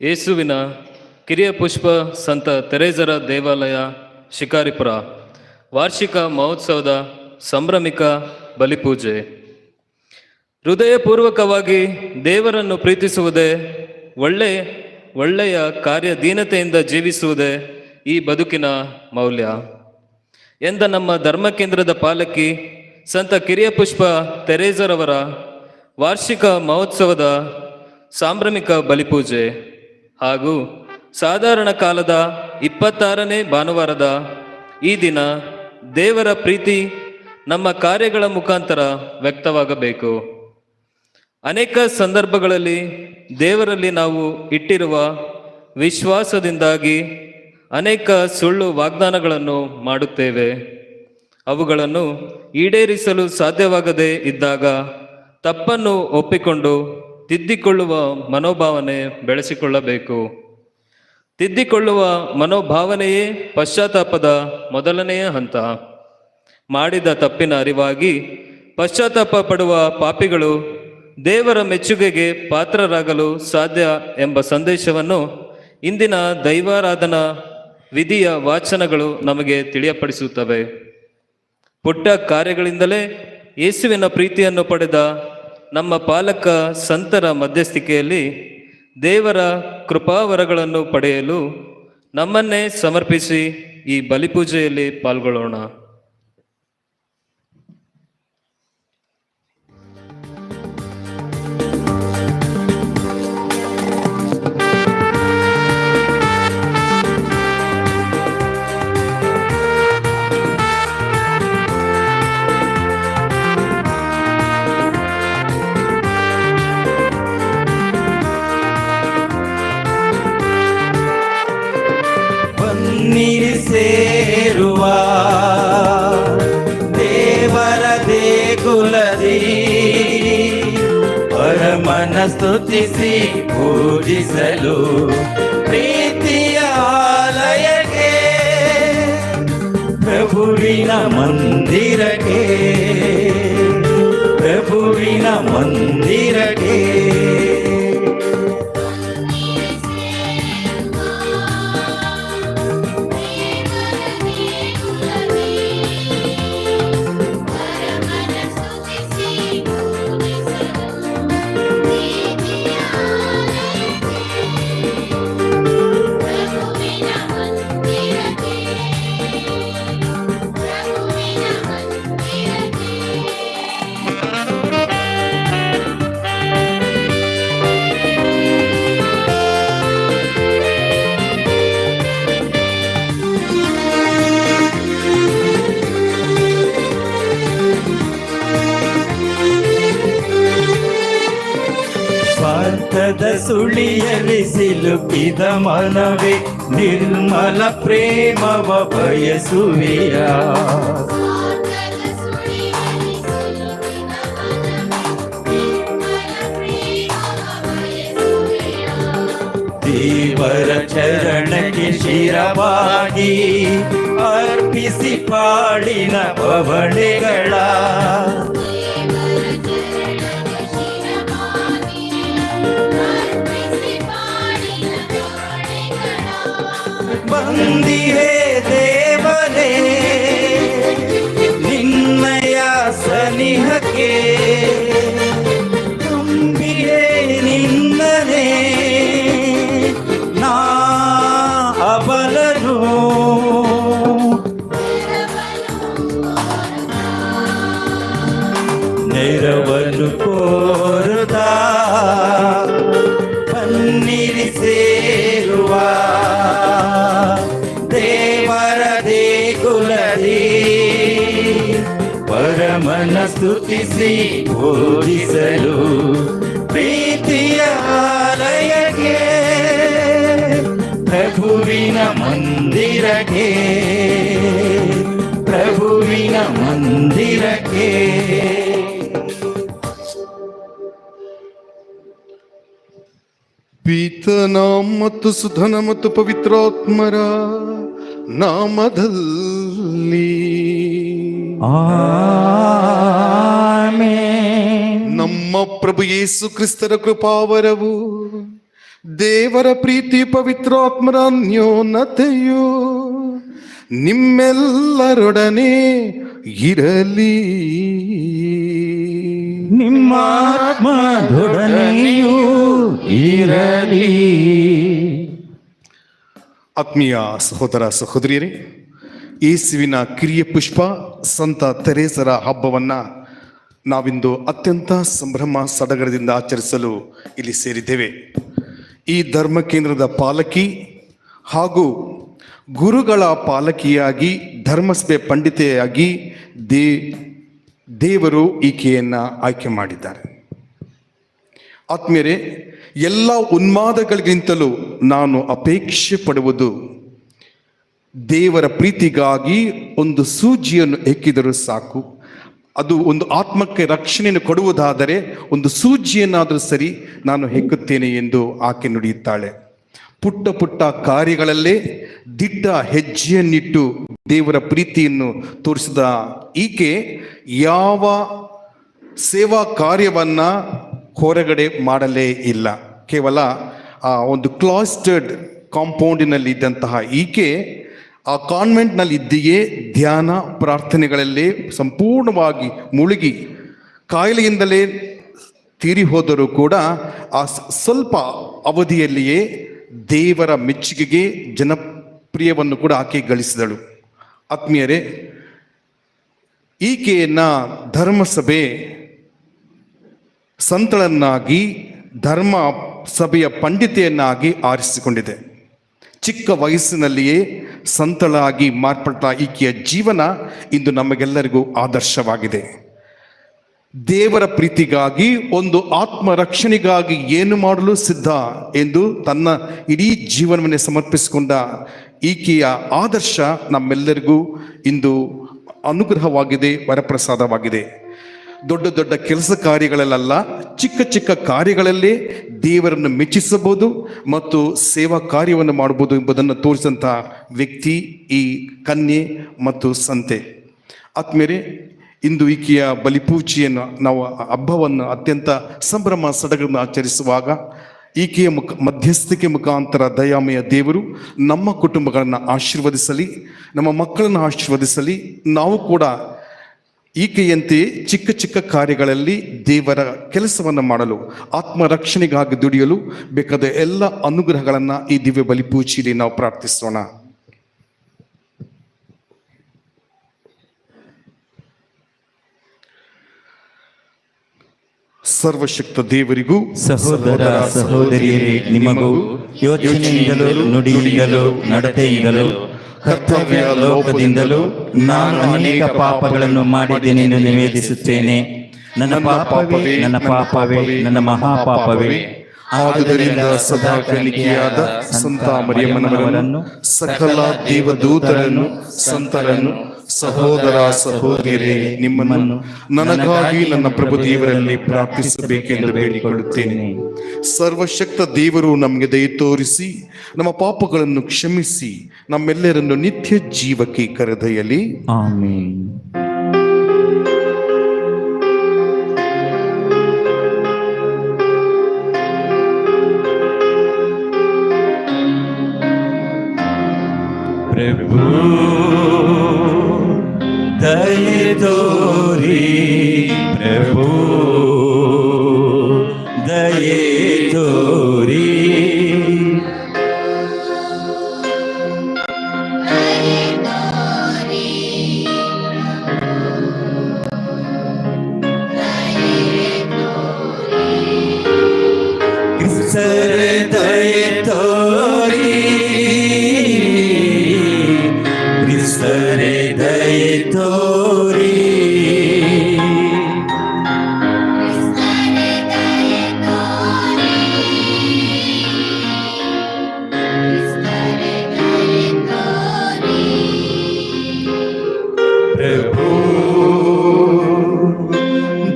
ಯೇಸುವಿನ ಕಿರಿಯ ಪುಷ್ಪ ಸಂತ ತೆರೇಜರ ದೇವಾಲಯ ಶಿಕಾರಿಪುರ ವಾರ್ಷಿಕ ಮಹೋತ್ಸವದ ಸಂಭ್ರಮಿಕ ಬಲಿಪೂಜೆ. ಹೃದಯಪೂರ್ವಕವಾಗಿ ದೇವರನ್ನು ಪ್ರೀತಿಸುವುದೇ, ಒಳ್ಳೆಯ ಕಾರ್ಯದೀನತೆಯಿಂದ ಜೀವಿಸುವುದೇ ಈ ಬದುಕಿನ ಮೌಲ್ಯ ಎಂದ ನಮ್ಮ ಧರ್ಮಕೇಂದ್ರದ ಪಾಲಕಿ ಸಂತ ಕಿರಿಯ ಪುಷ್ಪ ತೆರೇಜರವರ ವಾರ್ಷಿಕ ಮಹೋತ್ಸವದ ಸಾಂಭ್ರಮಿಕ ಬಲಿಪೂಜೆ ಹಾಗೂ ಸಾಧಾರಣ ಕಾಲದ 26ನೇ ಭಾನುವಾರದ ಈ ದಿನ ದೇವರ ಪ್ರೀತಿ ನಮ್ಮ ಕಾರ್ಯಗಳ ಮುಖಾಂತರ ವ್ಯಕ್ತವಾಗಬೇಕು. ಅನೇಕ ಸಂದರ್ಭಗಳಲ್ಲಿ ದೇವರಲ್ಲಿ ನಾವು ಇಟ್ಟಿರುವ ವಿಶ್ವಾಸದಿಂದಾಗಿ ಅನೇಕ ಸುಳ್ಳು ವಾಗ್ದಾನಗಳನ್ನು ಮಾಡುತ್ತೇವೆ. ಅವುಗಳನ್ನು ಈಡೇರಿಸಲು ಸಾಧ್ಯವಾಗದೇ ಇದ್ದಾಗ ತಪ್ಪನ್ನು ಒಪ್ಪಿಕೊಂಡು ತಿದ್ದಿಕೊಳ್ಳುವ ಮನೋಭಾವನೆ ಬೆಳೆಸಿಕೊಳ್ಳಬೇಕು. ತಿದ್ದಿಕೊಳ್ಳುವ ಮನೋಭಾವನೆಯೇ ಪಶ್ಚಾತ್ತಾಪದ ಮೊದಲನೆಯ ಹಂತ. ಮಾಡಿದ ತಪ್ಪಿನ ಅರಿವಾಗಿ ಪಶ್ಚಾತ್ತಾಪ ಪಡುವ ಪಾಪಿಗಳು ದೇವರ ಮೆಚ್ಚುಗೆಗೆ ಪಾತ್ರರಾಗಲು ಸಾಧ್ಯ ಎಂಬ ಸಂದೇಶವನ್ನು ಇಂದಿನ ದೈವಾರಾಧನಾ ವಿಧಿಯ ವಾಚನಗಳು ನಮಗೆ ತಿಳಿಯಪಡಿಸುತ್ತವೆ. ಪುಟ್ಟ ಕಾರ್ಯಗಳಿಂದಲೇ ಯೇಸುವಿನ ಪ್ರೀತಿಯನ್ನು ಪಡೆದ ನಮ್ಮ ಪಾಲಕ ಸಂತರ ಮಧ್ಯಸ್ಥಿಕೆಯಲ್ಲಿ ದೇವರ ಕೃಪಾವರಗಳನ್ನು ಪಡೆಯಲು ನಮ್ಮನ್ನೇ ಸಮರ್ಪಿಸಿ ಈ ಬಲಿಪೂಜೆಯಲ್ಲಿ ಪಾಲ್ಗೊಳ್ಳೋಣ. ಸೇರುವ ದೇವರ ದೇಗುಲದಿ ಪರಮನ ಸ್ತುತಿಸಿ ಪೂಜಿಸಲು ಪ್ರೀತಿಯ ಆಲಯಕ್ಕೆ, ಪ್ರಭುವಿನ ಮಂದಿರಕ್ಕೆ, ಪ್ರಭುವಿನ ಮಂದಿರಕ್ಕೆ. ಸ್ವಾರ್ಥದ ಸುಳಿಯಲ್ಲಿ ಸಿಲುಕಿದ ಮನವೇ ನಿರ್ಮಲ ಪ್ರೇಮವ ಬಯಸುವೆಯ. ದೇವರ ಚರಣಕ್ಕೆ ಶಿರವಾಗಿ ಅರ್ಪಿಸಿ ಪಾಡಿನ ಪವಳೆಗಳ ಬಂದಿಹೇ ದೇವನೇ ನಿನ್ನಯ ಸನಿಹಕ್ಕೆ, ತುಂಬಿಹೇ ನಿನ್ನನೇ ನಾ ಅಬಲನು. ನೆರವನ್ನು ಕೋರುದ ಬನ್ನಿರಿ ಸೇರುವ ದೇವರ ದೇಗುಲದಿ ಪರಮನ ಸ್ತುತಿಸಿ ಪೂಜಿಸಲು ಪ್ರೀತಿಯ ಆಲಯಕ್ಕೆ, ಪ್ರಭುವಿನ ಮಂದಿರಕ್ಕೆ, ಪ್ರಭುವಿನ ಮಂದಿರಕ್ಕೆ. ಪಿತನ ಮತ್ತು ಸುಧನ ಮತ್ತು ಪವಿತ್ರಾತ್ಮರ ನಾಮದಲ್ಲಿ ಆಮೆನ್. ನಮ್ಮ ಪ್ರಭು ಯೇಸು ಕ್ರಿಸ್ತರ ಕೃಪಾವರವು ದೇವರ ಪ್ರೀತಿ ಪವಿತ್ರಾತ್ಮರ ಅನ್ಯೋನ್ಯತೆಯು ನಿಮ್ಮೆಲ್ಲರೊಡನೆ ಇರಲಿ. ನಿಮ್ಮ ಆತ್ಮದೊಡನೆಯೂ ಇರಲಿ. ಆತ್ಮೀಯ ಸಹೋದರ ಸಹೋದರಿಯರೇ, ಯೇಸುವಿನ ಕಿರಿಯ ಪುಷ್ಪ ಸಂತ ತೆರೇಸರ ಹಬ್ಬವನ್ನ ನಾವಿಂದು ಅತ್ಯಂತ ಸಂಭ್ರಮ ಸಡಗರದಿಂದ ಆಚರಿಸಲು ಇಲ್ಲಿ ಸೇರಿದ್ದೇವೆ. ಈ ಧರ್ಮ ಕೇಂದ್ರದ ಪಾಲಕಿ ಹಾಗೂ ಗುರುಗಳ ಪಾಲಕಿಯಾಗಿ ಧರ್ಮಸಭೆ ಪಂಡಿತೆಯಾಗಿ ದೇವರು ಈಕೆಯನ್ನ ಆಯ್ಕೆ ಮಾಡಿದ್ದಾರೆ. ಆತ್ಮೀಯರೇ, ಎಲ್ಲ ಉನ್ಮಾದಗಳಿಗಿಂತಲೂ ನಾನು ಅಪೇಕ್ಷೆ ಪಡುವುದು ದೇವರ ಪ್ರೀತಿಗಾಗಿ ಒಂದು ಸೂಜಿಯನ್ನು ಹೆಕ್ಕಿದರೂ ಸಾಕು. ಅದು ಒಂದು ಆತ್ಮಕ್ಕೆ ರಕ್ಷಣೆಯನ್ನು ಕೊಡುವುದಾದರೆ ಒಂದು ಸೂಜಿಯನ್ನಾದರೂ ಸರಿ ನಾನು ಹೆಕ್ಕುತ್ತೇನೆ ಎಂದು ಆಕೆ ನುಡಿಯುತ್ತಾಳೆ. ಪುಟ್ಟ ಪುಟ್ಟ ಕಾರ್ಯಗಳಲ್ಲೇ ದಿಟ್ಟ ಹೆಜ್ಜೆಯನ್ನಿಟ್ಟು ದೇವರ ಪ್ರೀತಿಯನ್ನು ತೋರಿಸಿದ ಈಕೆ ಯಾವ ಸೇವಾ ಕಾರ್ಯವನ್ನ ಹೊರಗಡೆ ಮಾಡಲೇ ಇಲ್ಲ. ಕೇವಲ ಒಂದು ಕ್ಲಾಸ್ಟರ್ಡ್ ಕಾಂಪೌಂಡಿನಲ್ಲಿ ಇದ್ದಂತಹ ಈಕೆ ಆ ಕಾನ್ವೆಂಟ್ನಲ್ಲಿ ಇದ್ದೀಯೇ ಧ್ಯಾನ ಪ್ರಾರ್ಥನೆಗಳಲ್ಲೇ ಸಂಪೂರ್ಣವಾಗಿ ಮುಳುಗಿ ಕಾಯಿಲೆಯಿಂದಲೇ ತೀರಿ ಹೋದರೂ ಕೂಡ ಆ ಸ್ವಲ್ಪ ಅವಧಿಯಲ್ಲಿಯೇ ದೇವರ ಮೆಚ್ಚುಗೆಗೆ ಜನಪ್ರಿಯವನ್ನು ಕೂಡ ಆಕೆ ಗಳಿಸಿದಳು. ಆತ್ಮೀಯರೇ, ಈಕೆಯನ್ನ ಧರ್ಮಸಭೆ ಸಂತಳನ್ನಾಗಿ ಧರ್ಮ ಸಭೆಯ ಪಂಡಿತೆಯನ್ನಾಗಿ ಆರಿಸಿಕೊಂಡಿದೆ. ಚಿಕ್ಕ ವಯಸ್ಸಿನಲ್ಲಿಯೇ ಸಂತಳಾಗಿ ಮಾರ್ಪಟ್ಟ ಈಕೆಯ ಜೀವನ ಇಂದು ನಮಗೆಲ್ಲರಿಗೂ ಆದರ್ಶವಾಗಿದೆ. ದೇವರ ಪ್ರೀತಿಗಾಗಿ ಒಂದು ಆತ್ಮ ರಕ್ಷಣೆಗಾಗಿ ಏನು ಮಾಡಲು ಸಿದ್ಧ ಎಂದು ತನ್ನ ಇಡೀ ಜೀವನವನ್ನೇ ಸಮರ್ಪಿಸಿಕೊಂಡ ಈಕೆಯ ಆದರ್ಶ ನಮ್ಮೆಲ್ಲರಿಗೂ ಇಂದು ಅನುಗ್ರಹವಾಗಿದೆ, ವರಪ್ರಸಾದವಾಗಿದೆ. ದೊಡ್ಡ ದೊಡ್ಡ ಕೆಲಸ ಕಾರ್ಯಗಳಲ್ಲ, ಚಿಕ್ಕ ಚಿಕ್ಕ ಕಾರ್ಯಗಳಲ್ಲೇ ದೇವರನ್ನು ಮೆಚ್ಚಿಸಬಹುದು ಮತ್ತು ಸೇವಾ ಕಾರ್ಯವನ್ನು ಮಾಡಬಹುದು ಎಂಬುದನ್ನು ತೋರಿಸಿದಂಥ ವ್ಯಕ್ತಿ ಈ ಕನ್ಯೆ ಮತ್ತು ಸಂತೆ. ಆದ್ಮೇಲೆ ಇಂದು ಈಕೆಯ ಬಲಿಪೂಜೆಯನ್ನು ನಾವು ಹಬ್ಬವನ್ನು ಅತ್ಯಂತ ಸಂಭ್ರಮ ಸಡಗರನ್ನು ಆಚರಿಸುವಾಗ ಈಕೆಯ ಮಧ್ಯಸ್ಥಿಕೆ ಮುಖಾಂತರ ದಯಾಮಯ ದೇವರು ನಮ್ಮ ಕುಟುಂಬಗಳನ್ನು ಆಶೀರ್ವದಿಸಲಿ, ನಮ್ಮ ಮಕ್ಕಳನ್ನು ಆಶೀರ್ವದಿಸಲಿ. ನಾವು ಕೂಡ ಈಕೆಯಂತೆ ಚಿಕ್ಕ ಚಿಕ್ಕ ಕಾರ್ಯಗಳಲ್ಲಿ ದೇವರ ಕೆಲಸವನ್ನು ಮಾಡಲು, ಆತ್ಮ ರಕ್ಷಣೆಗಾಗಿ ದುಡಿಯಲು ಬೇಕಾದ ಎಲ್ಲ ಅನುಗ್ರಹಗಳನ್ನು ಈ ದಿವ್ಯ ಬಲಿಪೂಜೆಯಲ್ಲಿ ನಾವು ಪ್ರಾರ್ಥಿಸೋಣ. ಸರ್ವಶಕ್ತ ದೇವರಿಗೂ ಸಹೋದರ ಸಹೋದರಿಯರೇ ನಿಮಗೂ ಯೋಚನೆಯಿಂದಲೂ ನುಡಿಯಿಂದಲೂ ನಡತೆಯಿಂದಲೂ ಕರ್ತವ್ಯ ಲೋಪದಿಂದಲೂ ನಾನು ಅನೇಕ ಪಾಪಗಳನ್ನು ಮಾಡಿದ್ದೇನೆ ಎಂದು ನಿವೇದಿಸುತ್ತೇನೆ. ನನ್ನ ಪಾಪವೇ, ನನ್ನ ಪಾಪವೇ, ನನ್ನ ಮಹಾಪಾಪವೇ. ಆದುದರಿಂದ ಸದಾ ಕನ್ನಿಕೆಯಾದ ಸಂತ ಮರಿಯಮ್ಮನವರನ್ನು, ಸಕಲ ದೇವದೂತರನ್ನು, ಸಂತರನ್ನು, ಸಹೋದರ ಸಹೋದರಿಯರೇ ನಿಮ್ಮನ್ನು ನನಗಾಗಿ ನನ್ನ ಪ್ರಭು ದೇವರಲ್ಲಿ ಪ್ರಾರ್ಥಿಸಬೇಕೆಂದು ಬೇಡಿಕೊಳ್ಳುತ್ತೇನೆ. ಸರ್ವಶಕ್ತ ದೇವರು ನಮಗೆ ದಯ ತೋರಿಸಿ ನಮ್ಮ ಪಾಪಗಳನ್ನು ಕ್ಷಮಿಸಿ ನಮ್ಮೆಲ್ಲರನ್ನು ನಿತ್ಯ ಜೀವಕ್ಕೆ ಕರೆದೊಯ್ಯಲಿ. ಆಮೆನ್. ಪ್ರಭು ದಯೆ ತೋರಿ, ಪ್ರಭು ದಯೆ ತೋರಿ. ಕ್ರಿಸ್ತರೇ ದಯೆ ತೋರಿ, ಕ್ರಿಸ್ತರೇ ದಯೆ ತೋರಿ. ಪ್ರಭು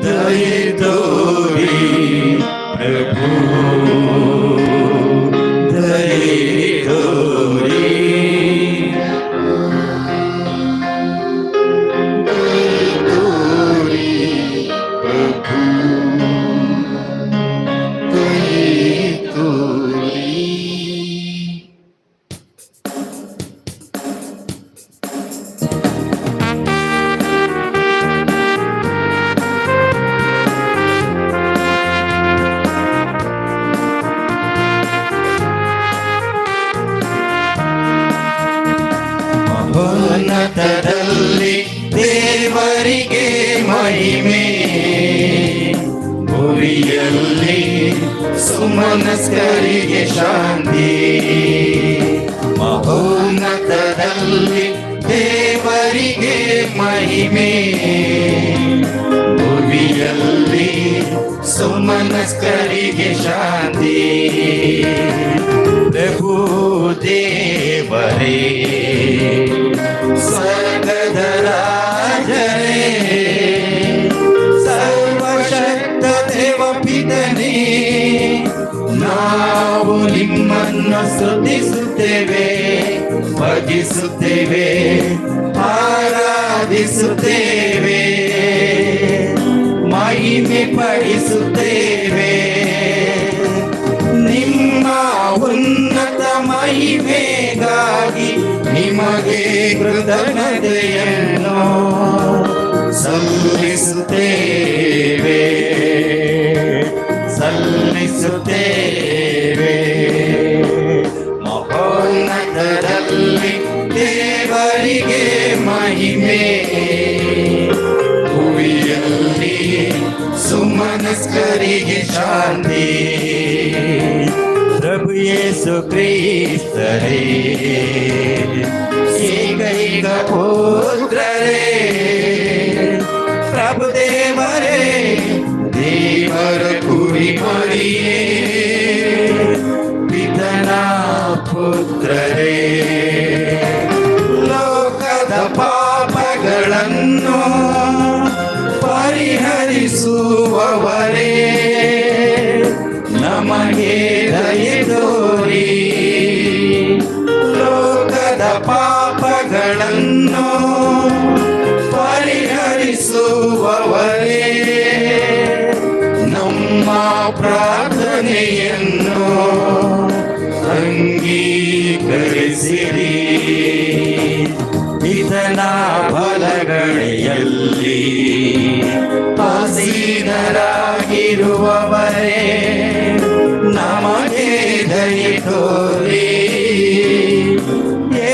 ದಯೆ ತೋರಿ, ಪ್ರಭು ದಯೆ ತೋರಿ. ಸುಮನಸ್ಕರಿಗೆ ಶಾಂತಿ. ಮಹೋನ್ನತದಲ್ಲಿ ದೇವರಿಗೆ ಮಹಿಮೆ, ಭುವಿಯಲ್ಲಿ ಸುಮನಸ್ಕರಿಗೆ ಶಾಂತಿ. ಪ್ರಭು ದೇವರೇ ಸ್ವರ್ಗದ ರಾಜರೇ, ಸರ್ವಶಕ್ತ ದೇವ ಪಿತನೇ, ನಾವು ನಿಮ್ಮನ್ನು ಸ್ತುತಿಸುತ್ತೇವೆ, ಭಜಿಸುತ್ತೇವೆ, ಆರಾಧಿಸುತ್ತೇವೆ, ಮಹಿಮೆ ಪಡಿಸುತ್ತೇವೆ. ನಿಮ್ಮ ಉನ್ನತ ಮಹಿಮೆಗಾಗಿ ನಿಮಗೆ ಕೃತಜ್ಞತೆಯನ್ನು ಸಲ್ಲಿಸುತ್ತೇವೆ, ಸಲ್ಲಿಸುತ್ತೇವೆ. ಮಹೋನ್ನತದಲ್ಲಿ ದೇವರಿಗೆ ಮಹಿಮೆ, ಭುವಿಯಲ್ಲಿ ಸುಮನಸ್ಕರಿಗೆ ಶಾಂತಿ. ಪ್ರಭು ಯೇಸು ಕ್ರಿಸ್ತರೇ, ಏಕೈಕ ಪುತ್ರರೇ, ಪ್ರಭು ದೇವರೇ, ದೇವರ ಕುರಿಮರಿಯೇ, ಪಿತನ ಪುತ್ರರೇ, ಲೋಕದ ಪಾಪಗಳನ್ನು ಪರಿಹರಿಸುವವರೇ, ನಮಗೆ ದಯೆ ತೋರಿ. ಲೋಕದ ಪಾಪಗಳನ್ನು ಪರಿಹರಿಸುವವರೇ, ನಮ್ಮ ಪ್ರಾರ್ಥನೆಯನ್ನು ಅಂಗೀಕರಿಸಿರಿ. ಪಿತನ ಬಲಗಡೆಯಲ್ಲಿ ಆಸೀನರಾಗಿರುವವರೇ, ನಮಗೆ ದಯೆ ತೋರಿ.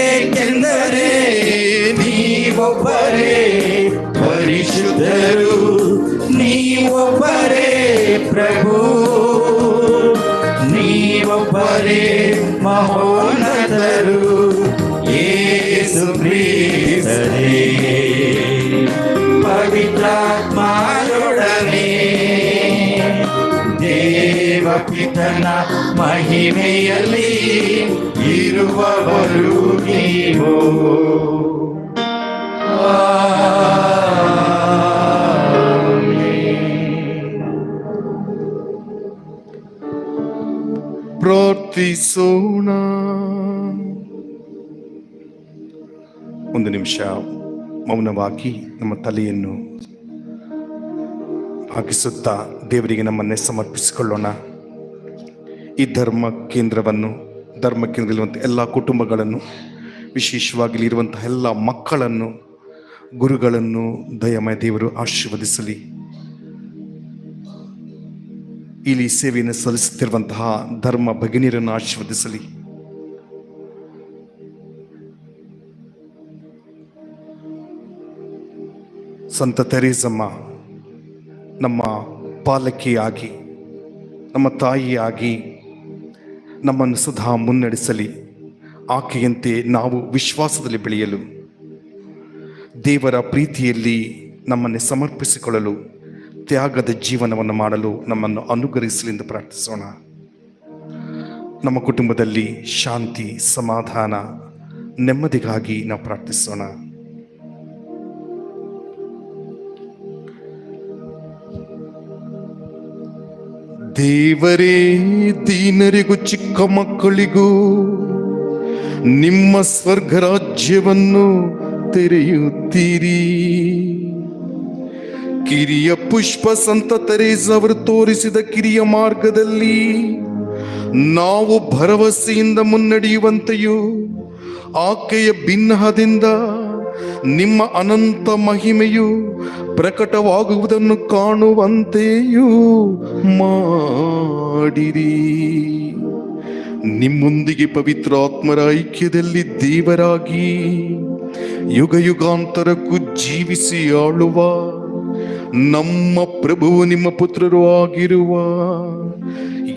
ಏಕೆಂದರೆ ನೀವೊಬ್ಬರೇ ಪರಿಶುದ್ಧರು, ನೀವೊಬ್ಬರೇ ಪ್ರಭು, ನೀವೊಬ್ಬರೇ ಮಹೋನ್ನತರು. ಯೇಸು ಕ್ರಿಸ್ತರೇ, ಪವಿತ್ರಾತ್ಮರೊಡನೆ ದೇವ ಪಿತನ ಮಹಿಮೆಯಲ್ಲಿ ಇರುವವರು ನೀವು. ಪ್ರಾರ್ಥಿಸೋಣ. ಒಂದು ನಿಮಿಷ ಮೌನವಾಗಿ ನಮ್ಮ ತಲೆಯನ್ನು ಭಾಗಿಸುತ್ತಾ ದೇವರಿಗೆ ನಮ್ಮನ್ನೇ ಸಮರ್ಪಿಸಿಕೊಳ್ಳೋಣ. ಈ ಧರ್ಮ ಕೇಂದ್ರದಲ್ಲಿರುವಂಥ ಎಲ್ಲ ಕುಟುಂಬಗಳನ್ನು, ವಿಶೇಷವಾಗಿ ಇರುವಂತಹ ಎಲ್ಲ ಮಕ್ಕಳನ್ನು, ಗುರುಗಳನ್ನು ದಯಮಯ ದೇವರು ಆಶೀರ್ವದಿಸಲಿ. ಇಲ್ಲಿ ಸೇವೆಯನ್ನು ಸಲ್ಲಿಸುತ್ತಿರುವಂತಹ ಧರ್ಮ ಭಗಿನಿಯರನ್ನು ಆಶೀರ್ವದಿಸಲಿ. ಸಂತ ತೆರೇಸಮ್ಮ ನಮ್ಮ ಪಾಲಕಿಯಾಗಿ, ನಮ್ಮ ತಾಯಿಯಾಗಿ ನಮ್ಮನ್ನು ಸದಾ ಮುನ್ನಡೆಸಲಿ. ಆಕೆಯಂತೆ ನಾವು ವಿಶ್ವಾಸದಲ್ಲಿ ಬೆಳೆಯಲು, ದೇವರ ಪ್ರೀತಿಯಲ್ಲಿ ನಮ್ಮನ್ನು ಸಮರ್ಪಿಸಿಕೊಳ್ಳಲು, ತ್ಯಾಗದ ಜೀವನವನ್ನು ಮಾಡಲು ನಮ್ಮನ್ನು ಅನುಗ್ರಹಿಸಲಿ ಎಂದು ಪ್ರಾರ್ಥಿಸೋಣ. ನಮ್ಮ ಕುಟುಂಬದಲ್ಲಿ ಶಾಂತಿ, ಸಮಾಧಾನ, ನೆಮ್ಮದಿಗಾಗಿ ನಾವು ಪ್ರಾರ್ಥಿಸೋಣ. ದೇವರೇ, ದೀನರಿಗೂ ಚಿಕ್ಕ ಮಕ್ಕಳಿಗೂ ನಿಮ್ಮ ಸ್ವರ್ಗ ರಾಜ್ಯವನ್ನು ತೆರೆಯುತ್ತೀರಿ. ಕಿರಿಯ ಪುಷ್ಪ ಸಂತ ತೆರೇಸ ಅವರು ತೋರಿಸಿದ ಕಿರಿಯ ಮಾರ್ಗದಲ್ಲಿ ನಾವು ಭರವಸೆಯಿಂದ ಮುನ್ನಡೆಯುವಂತೆಯೂ, ಆಕೆಯ ಬಿನ್ನಹದಿಂದ ನಿಮ್ಮ ಅನಂತ ಮಹಿಮೆಯು ಪ್ರಕಟವಾಗುವುದನ್ನು ಕಾಣುವಂತೆಯೂ ಮಾಡಿರಿ. ನಿಮ್ಮೊಂದಿಗೆ ಪವಿತ್ರಾತ್ಮರ ಐಕ್ಯದಲ್ಲಿ ದೇವರಾಗಿ ಯುಗ ಯುಗಾಂತರಕ್ಕೂ ಜೀವಿಸಿ ಆಳುವ ನಮ್ಮ ಪ್ರಭುವು ನಿಮ್ಮ ಪುತ್ರರು ಆಗಿರುವ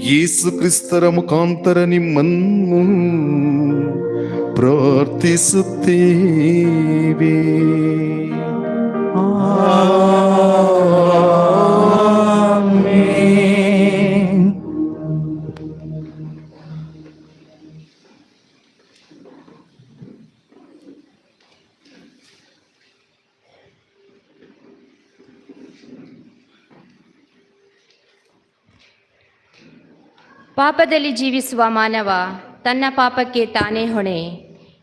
ಯೇಸು ಕ್ರಿಸ್ತರ ಮುಖಾಂತರ ನಿಮ್ಮನ್ನು ಪ್ರಾರ್ಥಿಸುತ್ತೇವೆ. ಆಮೆನ್. ಪಾಪದಲ್ಲಿ ಜೀವಿಸುವ ಮಾನವ ತನ್ನ ಪಾಪಕ್ಕೆ ತಾನೇ ಹೊಣೆ.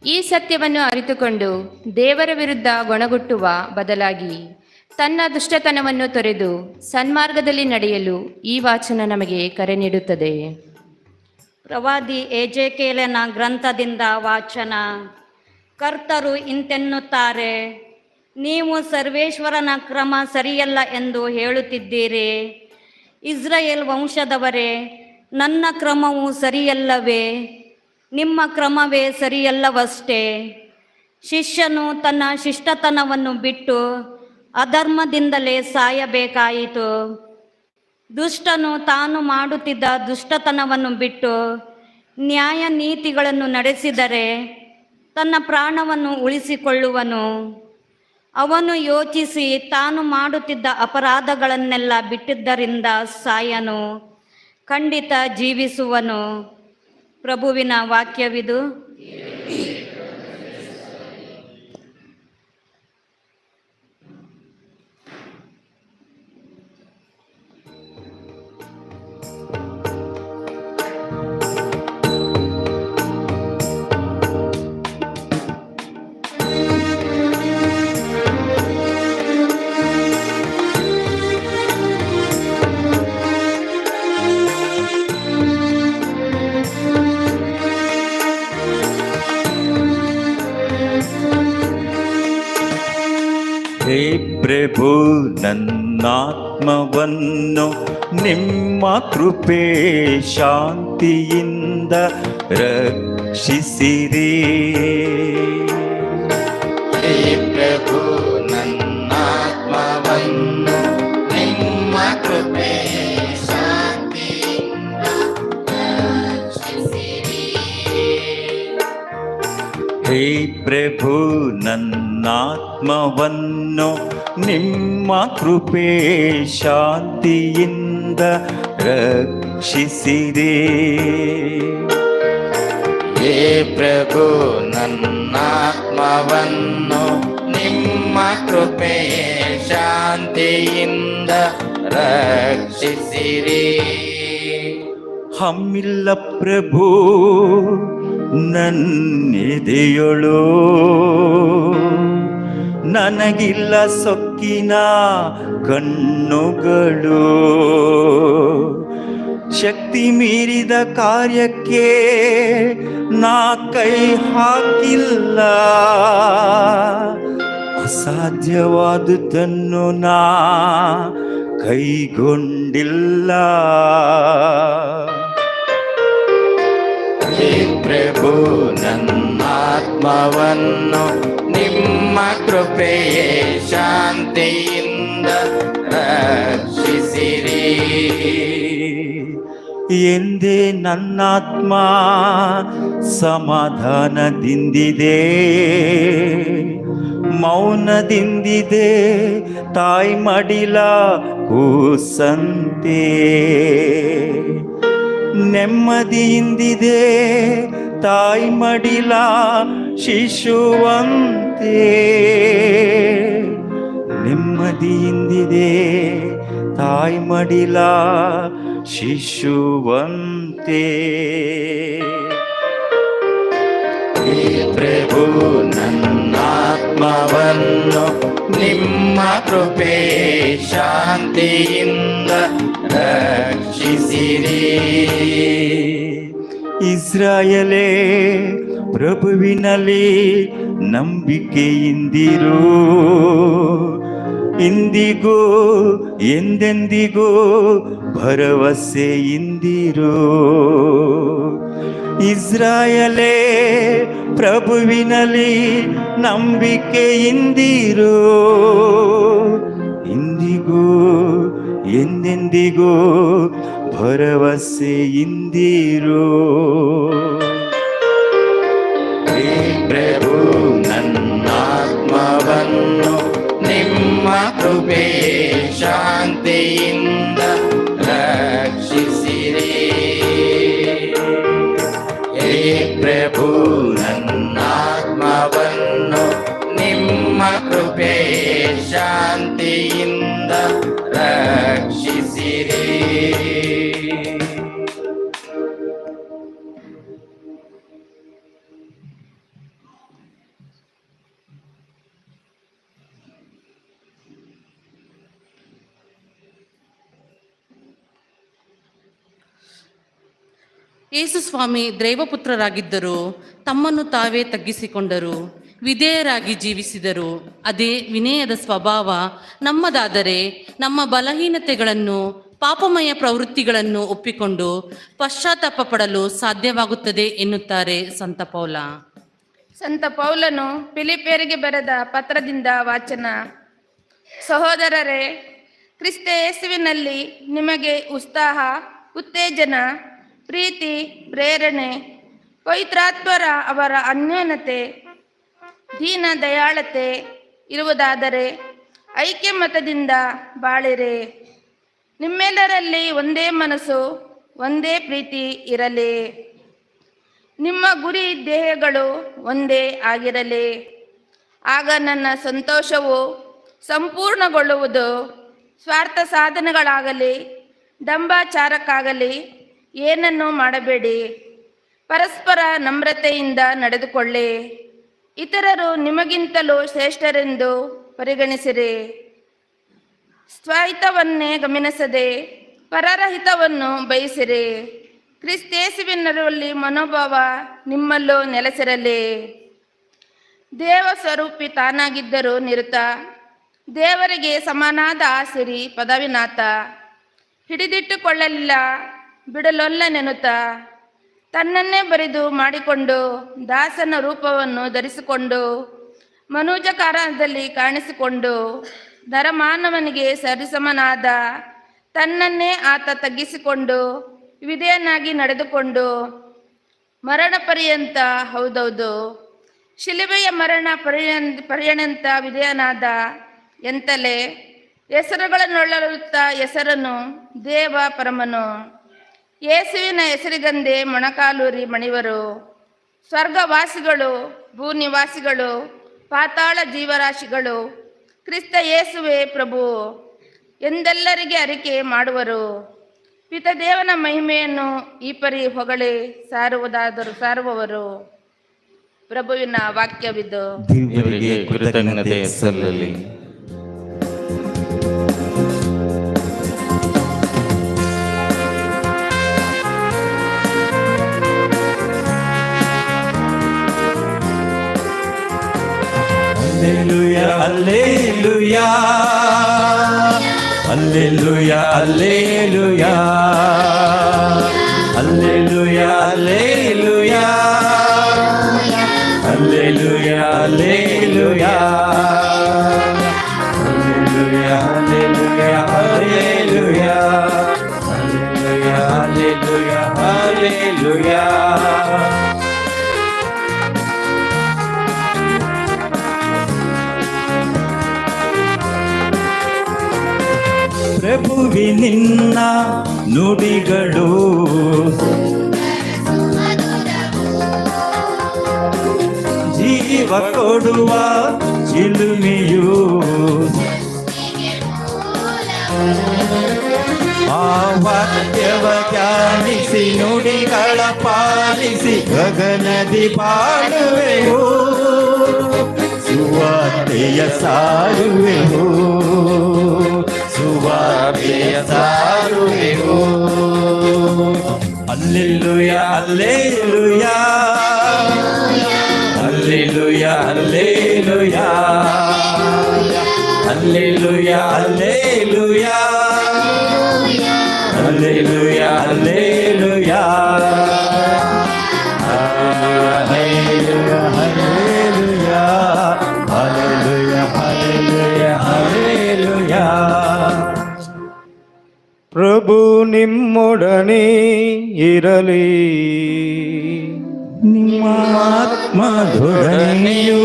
ಈ ಸತ್ಯವನ್ನು ಅರಿತುಕೊಂಡು ದೇವರ ವಿರುದ್ಧ ಗೊಣಗುಟ್ಟುವ ಬದಲಾಗಿ ತನ್ನ ದುಷ್ಟತನವನ್ನು ತೊರೆದು ಸನ್ಮಾರ್ಗದಲ್ಲಿ ನಡೆಯಲು ಈ ವಾಚನ ನಮಗೆ ಕರೆ ನೀಡುತ್ತದೆ. ಪ್ರವಾದಿ ಎಜೆಕೇಲನ ಗ್ರಂಥದಿಂದ ವಾಚನ. ಕರ್ತರು ಇಂತೆನ್ನುತ್ತಾರೆ, ನೀವು ಸರ್ವೇಶ್ವರನ ಕ್ರಮ ಸರಿಯಲ್ಲ ಎಂದು ಹೇಳುತ್ತಿದ್ದೀರಿ. ಇಸ್ರಾಯೇಲ್ ವಂಶದವರೇ, ನನ್ನ ಕ್ರಮವು ಸರಿಯಲ್ಲವೇ? ನಿಮ್ಮ ಕ್ರಮವೇ ಸರಿಯಲ್ಲವಷ್ಟೇ. ಶಿಷ್ಯನು ತನ್ನ ಶಿಷ್ಟತನವನ್ನು ಬಿಟ್ಟು ಅಧರ್ಮದಿಂದಲೇ ಸಾಯಬೇಕಾಯಿತು. ದುಷ್ಟನು ತಾನು ಮಾಡುತ್ತಿದ್ದ ದುಷ್ಟತನವನ್ನು ಬಿಟ್ಟು ನ್ಯಾಯ ನೀತಿಗಳನ್ನು ನಡೆಸಿದರೆ ತನ್ನ ಪ್ರಾಣವನ್ನು ಉಳಿಸಿಕೊಳ್ಳುವನು. ಅವನು ಯೋಚಿಸಿ ತಾನು ಮಾಡುತ್ತಿದ್ದ ಅಪರಾಧಗಳನ್ನೆಲ್ಲ ಬಿಟ್ಟಿದ್ದರಿಂದ ಸಾಯನು, ಖಂಡಿತ ಜೀವಿಸುವನು. ಪ್ರಭುವಿನ ವಾಕ್ಯವಿದು. ಹೇ ಪ್ರಭು, ನನ್ನಾತ್ಮವನ್ನು ನಿಮ್ಮ ಕೃಪೆ ಶಾಂತಿಯಿಂದ ರಕ್ಷಿಸಿರಿ. ಹೇ ಪ್ರಭು, ನನ್ನಾತ್ಮವನ್ನು ನಿಮ್ಮ ಕೃಪೆ ಶಾಂತಿಯಿಂದ ರಕ್ಷಿಸಿರಿ. ಹೇ ಪ್ರಭು, ನನ್ನಾತ್ಮವನ್ನು ನಿಮ್ಮ ಕೃಪೆ ಶಾಂತಿಯಿಂದ ರಕ್ಷಿಸಿರಿ. ಹೇ ಪ್ರಭು, ನನ್ನಾತ್ಮವನ್ನು ನಿಮ್ಮ ಕೃಪೆ ಶಾಂತಿಯಿಂದ ರಕ್ಷಿಸಿರಿ. ಹಮ್ಮಿಲ್ಲ ಪ್ರಭು ನನ್ನೆದೆಯೊಳು, ನನಗಿಲ್ಲ ಸೊಕ್ಕಿನ ಕಣ್ಣುಗಳು. ಶಕ್ತಿ ಮೀರಿದ ಕಾರ್ಯಕ್ಕೆ ನಾ ಕೈ ಹಾಕಿಲ್ಲ, ಅಸಾಧ್ಯವಾದುದನ್ನು ನಾ ಕೈಗೊಂಡಿಲ್ಲ. ಹೇ ಪ್ರಭು, ನನ್ನಾತ್ಮವನ್ನು ನಿಮ್ಮ ಕೃಪೆಯೇ ಶಾಂತಿಯಿಂದ ರಕ್ಷಿಸಿರಿ. ಎಂದೇ ನನ್ನಾತ್ಮ ಸಮಾಧಾನದಿಂದಿದೆ, ಮೌನದಿಂದಿದೆ ತಾಯಿ ಮಡಿಲ ಕೂಸಂತೆ. ನೆಮ್ಮದಿಯಿಂದಿದೆ ತಾಯಿ ಮಡಿಲ ಶಿಶುವಂತೆ. ನೆಮ್ಮದಿಯಿಂದಿದೆ ತಾಯಿ ಮಡಿಲ ಶಿಶುವಂತೆ. ಹೇ ಪ್ರಭು, ನನ್ನಾತ್ಮವನ್ನು ನಿಮ್ಮ ಕೃಪೆ ಶಾಂತಿಯಿಂದ ರಕ್ಷಿಸಿರಿ. ಇಸ್ರಾಯೇಲೇ, ಪ್ರಭುವಿನಲ್ಲಿ ನಂಬಿಕೆಯಿಂದಿರು. ಇಂದಿಗೂ ಎಂದೆಂದಿಗೂ ಭರವಸೆಯಿಂದಿರು. ಇಸ್ರಾಯೇಲೇ, ಪ್ರಭುವಿನಲ್ಲಿ ನಂಬಿಕೆಯಿಂದಿರು. ಇಂದಿಗೂ ಎಂದೆಂದಿಗೂ ಭರವಸೆಯಿಂದಿರು. ಹೇ ಪ್ರಭು ನನ್ನಾತ್ಮವನ್ನು ನಿಮ್ಮ ಕೃಪೆಯೇ ಶಾಂತಿಯಿಂದ ರಕ್ಷಿಸಿರಿ. ಹೇ ಪ್ರಭು ನನ್ನಾತ್ಮವನ್ನು ನಿಮ್ಮ ಕೃಪೆಯೇ ಶಾಂತಿಯಿಂದ ರಕ್ಷಿಸಿರಿ. ಯೇಸು ಸ್ವಾಮಿ ದೈವಪುತ್ರರಾಗಿದ್ದರು, ತಮ್ಮನ್ನು ತಾವೇ ತಗ್ಗಿಸಿಕೊಂಡರು, ವಿಧೇಯರಾಗಿ ಜೀವಿಸಿದರು. ಅದೇ ವಿನಯದ ಸ್ವಭಾವ ನಮ್ಮದಾದರೆ ನಮ್ಮ ಬಲಹೀನತೆಗಳನ್ನು, ಪಾಪಮಯ ಪ್ರವೃತ್ತಿಗಳನ್ನು ಒಪ್ಪಿಕೊಂಡು ಪಶ್ಚಾತ್ತಾಪ ಪಡಲು ಸಾಧ್ಯವಾಗುತ್ತದೆ ಎನ್ನುತ್ತಾರೆ ಸಂತ ಪೌಲ. ಸಂತ ಪೌಲನು ಫಿಲಿಪಿಯರಿಗೆ ಬರೆದ ಪತ್ರದಿಂದ ವಾಚನ. ಸಹೋದರರೇ, ಕ್ರಿಸ್ತ ಯೇಸುವಿನಲ್ಲಿ ನಿಮಗೆ ಉತ್ಸಾಹ, ಉತ್ತೇಜನ, ಪ್ರೀತಿ, ಪ್ರೇರಣೆ, ಪವಿತ್ರಾತ್ಮರ ಅವರ ಅನ್ಯೋನ್ಯತೆ, ದೀನ ದಯಾಳತೆ ಇರುವುದಾದರೆ ಐಕ್ಯಮತದಿಂದ ಬಾಳಿರೆ. ನಿಮ್ಮೆಲ್ಲರಲ್ಲಿ ಒಂದೇ ಮನಸ್ಸು, ಒಂದೇ ಪ್ರೀತಿ ಇರಲಿ. ನಿಮ್ಮ ಗುರಿ ಧ್ಯೇಯಗಳು ಒಂದೇ ಆಗಿರಲಿ. ಆಗ ನನ್ನ ಸಂತೋಷವು ಸಂಪೂರ್ಣಗೊಳ್ಳುವುದು. ಸ್ವಾರ್ಥ ಸಾಧನೆಗಳಾಗಲಿ ಡಂಬಾಚಾರಕ್ಕಾಗಲಿ ಏನನ್ನೂ ಮಾಡಬೇಡಿ. ಪರಸ್ಪರ ನಮ್ರತೆಯಿಂದ ನಡೆದುಕೊಳ್ಳಿ. ಇತರರು ನಿಮಗಿಂತಲೂ ಶ್ರೇಷ್ಠರೆಂದು ಪರಿಗಣಿಸಿರಿ. ಸ್ವಹಿತವನ್ನೇ ಗಮನಿಸದೆ ಪರರ ಹಿತವನ್ನು ಬಯಸಿರಿ. ಕ್ರಿಸ್ತೇಸುವಿನಲ್ಲಿ ಮನೋಭಾವ ನಿಮ್ಮಲ್ಲೂ ನೆಲೆಸಿರಲಿ. ದೇವ ಸ್ವರೂಪಿ ತಾನಾಗಿದ್ದರೂ ನಿರುತ, ದೇವರಿಗೆ ಸಮನಾದ ಆಸಿರಿ ಪದವಿನಾಥ. ಹಿಡಿದಿಟ್ಟುಕೊಳ್ಳಲಿಲ್ಲ, ಬಿಡಲೊಲ್ಲನೆನುತ ತನ್ನನ್ನೇ ಬರಿದು ಮಾಡಿಕೊಂಡು ದಾಸನ ರೂಪವನ್ನು ಧರಿಸಿಕೊಂಡು ಮನುಜಕಾರದಲ್ಲಿ ಕಾಣಿಸಿಕೊಂಡು ನರಮಾನವನಿಗೆ ಸರಿಸಮನಾದ ತನ್ನನ್ನೇ ಆತ ತಗ್ಗಿಸಿಕೊಂಡು ವಿಧೇಯನಾಗಿ ನಡೆದುಕೊಂಡು ಮರಣ ಪರ್ಯಂತ, ಹೌದೌದು ಶಿಲುಬೆಯ ಮರಣ ಪರ್ಯಂತ ವಿಧೇಯನಾದ. ಎಂತಲೇ ಹೆಸರುಗಳನ್ನೊಳರುತ್ತಾ ಹೆಸರನ್ನು ದೇವ ಪರಮನು. ಯೇಸುವಿನ ಹೆಸರಿಗಂದೆ ಮೊಣಕಾಲೂರಿ ಮಣಿವರು. ಸ್ವರ್ಗವಾಸಿಗಳು, ಭೂನಿವಾಸಿಗಳು, ಪಾತಾಳ ಜೀವರಾಶಿಗಳು ಕ್ರಿಸ್ತ ಯೇಸುವೇ ಪ್ರಭು ಎಂದೆಲ್ಲರಿಗೆ ಅರಿಕೆ ಮಾಡುವರು. ಪಿತದೇವನ ಮಹಿಮೆಯನ್ನು ಈ ಪರಿ ಹೊಗಳಿ ಸಾರುವವರು. ಪ್ರಭುವಿನ ವಾಕ್ಯವಿದು. ದೇವರಿಗೆ ಕೃತಜ್ಞತೆ ಸಲ್ಲಲಿ. Alleluia, alleluia, alleluia, alleluia, alleluia, alleluia, alleluia, alleluia, alleluia, alleluia, alleluia, alleluia, alleluia. ಪ್ರಭುವಿನಿನ್ನ ನುಡಿಗಳು ಜೀವ ಕೊಡುವ ಚಿಲುಮೆಯು, ಆ ವಾಕ್ಯವ ಧ್ಯಾನಿಸಿ ನುಡಿಗಳ ಪಾಲಿಸಿ ಗಗನದಿ ಬಾಳುವೆವು, ಸುವಾರ್ತೆಯ ಸಾರುವೆವು, ಸುವಾರ್ತೆಯ ಸಾರುವೆವು. ಅಲ್ಲೆಲುಯಾ ಅಲ್ಲೆಲುಯಾ ಅಲ್ಲೆಲುಯಾ ಅಲ್ಲೆಲುಯಾ ಅಲ್ಲೆಲುಯಾ ಅಲ್ಲೆಲುಯಾ ಅಲ್ಲೆಲುಯಾ ಅಲ್ಲೆಲುಯಾ ಹಲ್ಲೆಲೂಯಾ ಹಲ್ಲೆಲೂಯಾ ಹಲ್ಲೆಲೂಯಾ ಹಲ್ಲೆಲೂಯಾ. ಪ್ರಭು ನಿಮ್ಮೊಡನೆ ಇರಲಿ. ನಿಮ್ಮ ಆತ್ಮದೊಡನೆಯೂ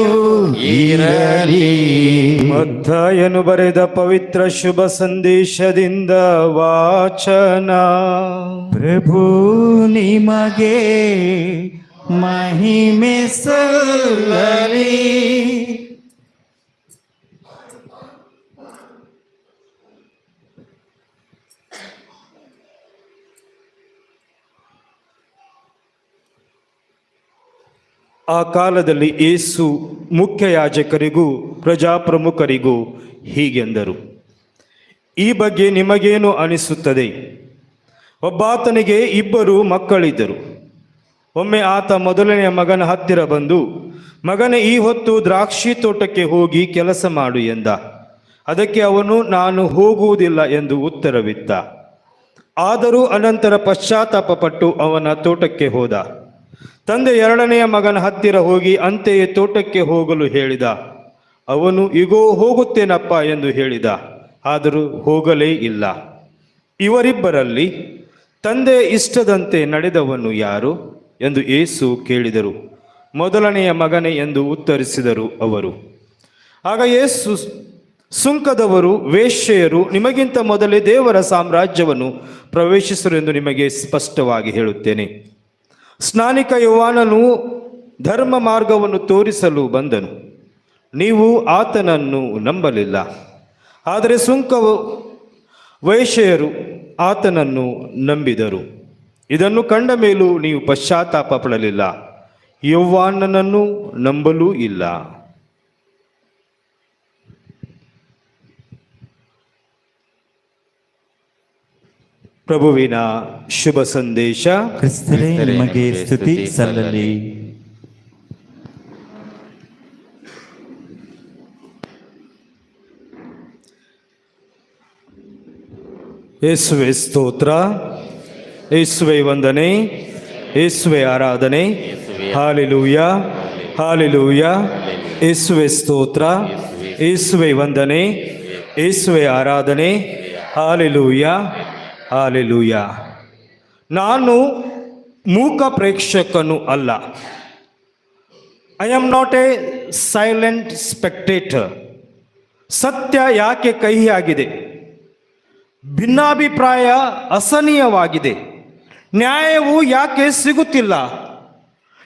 ಇರಲಿ. ಮತ್ತಾಯನು ಬರೆದ ಪವಿತ್ರ ಶುಭ ಸಂದೇಶದಿಂದ ವಾಚನ. ಪ್ರಭು ನಿಮಗೆ ಮಹಿಮೆ ಸಲ್ಲಲಿ. ಆ ಕಾಲದಲ್ಲಿ ಯೇಸು ಮುಖ್ಯ ಯಾಜಕರಿಗೂ ಪ್ರಜಾಪ್ರಮುಖರಿಗೂ ಹೀಗೆಂದರು, ಈ ಬಗ್ಗೆ ನಿಮಗೇನು ಅನಿಸುತ್ತದೆ? ಒಬ್ಬಾತನಿಗೆ 2 ಮಕ್ಕಳಿದ್ದರು. ಒಮ್ಮೆ ಆತ ಮೊದಲನೆಯ ಮಗನ ಹತ್ತಿರ ಬಂದು, ಮಗನೇ, ಈ ಹೊತ್ತು ದ್ರಾಕ್ಷಿ ತೋಟಕ್ಕೆ ಹೋಗಿ ಕೆಲಸ ಮಾಡು ಎಂದ. ಅದಕ್ಕೆ ಅವನು, ನಾನು ಹೋಗುವುದಿಲ್ಲ ಎಂದು ಉತ್ತರವಿತ್ತ. ಆದರೂ ಅನಂತರ ಪಶ್ಚಾತ್ತಾಪಪಟ್ಟು ಅವನ ತೋಟಕ್ಕೆ ಹೋದ. ತಂದೆ 2ನೆಯ ಮಗನ ಹತ್ತಿರ ಹೋಗಿ ಅಂತೆಯೇ ತೋಟಕ್ಕೆ ಹೋಗಲು ಹೇಳಿದ. ಅವನು, ಇಗೋ ಹೋಗುತ್ತೇನಪ್ಪ ಎಂದು ಹೇಳಿದ, ಆದರೂ ಹೋಗಲೇ ಇಲ್ಲ. ಇವರಿಬ್ಬರಲ್ಲಿ ತಂದೆ ಇಷ್ಟದಂತೆ ನಡೆದವನು ಯಾರು ಎಂದು ಯೇಸು ಕೇಳಿದರು. ಮೊದಲನೆಯ ಮಗನೇ ಎಂದು ಉತ್ತರಿಸಿದರು ಅವರು. ಆಗ ಯೇಸು, ಸುಂಕದವರು, ವೇಶ್ಯೆಯರು ನಿಮಗಿಂತ ಮೊದಲೇ ದೇವರ ಸಾಮ್ರಾಜ್ಯವನ್ನು ಪ್ರವೇಶಿಸರು ಎಂದು ನಿಮಗೆ ಸ್ಪಷ್ಟವಾಗಿ ಹೇಳುತ್ತೇನೆ. ಸ್ನಾನಿಕ ಯೋಹಾನನು ಧರ್ಮ ಮಾರ್ಗವನ್ನು ತೋರಿಸಲು ಬಂದನು, ನೀವು ಆತನನ್ನು ನಂಬಲಿಲ್ಲ. ಆದರೆ ವೇಶ್ಯೆಯರು ಆತನನ್ನು ನಂಬಿದರು. ಇದನ್ನು ಕಂಡ ಮೇಲೂ ನೀವು ಪಶ್ಚಾತ್ತಾಪ ಪಡಲಿಲ್ಲ, ಯೋಹಾನನನ್ನು ನಂಬಲೂ ಇಲ್ಲ. ಪ್ರಭುವಿನ ಶುಭ ಸಂದೇಶ. ಕ್ರಿಸ್ತರೇ, ನಿಮಗೆ ಸ್ತುತಿ ಸಲ್ಲಲಿ. ಯೇಸುವೆ ಸ್ತೋತ್ರ, ಯೇಸುವೆ ವಂದನೆ, ಯೇಸುವೆ ಆರಾಧನೆ. Hallelujah, hallelujah. ಯೇಸುವೆ ಸ್ತೋತ್ರ, ಯೇಸುವೆ ವಂದನೆ, ಯೇಸುವೆ ಆರಾಧನೆ. Hallelujah, hallelujah. ನಾನು ಮೂಕ ಪ್ರೇಕ್ಷಕನು ಅಲ್ಲ. I am not A silent spectator. ಸತ್ಯ ಯಾಕೆ ಕಹಿಯಾಗಿದೆ? ಭಿನ್ನಾಭಿಪ್ರಾಯ ಅಸಹನೀಯವಾಗಿದೆ. ನ್ಯಾಯವು ಯಾಕೆ ಸಿಗುತ್ತಿಲ್ಲ?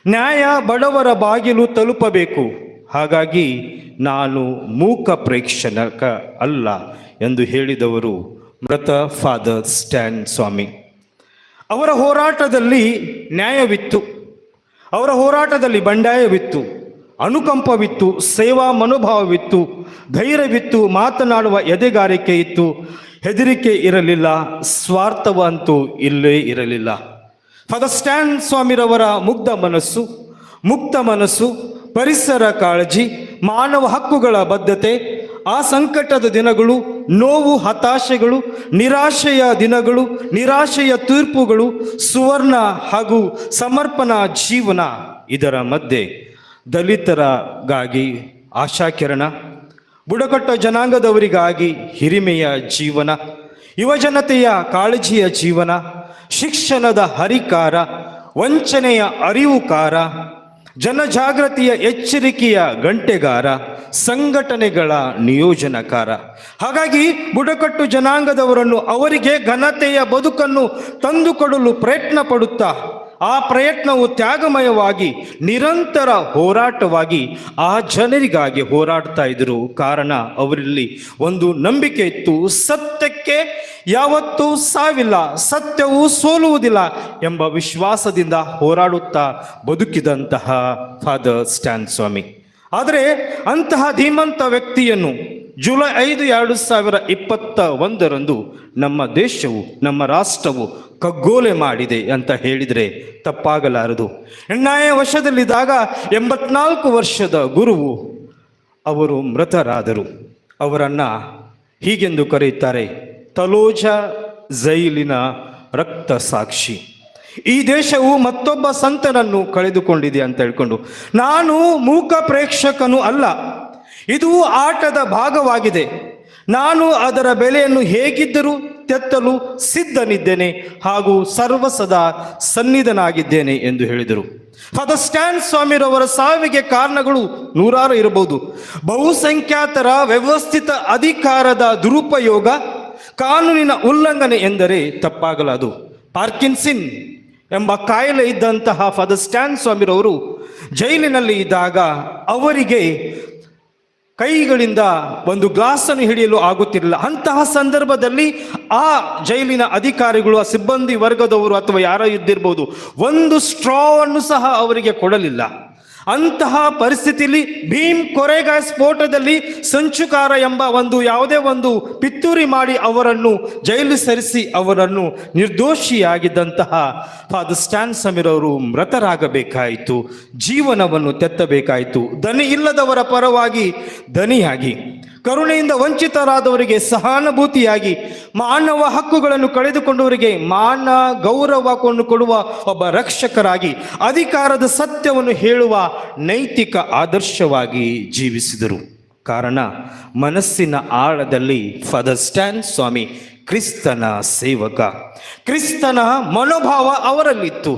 ನ್ಯಾಯ ಬಡವರ ಬಾಗಿಲು ತಲುಪಬೇಕು. ಹಾಗಾಗಿ ನಾನು ಮೂಕ ಪ್ರೇಕ್ಷಕ ಅಲ್ಲ ಎಂದು ಹೇಳಿದವರು ಮೃತ ಫಾದರ್ ಸ್ಟ್ಯಾನ್ ಸ್ವಾಮಿ. ಅವರ ಹೋರಾಟದಲ್ಲಿ ನ್ಯಾಯವಿತ್ತು, ಅವರ ಹೋರಾಟದಲ್ಲಿ ಬಂಡಾಯವಿತ್ತು, ಅನುಕಂಪವಿತ್ತು, ಸೇವಾ ಮನೋಭಾವವಿತ್ತು, ಧೈರ್ಯವಿತ್ತು, ಮಾತನಾಡುವ ಎದೆಗಾರಿಕೆ ಇತ್ತು. ಹೆದರಿಕೆ ಇರಲಿಲ್ಲ, ಸ್ವಾರ್ಥವಂತೂ ಇಲ್ಲೇ ಇರಲಿಲ್ಲ. ಫಾದರ್ ಸ್ಟ್ಯಾನ್ ಸ್ವಾಮಿರವರ ಮುಕ್ತ ಮನಸ್ಸು, ಪರಿಸರ ಕಾಳಜಿ, ಮಾನವ ಹಕ್ಕುಗಳ ಬದ್ಧತೆ, ಆ ಸಂಕಟದ ದಿನಗಳು, ನೋವು, ಹತಾಶೆಗಳು, ನಿರಾಶೆಯ ದಿನಗಳು, ನಿರಾಶೆಯ ತೀರ್ಪುಗಳು, ಸುವರ್ಣ ಹಾಗೂ ಸಮರ್ಪಣಾ ಜೀವನ, ಇದರ ಮಧ್ಯೆ ದಲಿತರಿಗಾಗಿ ಆಶಾಕಿರಣ, ಬುಡಕಟ್ಟು ಜನಾಂಗದವರಿಗಾಗಿ ಹಿರಿಮೆಯ ಜೀವನ, ಯುವಜನತೆಯ ಕಾಳಜಿಯ ಜೀವನ, ಶಿಕ್ಷಣದ ಹರಿಕಾರ, ವಂಚನೆಯ ಅರಿವುಕಾರ, ಜನಜಾಗೃತಿಯ ಎಚ್ಚರಿಕೆಯ ಗಂಟೆಗಾರ, ಸಂಘಟನೆಗಳ ನಿಯೋಜನಕಾರ. ಹಾಗಾಗಿ ಬುಡಕಟ್ಟು ಜನಾಂಗದವರನ್ನು ಅವರಿಗೆ ಘನತೆಯ ಬದುಕನ್ನು ತಂದುಕೊಡಲು ಪ್ರಯತ್ನ ಪಡುತ್ತಾ, ಆ ಪ್ರಯತ್ನವು ತ್ಯಾಗಮಯವಾಗಿ ನಿರಂತರ ಹೋರಾಟವಾಗಿ ಆ ಜನರಿಗಾಗಿ ಹೋರಾಡ್ತಾ ಇದ್ರು. ಕಾರಣ ಅವರಲ್ಲಿ ಒಂದು ನಂಬಿಕೆ ಇತ್ತು, ಸತ್ಯಕ್ಕೆ ಯಾವತ್ತೂ ಸಾವಿಲ್ಲ, ಸತ್ಯವು ಸೋಲುವುದಿಲ್ಲ ಎಂಬ ವಿಶ್ವಾಸದಿಂದ ಹೋರಾಡುತ್ತಾ ಬದುಕಿದಂತಹ ಫಾದರ್ ಸ್ಟ್ಯಾನ್ ಸ್ವಾಮಿ. ಆದರೆ ಅಂತಹ ಧೀಮಂತ ವ್ಯಕ್ತಿಯನ್ನು ಜುಲೈ 5, 2021 ನಮ್ಮ ದೇಶವು, ನಮ್ಮ ರಾಷ್ಟ್ರವು ಕಗ್ಗೋಲೆ ಮಾಡಿದೆ ಅಂತ ಹೇಳಿದರೆ ತಪ್ಪಾಗಲಾರದು. ಎಣ್ಣಾಯ ವಶದಲ್ಲಿದ್ದಾಗ 84 ವರ್ಷದ ಗುರುವು ಅವರು ಮೃತರಾದರು. ಅವರನ್ನು ಹೀಗೆಂದು ಕರೆಯುತ್ತಾರೆ, ತಲೋಜ ಜೈಲಿನ ರಕ್ತ ಸಾಕ್ಷಿ. ಈ ದೇಶವು ಮತ್ತೊಬ್ಬ ಸಂತನನ್ನು ಕಳೆದುಕೊಂಡಿದೆ ಅಂತ ಹೇಳ್ಕೊಂಡು, ನಾನು ಮೂಕ ಪ್ರೇಕ್ಷಕನು ಅಲ್ಲ, ಇದು ಆಟದ ಭಾಗವಾಗಿದೆ. ನಾನು ಅದರ ಬೆಲೆಯನ್ನು ಹೇಗಿದ್ದರೂ ತೆತ್ತಲು ಸಿದ್ಧನಿದ್ದೇನೆ ಹಾಗೂ ಸರ್ವಸದಾ ಸನ್ನಿಧನಾಗಿದ್ದೇನೆ ಎಂದು ಹೇಳಿದರು. ಫಾದರ್ ಸ್ಟ್ಯಾನ್ ಸ್ವಾಮಿರವರ ಸಾವಿಗೆ ಕಾರಣಗಳು ನೂರಾರು ಇರಬಹುದು. ಬಹುಸಂಖ್ಯಾತರ ವ್ಯವಸ್ಥಿತ ಅಧಿಕಾರದ ದುರುಪಯೋಗ, ಕಾನೂನಿನ ಉಲ್ಲಂಘನೆ ಎಂದರೆ ತಪ್ಪಾಗಲಾರದು. ಪಾರ್ಕಿನ್ಸನ್ ಎಂಬ ಕಾಯಿಲೆ ಇದ್ದಂತಹ ಫಾದರ್ ಸ್ಟ್ಯಾನ್ ಸ್ವಾಮಿರವರು ಜೈಲಿನಲ್ಲಿ ಇದ್ದಾಗ ಅವರಿಗೆ ಕೈಗಳಿಂದ ಒಂದು ಗ್ಲಾಸನ್ನು ಹಿಡಿಯಲು ಆಗುತ್ತಿರಲಿಲ್ಲ. ಅಂತಹ ಸಂದರ್ಭದಲ್ಲಿ ಆ ಜೈಲಿನ ಅಧಿಕಾರಿಗಳು, ಆ ಸಿಬ್ಬಂದಿ ವರ್ಗದವರು ಅಥವಾ ಯಾರೋ ಇದ್ದಿರ್ಬೋದು, ಒಂದು ಸ್ಟ್ರಾವನ್ನು ಸಹ ಅವರಿಗೆ ಕೊಡಲಿಲ್ಲ. ಅಂತಹ ಪರಿಸ್ಥಿತಿಯಲ್ಲಿ ಭೀಮ್ ಕೊರೆಗಾಯ್ ಸ್ಫೋಟದಲ್ಲಿ ಸಂಚುಕಾರ ಎಂಬ ಯಾವುದೇ ಒಂದು ಪಿತ್ತೂರಿ ಮಾಡಿ ಅವರನ್ನು ಜೈಲು ಸೇರಿಸಿ ಅವರನ್ನು ನಿರ್ದೋಷಿಯಾಗಿದ್ದಂತಹ ಫಾದರ್ ಸ್ಟ್ಯಾನ್ ಸ್ವಾಮಿರವರು ಮೃತರಾಗಬೇಕಾಯಿತು, ಜೀವನವನ್ನು ತೆತ್ತಬೇಕಾಯಿತು. ದನಿ ಇಲ್ಲದವರ ಪರವಾಗಿ ದನಿಯಾಗಿ, ಕರುಣೆಯಿಂದ ವಂಚಿತರಾದವರಿಗೆ ಸಹಾನುಭೂತಿಯಾಗಿ, ಮಾನವ ಹಕ್ಕುಗಳನ್ನು ಕಳೆದುಕೊಂಡವರಿಗೆ ಮಾನ ಗೌರವವನ್ನು ಕೊಡುವ ಒಬ್ಬ ರಕ್ಷಕರಾಗಿ, ಅಧಿಕಾರದ ಸತ್ಯವನ್ನು ಹೇಳುವ ನೈತಿಕ ಆದರ್ಶವಾಗಿ ಜೀವಿಸಿದರು. ಕಾರಣ ಮನಸ್ಸಿನ ಆಳದಲ್ಲಿ ಫಾದರ್ ಸ್ಟ್ಯಾನ್ ಸ್ವಾಮಿ ಕ್ರಿಸ್ತನ ಸೇವಕ. ಕ್ರಿಸ್ತನ ಮನೋಭಾವ ಅವರಲ್ಲಿತ್ತು.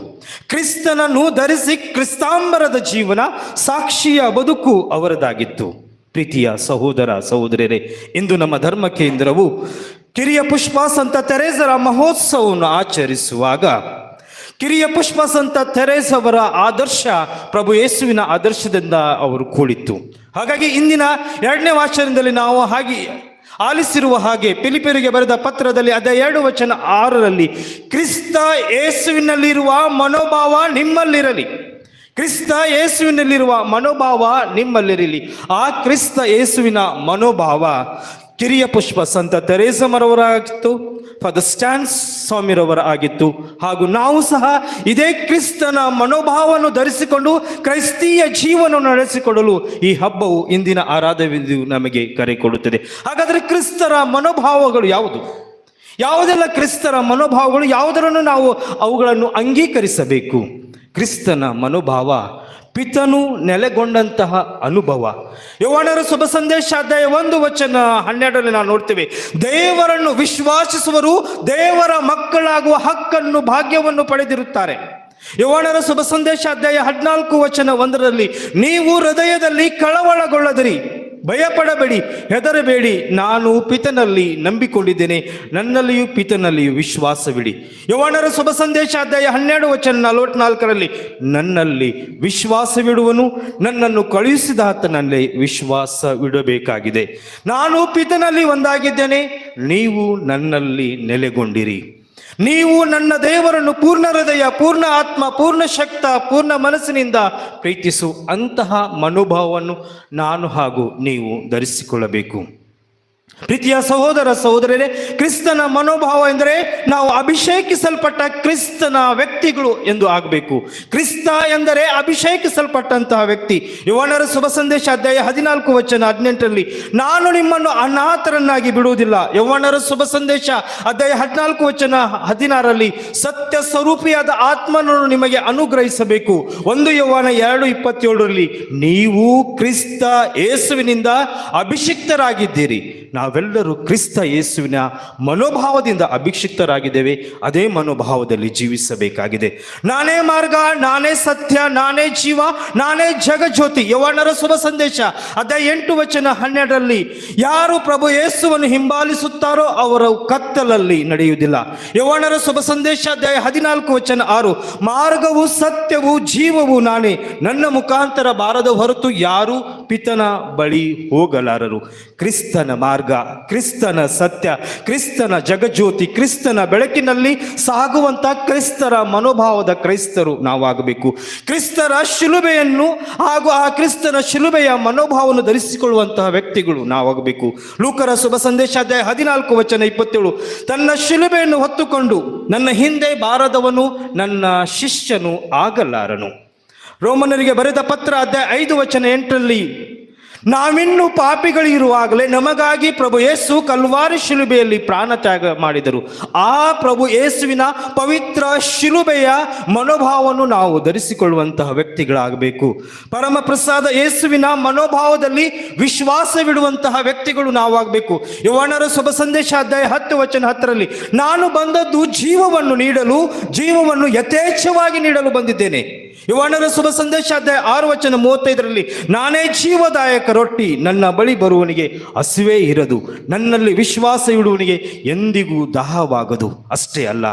ಕ್ರಿಸ್ತನನ್ನು ಧರಿಸಿ ಕ್ರಿಸ್ತಾಂಬರದ ಜೀವನ, ಸಾಕ್ಷಿಯ ಬದುಕು ಅವರದಾಗಿತ್ತು. ಪ್ರೀತಿಯ ಸಹೋದರ ಸಹೋದರಿಯರೇ, ಇಂದು ನಮ್ಮ ಧರ್ಮ ಕೇಂದ್ರವು ಕಿರಿಯ ಪುಷ್ಪ ಸಂತ ತೆರೇಸರ ಮಹೋತ್ಸವವನ್ನು ಆಚರಿಸುವಾಗ ಕಿರಿಯ ಪುಷ್ಪ ಸಂತ ತೆರೇಸ್ ಅವರ ಆದರ್ಶ ಪ್ರಭು ಯೇಸುವಿನ ಆದರ್ಶದಿಂದ ಅವರು ಕೂಡಿತ್ತು. ಹಾಗಾಗಿ ಇಂದಿನ 2ನೇ ವಾಚನದಲ್ಲಿ ನಾವು ಆಲಿಸಿರುವ ಹಾಗೆ ಫಿಲಿಪಿಯರಿಗೆ ಬರೆದ ಪತ್ರದಲ್ಲಿ 2:6 ಕ್ರಿಸ್ತ ಯೇಸುವಿನಲ್ಲಿರುವ ಮನೋಭಾವ ನಿಮ್ಮಲ್ಲಿರಲಿ. ಕ್ರಿಸ್ತ ಯೇಸುವಿನಲ್ಲಿರುವ ಮನೋಭಾವ ನಿಮ್ಮಲ್ಲಿರಲಿ. ಆ ಕ್ರಿಸ್ತ ಯೇಸುವಿನ ಮನೋಭಾವ ಕಿರಿಯ ಪುಷ್ಪ ಸಂತ ತೆರೇಸಮರವರಾಗಿತ್ತು, ಫಾದರ್ ಸ್ಟ್ಯಾನ್ ಸ್ವಾಮಿರವರ ಆಗಿತ್ತು. ಹಾಗೂ ನಾವು ಸಹ ಇದೇ ಕ್ರಿಸ್ತನ ಮನೋಭಾವವನ್ನು ಧರಿಸಿಕೊಂಡು ಕ್ರೈಸ್ತೀಯ ಜೀವನವನ್ನು ನಡೆಸಿಕೊಡಲು ಈ ಹಬ್ಬವು ಇಂದಿನ ಆರಾಧನೆಯು ನಮಗೆ ಕರೆ ಕೊಡುತ್ತದೆ. ಹಾಗಾದರೆ ಕ್ರಿಸ್ತರ ಮನೋಭಾವಗಳು ಯಾವುದು? ಯಾವುದೆಲ್ಲ ಕ್ರಿಸ್ತರ ಮನೋಭಾವಗಳು, ಯಾವುದರನ್ನು ನಾವು ಅವುಗಳನ್ನು ಅಂಗೀಕರಿಸಬೇಕು? ಕ್ರಿಸ್ತನ ಮನೋಭಾವ ಪಿತನು ನೆಲೆಗೊಂಡಂತಹ ಅನುಭವ. ಯೋಹಾನರ ಶುಭ ಸಂದೇಶ 1:12 ನಾವು ನೋಡ್ತೇವೆ, ದೇವರನ್ನು ವಿಶ್ವಾಸಿಸುವರು ದೇವರ ಮಕ್ಕಳಾಗುವ ಹಕ್ಕನ್ನು, ಭಾಗ್ಯವನ್ನು ಪಡೆದಿರುತ್ತಾರೆ. ಯೋಹಾನರ ಶುಭ ಸಂದೇಶ 14:1 ನೀವು ಹೃದಯದಲ್ಲಿ ಕಳವಳಗೊಳ್ಳದಿರಿ, ಭಯಪಡಬೇಡಿ, ಹೆದರಬೇಡಿ, ನಾನು ಪಿತನಲ್ಲಿ ನಂಬಿಕೊಂಡಿದ್ದೇನೆ, ನನ್ನಲ್ಲಿಯೂ ಪಿತನಲ್ಲಿಯೂ ವಿಶ್ವಾಸವಿಡಿ. ಯೋಹಾನರ ಶುಭ ಸಂದೇಶ 12:44 ನನ್ನಲ್ಲಿ ವಿಶ್ವಾಸವಿಡುವನು ನನ್ನನ್ನು ಕಳುಹಿಸಿದಾತನಲ್ಲಿ ವಿಶ್ವಾಸವಿಡಬೇಕಾಗಿದೆ. ನಾನು ಪಿತನಲ್ಲಿ ಒಂದಾಗಿದ್ದೇನೆ, ನೀವು ನನ್ನಲ್ಲಿ ನೆಲೆಗೊಂಡಿರಿ. ನೀವು ನನ್ನ ದೇವರನ್ನು ಪೂರ್ಣ ಹೃದಯ, ಪೂರ್ಣ ಆತ್ಮ, ಪೂರ್ಣ ಶಕ್ತ, ಪೂರ್ಣ ಮನಸ್ಸಿನಿಂದ ಪ್ರೀತಿಸು. ಅಂತಹ ಮನೋಭಾವವನ್ನು ನಾನು ಹಾಗೂ ನೀವು ಧರಿಸಿಕೊಳ್ಳಬೇಕು. ಪ್ರೀತಿಯ ಸಹೋದರ ಸಹೋದರರೇ, ಕ್ರಿಸ್ತನ ಮನೋಭಾವ ಎಂದರೆ ನಾವು ಅಭಿಷೇಕಿಸಲ್ಪಟ್ಟ ಕ್ರಿಸ್ತನ ವ್ಯಕ್ತಿಗಳು ಎಂದು ಆಗಬೇಕು. ಕ್ರಿಸ್ತ ಎಂದರೆ ಅಭಿಷೇಕಿಸಲ್ಪಟ್ಟಂತಹ ವ್ಯಕ್ತಿ. ಯೋಹಾನರ ಶುಭ ಸಂದೇಶ 14:18 ನಾನು ನಿಮ್ಮನ್ನು ಅನಾಥರನ್ನಾಗಿ ಬಿಡುವುದಿಲ್ಲ. ಯೋಹಾನರ ಶುಭ ಸಂದೇಶ 14:16 ಸತ್ಯ ಸ್ವರೂಪಿಯಾದ ಆತ್ಮನನ್ನು ನಿಮಗೆ ಅನುಗ್ರಹಿಸಬೇಕು. 1 ಯೋಹಾನ 2:27 ನೀವು ಕ್ರಿಸ್ತ ಯೇಸುವಿನಿಂದ ಅಭಿಷಿಕ್ತರಾಗಿದ್ದೀರಿ. ನಾವೆಲ್ಲರೂ ಕ್ರಿಸ್ತ ಯೇಸುವಿನ ಮನೋಭಾವದಿಂದ ಅಭಿಷಿಕ್ತರಾಗಿದ್ದೇವೆ. ಅದೇ ಮನೋಭಾವದಲ್ಲಿ ಜೀವಿಸಬೇಕಾಗಿದೆ. ನಾನೇ ಮಾರ್ಗ, ನಾನೇ ಸತ್ಯ, ನಾನೇ ಜೀವ, ನಾನೇ ಜಗಜ್ಯೋತಿ. ಯೋಹಾನರ ಶುಭ ಸಂದೇಶ 8:12 ಯಾರು ಪ್ರಭು ಯೇಸುವನ್ನು ಹಿಂಬಾಲಿಸುತ್ತಾರೋ ಅವರು ಕತ್ತಲಲ್ಲಿ ನಡೆಯುವುದಿಲ್ಲ. ಯೋಹಾನರ ಶುಭ ಸಂದೇಶ 14:6 ಮಾರ್ಗವು ಸತ್ಯವು ಜೀವವು ನಾನೇ, ನನ್ನ ಮುಖಾಂತರ ಬಾರದ ಹೊರತು ಯಾರು ಪಿತನ ಬಳಿ ಹೋಗಲಾರರು. ಕ್ರಿಸ್ತನ ಮಾರ್ಗ, ಕ್ರಿಸ್ತನ ಸತ್ಯ, ಕ್ರಿಸ್ತನ ಜಗಜ್ಯೋತಿ, ಕ್ರಿಸ್ತನ ಬೆಳಕಿನಲ್ಲಿ ಸಾಗುವಂತ ಕ್ರಿಸ್ತರ ಮನೋಭಾವದ ಕ್ರೈಸ್ತರು ನಾವಾಗಬೇಕು. ಕ್ರಿಸ್ತರ ಶಿಲುಬೆಯನ್ನು ಹಾಗೂ ಆ ಕ್ರಿಸ್ತನ ಶಿಲುಬೆಯ ಮನೋಭಾವವನ್ನು ಧರಿಸಿಕೊಳ್ಳುವಂತಹ ವ್ಯಕ್ತಿಗಳು ನಾವಾಗಬೇಕು. ಲೂಕರ ಶುಭ ಸಂದೇಶ 14:27 ತನ್ನ ಶಿಲುಬೆಯನ್ನು ಹೊತ್ತುಕೊಂಡು ನನ್ನ ಹಿಂದೆ ಬಾರದವನು ನನ್ನ ಶಿಷ್ಯನು ಆಗಲಾರನು. ರೋಮನರಿಗೆ ಬರೆದ ಪತ್ರ 5:8 ನಾವಿನ್ನು ಪಾಪಿಗಳಿರುವಾಗಲೇ ನಮಗಾಗಿ ಪ್ರಭು ಯೇಸು ಕಲ್ವಾರಿ ಶಿಲುಬೆಯಲ್ಲಿ ಪ್ರಾಣ ತ್ಯಾಗ ಮಾಡಿದರು. ಆ ಪ್ರಭು ಯೇಸುವಿನ ಪವಿತ್ರ ಶಿಲುಬೆಯ ಮನೋಭಾವವನ್ನು ನಾವು ಧರಿಸಿಕೊಳ್ಳುವಂತಹ ವ್ಯಕ್ತಿಗಳಾಗಬೇಕು. ಪರಮ ಪ್ರಸಾದ ಯೇಸುವಿನ ಮನೋಭಾವದಲ್ಲಿ ವಿಶ್ವಾಸವಿಡುವಂತಹ ವ್ಯಕ್ತಿಗಳು ನಾವಾಗಬೇಕು. ಯೋಹಾನರ ಶುಭ ಸಂದೇಶ ಅಧ್ಯಾಯ 10:10 ನಾನು ಬಂದದ್ದು ಜೀವವನ್ನು ನೀಡಲು, ಜೀವವನ್ನು ಯಥೇಚ್ಛವಾಗಿ ನೀಡಲು ಬಂದಿದ್ದೇನೆ. ಯೋಹಾನರ ಶುಭ ಸಂದೇಶ ಅಧ್ಯಾಯ 6:35 ನಾನೇ ಜೀವದಾಯಕ ರೊಟ್ಟಿ, ನನ್ನ ಬಳಿ ಬರುವವನಿಗೆ ಹಸಿವೇ ಇರದು, ನನ್ನಲ್ಲಿ ವಿಶ್ವಾಸ ಇಡುವವನಿಗೆ ಎಂದಿಗೂ ದಾಹವಾಗದು. ಅಷ್ಟೇ ಅಲ್ಲ,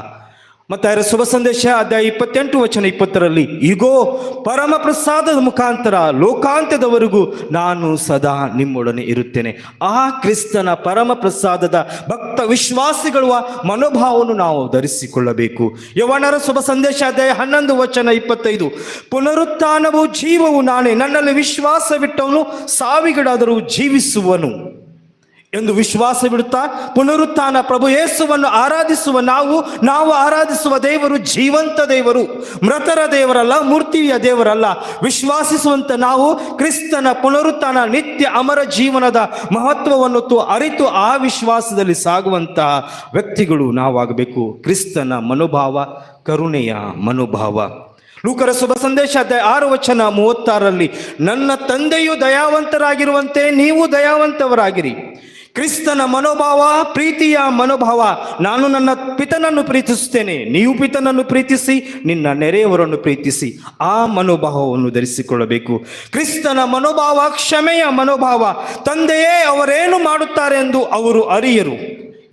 ಮತ್ತಾಯರ ಶುಭ ಸಂದೇಶ ಅಧ್ಯಾಯ 28:20 ಈಗೋ ಪರಮ ಪ್ರಸಾದದ ಮುಖಾಂತರ ಲೋಕಾಂತ್ಯದವರೆಗೂ ನಾನು ಸದಾ ನಿಮ್ಮೊಡನೆ ಇರುತ್ತೇನೆ. ಆ ಕ್ರಿಸ್ತನ ಪರಮ ಪ್ರಸಾದದ ಭಕ್ತ ವಿಶ್ವಾಸಿಗಳ ಮನೋಭಾವವನ್ನು ನಾವು ಧರಿಸಿಕೊಳ್ಳಬೇಕು. ಯೋಹಾನರ ಶುಭ ಸಂದೇಶ ಅಧ್ಯಾಯ 11:25 ಪುನರುತ್ಥಾನವು ಜೀವವು ನಾನೇ, ನನ್ನಲ್ಲಿ ವಿಶ್ವಾಸವಿಟ್ಟವನು ಸಾವಿಗೀಡಾದರೂ ಜೀವಿಸುವನು ಎಂದು ವಿಶ್ವಾಸ ಬಿಡುತ್ತಾ ಪುನರುತ್ಥಾನ ಪ್ರಭು ಯೇಸುವನ್ನು ಆರಾಧಿಸುವ ನಾವು ಆರಾಧಿಸುವ ದೇವರು ಜೀವಂತ ದೇವರು, ಮೃತರ ದೇವರಲ್ಲ, ಮೂರ್ತಿಯ ದೇವರಲ್ಲ. ವಿಶ್ವಾಸಿಸುವಂತ ನಾವು ಕ್ರಿಸ್ತನ ಪುನರುತ್ಥಾನ ನಿತ್ಯ ಅಮರ ಜೀವನದ ಮಹತ್ವವನ್ನು ಅರಿತು ಆ ವಿಶ್ವಾಸದಲ್ಲಿ ಸಾಗುವಂತಹ ವ್ಯಕ್ತಿಗಳು ನಾವಾಗಬೇಕು. ಕ್ರಿಸ್ತನ ಮನೋಭಾವ ಕರುಣೆಯ ಮನೋಭಾವ. ಲೂಕರ ಶುಭ ಸಂದೇಶ ಅಧ್ಯಾಯ 6:36 ನನ್ನ ತಂದೆಯು ದಯಾವಂತರಾಗಿರುವಂತೆ ನೀವು ದಯಾವಂತವರಾಗಿರಿ. ಕ್ರಿಸ್ತನ ಮನೋಭಾವ ಪ್ರೀತಿಯ ಮನೋಭಾವ. ನಾನು ನನ್ನ ಪಿತನನ್ನು ಪ್ರೀತಿಸುತ್ತೇನೆ, ನೀವು ಪಿತನನ್ನು ಪ್ರೀತಿಸಿ, ನಿನ್ನ ನೆರೆಯವರನ್ನು ಪ್ರೀತಿಸಿ. ಆ ಮನೋಭಾವವನ್ನು ಧರಿಸಿಕೊಳ್ಳಬೇಕು. ಕ್ರಿಸ್ತನ ಮನೋಭಾವ ಕ್ಷಮೆಯ ಮನೋಭಾವ. ತಂದೆಯೇ ಅವರೇನು ಮಾಡುತ್ತಾರೆ ಎಂದು ಅವರು ಅರಿಯರು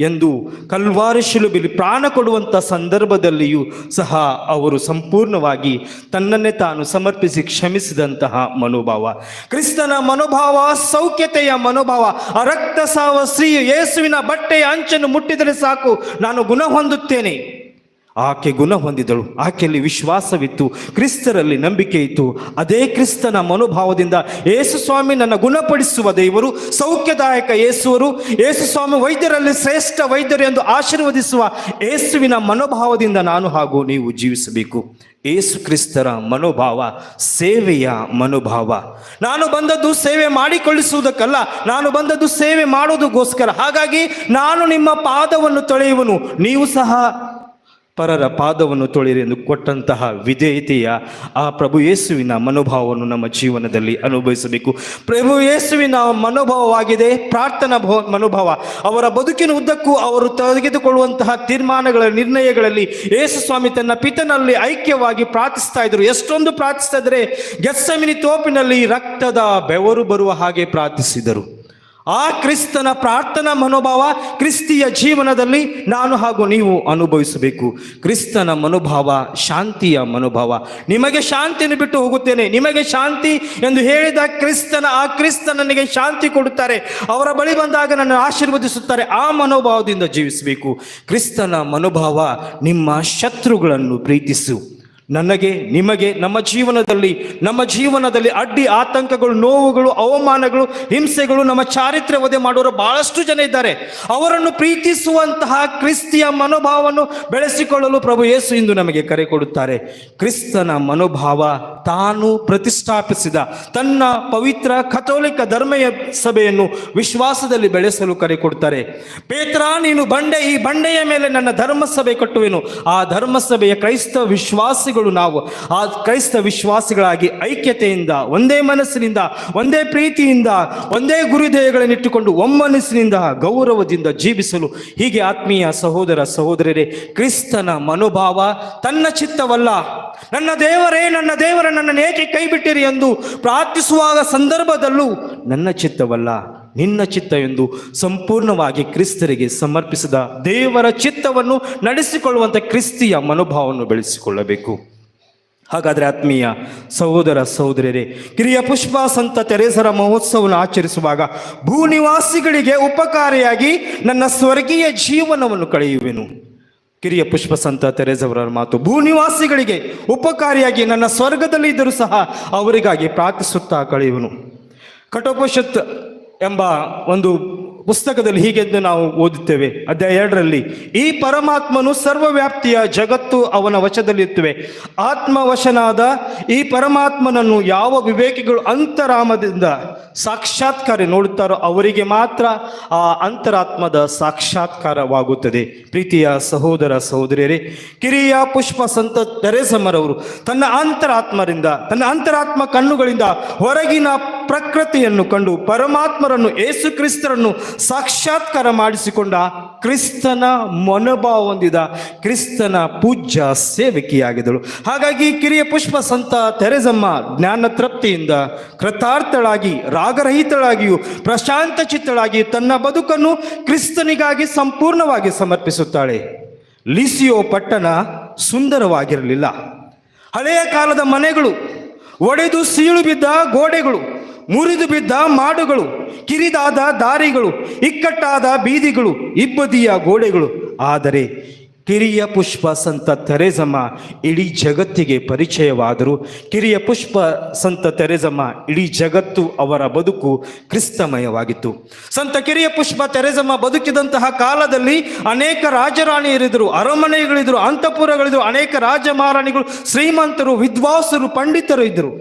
ಎಂದು ಕಲ್ವಾರಿ ಶಿಲುಬೆಯಲ್ಲಿ ಪ್ರಾಣ ಕೊಡುವಂಥ ಸಂದರ್ಭದಲ್ಲಿಯೂ ಸಹ ಅವರು ಸಂಪೂರ್ಣವಾಗಿ ತನ್ನನ್ನೇ ತಾನು ಸಮರ್ಪಿಸಿ ಕ್ಷಮಿಸಿದಂತಹ ಮನೋಭಾವ. ಕ್ರಿಸ್ತನ ಮನೋಭಾವ ಸೌಖ್ಯತೆಯ ಮನೋಭಾವ. ಆ ರಕ್ತಸಾವ ಸ್ತ್ರೀ ಯೇಸುವಿನ ಬಟ್ಟೆಯ ಅಂಚನ್ನು ಮುಟ್ಟಿದರೆ ಸಾಕು, ನಾನು ಗುಣ ಹೊಂದುತ್ತೇನೆ. ಆಕೆ ಗುಣ ಹೊಂದಿದಳು. ಆಕೆಯಲ್ಲಿ ವಿಶ್ವಾಸವಿತ್ತು, ಕ್ರಿಸ್ತರಲ್ಲಿ ನಂಬಿಕೆ ಇತ್ತು. ಅದೇ ಕ್ರಿಸ್ತನ ಮನೋಭಾವದಿಂದ ಯೇಸು ಸ್ವಾಮಿ ನನ್ನ ಗುಣಪಡಿಸುವ ದೇವರು, ಸೌಖ್ಯದಾಯಕ ಯೇಸುವರು, ಯೇಸು ಸ್ವಾಮಿ ವೈದ್ಯರಲ್ಲಿ ಶ್ರೇಷ್ಠ ವೈದ್ಯರು ಎಂದು ಆಶೀರ್ವದಿಸುವ ಯೇಸುವಿನ ಮನೋಭಾವದಿಂದ ನಾನು ಹಾಗೂ ನೀವು ಜೀವಿಸಬೇಕು. ಯೇಸು ಕ್ರಿಸ್ತರ ಮನೋಭಾವ ಸೇವೆಯ ಮನೋಭಾವ. ನಾನು ಬಂದದ್ದು ಸೇವೆ ಮಾಡಿಕೊಳ್ಳಿಸುವುದಕ್ಕಲ್ಲ, ನಾನು ಬಂದದ್ದು ಸೇವೆ ಮಾಡುವುದಕ್ಕೋಸ್ಕರ. ಹಾಗಾಗಿ ನಾನು ನಿಮ್ಮ ಪಾದವನ್ನು ತೊಳೆಯುವನು, ನೀವು ಸಹ ಪರರ ಪಾದವನ್ನು ತೊಳೆಯಿರಿ ಎಂದು ಕೊಟ್ಟಂತಹ ವಿಧೇಯತೆಯ ಆ ಪ್ರಭು ಯೇಸುವಿನ ಮನೋಭಾವವನ್ನು ನಮ್ಮ ಜೀವನದಲ್ಲಿ ಅನುಭವಿಸಬೇಕು. ಪ್ರಭು ಯೇಸುವಿನ ಮನೋಭಾವವಾಗಿದೆ ಪ್ರಾರ್ಥನಾ ಮನೋಭಾವ. ಅವರ ಬದುಕಿನ ಉದ್ದಕ್ಕೂ ಅವರು ತೆಗೆದುಕೊಳ್ಳುವಂತಹ ತೀರ್ಮಾನಗಳ ನಿರ್ಣಯಗಳಲ್ಲಿ ಯೇಸು ಸ್ವಾಮಿ ತನ್ನ ಪಿತನಲ್ಲಿ ಐಕ್ಯವಾಗಿ ಪ್ರಾರ್ಥಿಸ್ತಾ ಇದ್ರು. ಎಷ್ಟೊಂದು ಪ್ರಾರ್ಥಿಸ್ತಾ ಇದ್ರೆ, ಗೆತ್ಸೆಮನಿ ತೋಪಿನಲ್ಲಿ ರಕ್ತದ ಬೆವರು ಬರುವ ಹಾಗೆ ಪ್ರಾರ್ಥಿಸಿದರು. ಆ ಕ್ರಿಸ್ತನ ಪ್ರಾರ್ಥನಾ ಮನೋಭಾವ ಕ್ರಿಸ್ತಿಯ ಜೀವನದಲ್ಲಿ ನಾನು ಹಾಗೂ ನೀವು ಅನುಭವಿಸಬೇಕು. ಕ್ರಿಸ್ತನ ಮನೋಭಾವ ಶಾಂತಿಯ ಮನೋಭಾವ. ನಿಮಗೆ ಶಾಂತಿಯನ್ನು ಬಿಟ್ಟು ಹೋಗುತ್ತೇನೆ, ನಿಮಗೆ ಶಾಂತಿ ಎಂದು ಹೇಳಿದ ಕ್ರಿಸ್ತ ನನಗೆ ಶಾಂತಿ ಕೊಡುತ್ತಾರೆ, ಅವರ ಬಳಿ ಬಂದಾಗ ನನ್ನ ಆಶೀರ್ವದಿಸುತ್ತಾರೆ. ಆ ಮನೋಭಾವದಿಂದ ಜೀವಿಸಬೇಕು. ಕ್ರಿಸ್ತನ ಮನೋಭಾವ ನಿಮ್ಮ ಶತ್ರುಗಳನ್ನು ಪ್ರೀತಿಸು. ನನಗೆ ನಿಮಗೆ ನಮ್ಮ ಜೀವನದಲ್ಲಿ ಅಡ್ಡಿ ಆತಂಕಗಳು, ನೋವುಗಳು, ಅವಮಾನಗಳು, ಹಿಂಸೆಗಳು, ನಮ್ಮ ಚಾರಿತ್ರ್ಯ ವಧೆ ಮಾಡೋರು ಬಹಳಷ್ಟು ಜನ ಇದ್ದಾರೆ. ಅವರನ್ನು ಪ್ರೀತಿಸುವಂತಹ ಕ್ರಿಸ್ತಿಯ ಮನೋಭಾವವನ್ನು ಬೆಳೆಸಿಕೊಳ್ಳಲು ಪ್ರಭು ಯೇಸು ಇಂದು ನಮಗೆ ಕರೆ ಕೊಡುತ್ತಾರೆ. ಕ್ರಿಸ್ತನ ಮನೋಭಾವ ತಾನು ಪ್ರತಿಷ್ಠಾಪಿಸಿದ ತನ್ನ ಪವಿತ್ರ ಕಥೋಲಿಕ ಧರ್ಮೀಯ ಸಭೆಯನ್ನು ವಿಶ್ವಾಸದಲ್ಲಿ ಬೆಳೆಸಲು ಕರೆ ಕೊಡುತ್ತಾರೆ. ಪೇತ್ರ, ನೀನು ಬಂಡೆ, ಈ ಬಂಡೆಯ ಮೇಲೆ ನನ್ನ ಧರ್ಮಸಭೆ ಕಟ್ಟುವೆನು. ಆ ಧರ್ಮಸಭೆಯ ಕ್ರೈಸ್ತ ವಿಶ್ವಾಸಿಗಳು ನಾವು ಆ ಕ್ರೈಸ್ತ ವಿಶ್ವಾಸಿಗಳಾಗಿ ಐಕ್ಯತೆಯಿಂದ, ಒಂದೇ ಮನಸ್ಸಿನಿಂದ, ಒಂದೇ ಪ್ರೀತಿಯಿಂದ, ಒಂದೇ ಗುರುದೇಯಗಳನ್ನಿಟ್ಟುಕೊಂಡು ಒಮ್ಮನಸ್ಸಿನಿಂದ ಗೌರವದಿಂದ ಜೀವಿಸಲು. ಹೀಗೆ ಆತ್ಮೀಯ ಸಹೋದರ ಸಹೋದರರೇ, ಕ್ರಿಸ್ತನ ಮನೋಭಾವ ತನ್ನ ಚಿತ್ತವಲ್ಲ, ನನ್ನ ದೇವರೇ ನನ್ನನ್ನು ಏಕೆ ಕೈ ಬಿಟ್ಟಿರಿ ಎಂದು ಪ್ರಾರ್ಥಿಸುವಾಗ ಸಂದರ್ಭದಲ್ಲೂ ನನ್ನ ಚಿತ್ತವಲ್ಲ ನಿನ್ನ ಚಿತ್ತ ಎಂದು ಸಂಪೂರ್ಣವಾಗಿ ಕ್ರಿಸ್ತರಿಗೆ ಸಮರ್ಪಿಸಿದ ದೇವರ ಚಿತ್ತವನ್ನು ನಡೆಸಿಕೊಳ್ಳುವಂಥ ಕ್ರಿಸ್ತಿಯ ಮನೋಭಾವವನ್ನು ಬೆಳೆಸಿಕೊಳ್ಳಬೇಕು. ಹಾಗಾದರೆ ಆತ್ಮೀಯ ಸಹೋದರ ಸಹೋದರರೇ, ಕಿರಿಯ ಪುಷ್ಪ ಸಂತ ತೆರೇಸರ ಮಹೋತ್ಸವವನ್ನು ಆಚರಿಸುವಾಗ ಭೂನಿವಾಸಿಗಳಿಗೆ ಉಪಕಾರಿಯಾಗಿ ನನ್ನ ಸ್ವರ್ಗೀಯ ಜೀವನವನ್ನು ಕಳೆಯುವೆನು. ಕಿರಿಯ ಪುಷ್ಪ ಸಂತ ತೆರೇಸವರ ಮಾತು, ಭೂನಿವಾಸಿಗಳಿಗೆ ಉಪಕಾರಿಯಾಗಿ ನನ್ನ ಸ್ವರ್ಗದಲ್ಲಿ ಇದ್ದರೂ ಸಹ ಅವರಿಗಾಗಿ ಪ್ರಾರ್ಥಿಸುತ್ತಾ ಕಳೆಯುವನು. ಕಠೋಪನಿಷತ್ ಎಂಬ ಒಂದು ಪುಸ್ತಕದಲ್ಲಿ ಹೀಗೆಂದು ನಾವು ಓದುತ್ತೇವೆ, ಅಧ್ಯಾಯ 2ರಲ್ಲಿ, ಈ ಪರಮಾತ್ಮನು ಸರ್ವವ್ಯಾಪ್ತಿಯ ಜಗತ್ತು ಅವನ ವಶದಲ್ಲಿರುತ್ತವೆ. ಆತ್ಮವಶನಾದ ಈ ಪರಮಾತ್ಮನನ್ನು ಯಾವ ವಿವೇಕಿಗಳು ಅಂತರಾಮದಿಂದ ಸಾಕ್ಷಾತ್ಕಾರ ನೋಡುತ್ತಾರೋ ಅವರಿಗೆ ಮಾತ್ರ ಆ ಅಂತರಾತ್ಮದ ಸಾಕ್ಷಾತ್ಕಾರವಾಗುತ್ತದೆ. ಪ್ರೀತಿಯ ಸಹೋದರ ಸಹೋದರಿಯರೇ, ಕಿರಿಯ ಪುಷ್ಪ ಸಂತ ತೆರೇಸಮ್ಮರವರು ತನ್ನ ಅಂತರಾತ್ಮ ಕಣ್ಣುಗಳಿಂದ ಹೊರಗಿನ ಪ್ರಕೃತಿಯನ್ನು ಕಂಡು ಪರಮಾತ್ಮರನ್ನು ಯೇಸು ಕ್ರಿಸ್ತರನ್ನು ಸಾಕ್ಷಾತ್ಕಾರ ಮಾಡಿಸಿಕೊಂಡ, ಕ್ರಿಸ್ತನ ಮನೋಭಾವ ಹೊಂದಿದ, ಕ್ರಿಸ್ತನ ಪೂಜ್ಯ ಸೇವಕಿಯಾಗಿದ್ದಳು. ಹಾಗಾಗಿ ಕಿರಿಯ ಪುಷ್ಪ ಸಂತ ತೆರೇಸಮ್ಮ ಜ್ಞಾನ ತೃಪ್ತಿಯಿಂದ ಕೃತಾರ್ಥಳಾಗಿ ರಾಗರಹಿತಳಾಗಿಯೂ ಪ್ರಶಾಂತ ಚಿತ್ತಳಾಗಿ ತನ್ನ ಬದುಕನ್ನು ಕ್ರಿಸ್ತನಿಗಾಗಿ ಸಂಪೂರ್ಣವಾಗಿ ಸಮರ್ಪಿಸುತ್ತಾಳೆ. ಲಿಸಿಯೋ ಪಟ್ಟಣ ಸುಂದರವಾಗಿರಲಿಲ್ಲ. ಹಳೆಯ ಕಾಲದ ಮನೆಗಳು, ಒಡೆದು ಸೀಳು ಬಿದ್ದ ಗೋಡೆಗಳು, ಮುರಿದು ಬಿದ್ದ ಮಾಡುಗಳು, ಕಿರಿದಾದ ದಾರಿಗಳು, ಇಕ್ಕಟ್ಟಾದ ಬೀದಿಗಳು, ಇಬ್ಬದಿಯ ಗೋಡೆಗಳು. ಆದರೆ ಕಿರಿಯ ಪುಷ್ಪ ಸಂತ ತೆರೇಸಮ್ಮ ಇಡೀ ಜಗತ್ತಿಗೆ ಪರಿಚಯವಾದರು. ಕಿರಿಯ ಪುಷ್ಪ ಸಂತ ತೆರೇಸಮ್ಮ ಇಡೀ ಜಗತ್ತು, ಅವರ ಬದುಕು ಕ್ರಿಸ್ತಮಯವಾಗಿತ್ತು. ಸಂತ ಕಿರಿಯ ಪುಷ್ಪ ತೆರೇಸಮ್ಮ ಬದುಕಿದಂತಹ ಕಾಲದಲ್ಲಿ ಅನೇಕ ರಾಜರಾಣಿಯರಿದ್ದರು, ಅರಮನೆಗಳಿದ್ರು, ಅಂತಃಪುರಗಳಿದ್ರು, ಅನೇಕ ರಾಜ ಮಹಾರಾಣಿಗಳು, ಶ್ರೀಮಂತರು, ವಿದ್ವಾಂಸರು, ಪಂಡಿತರು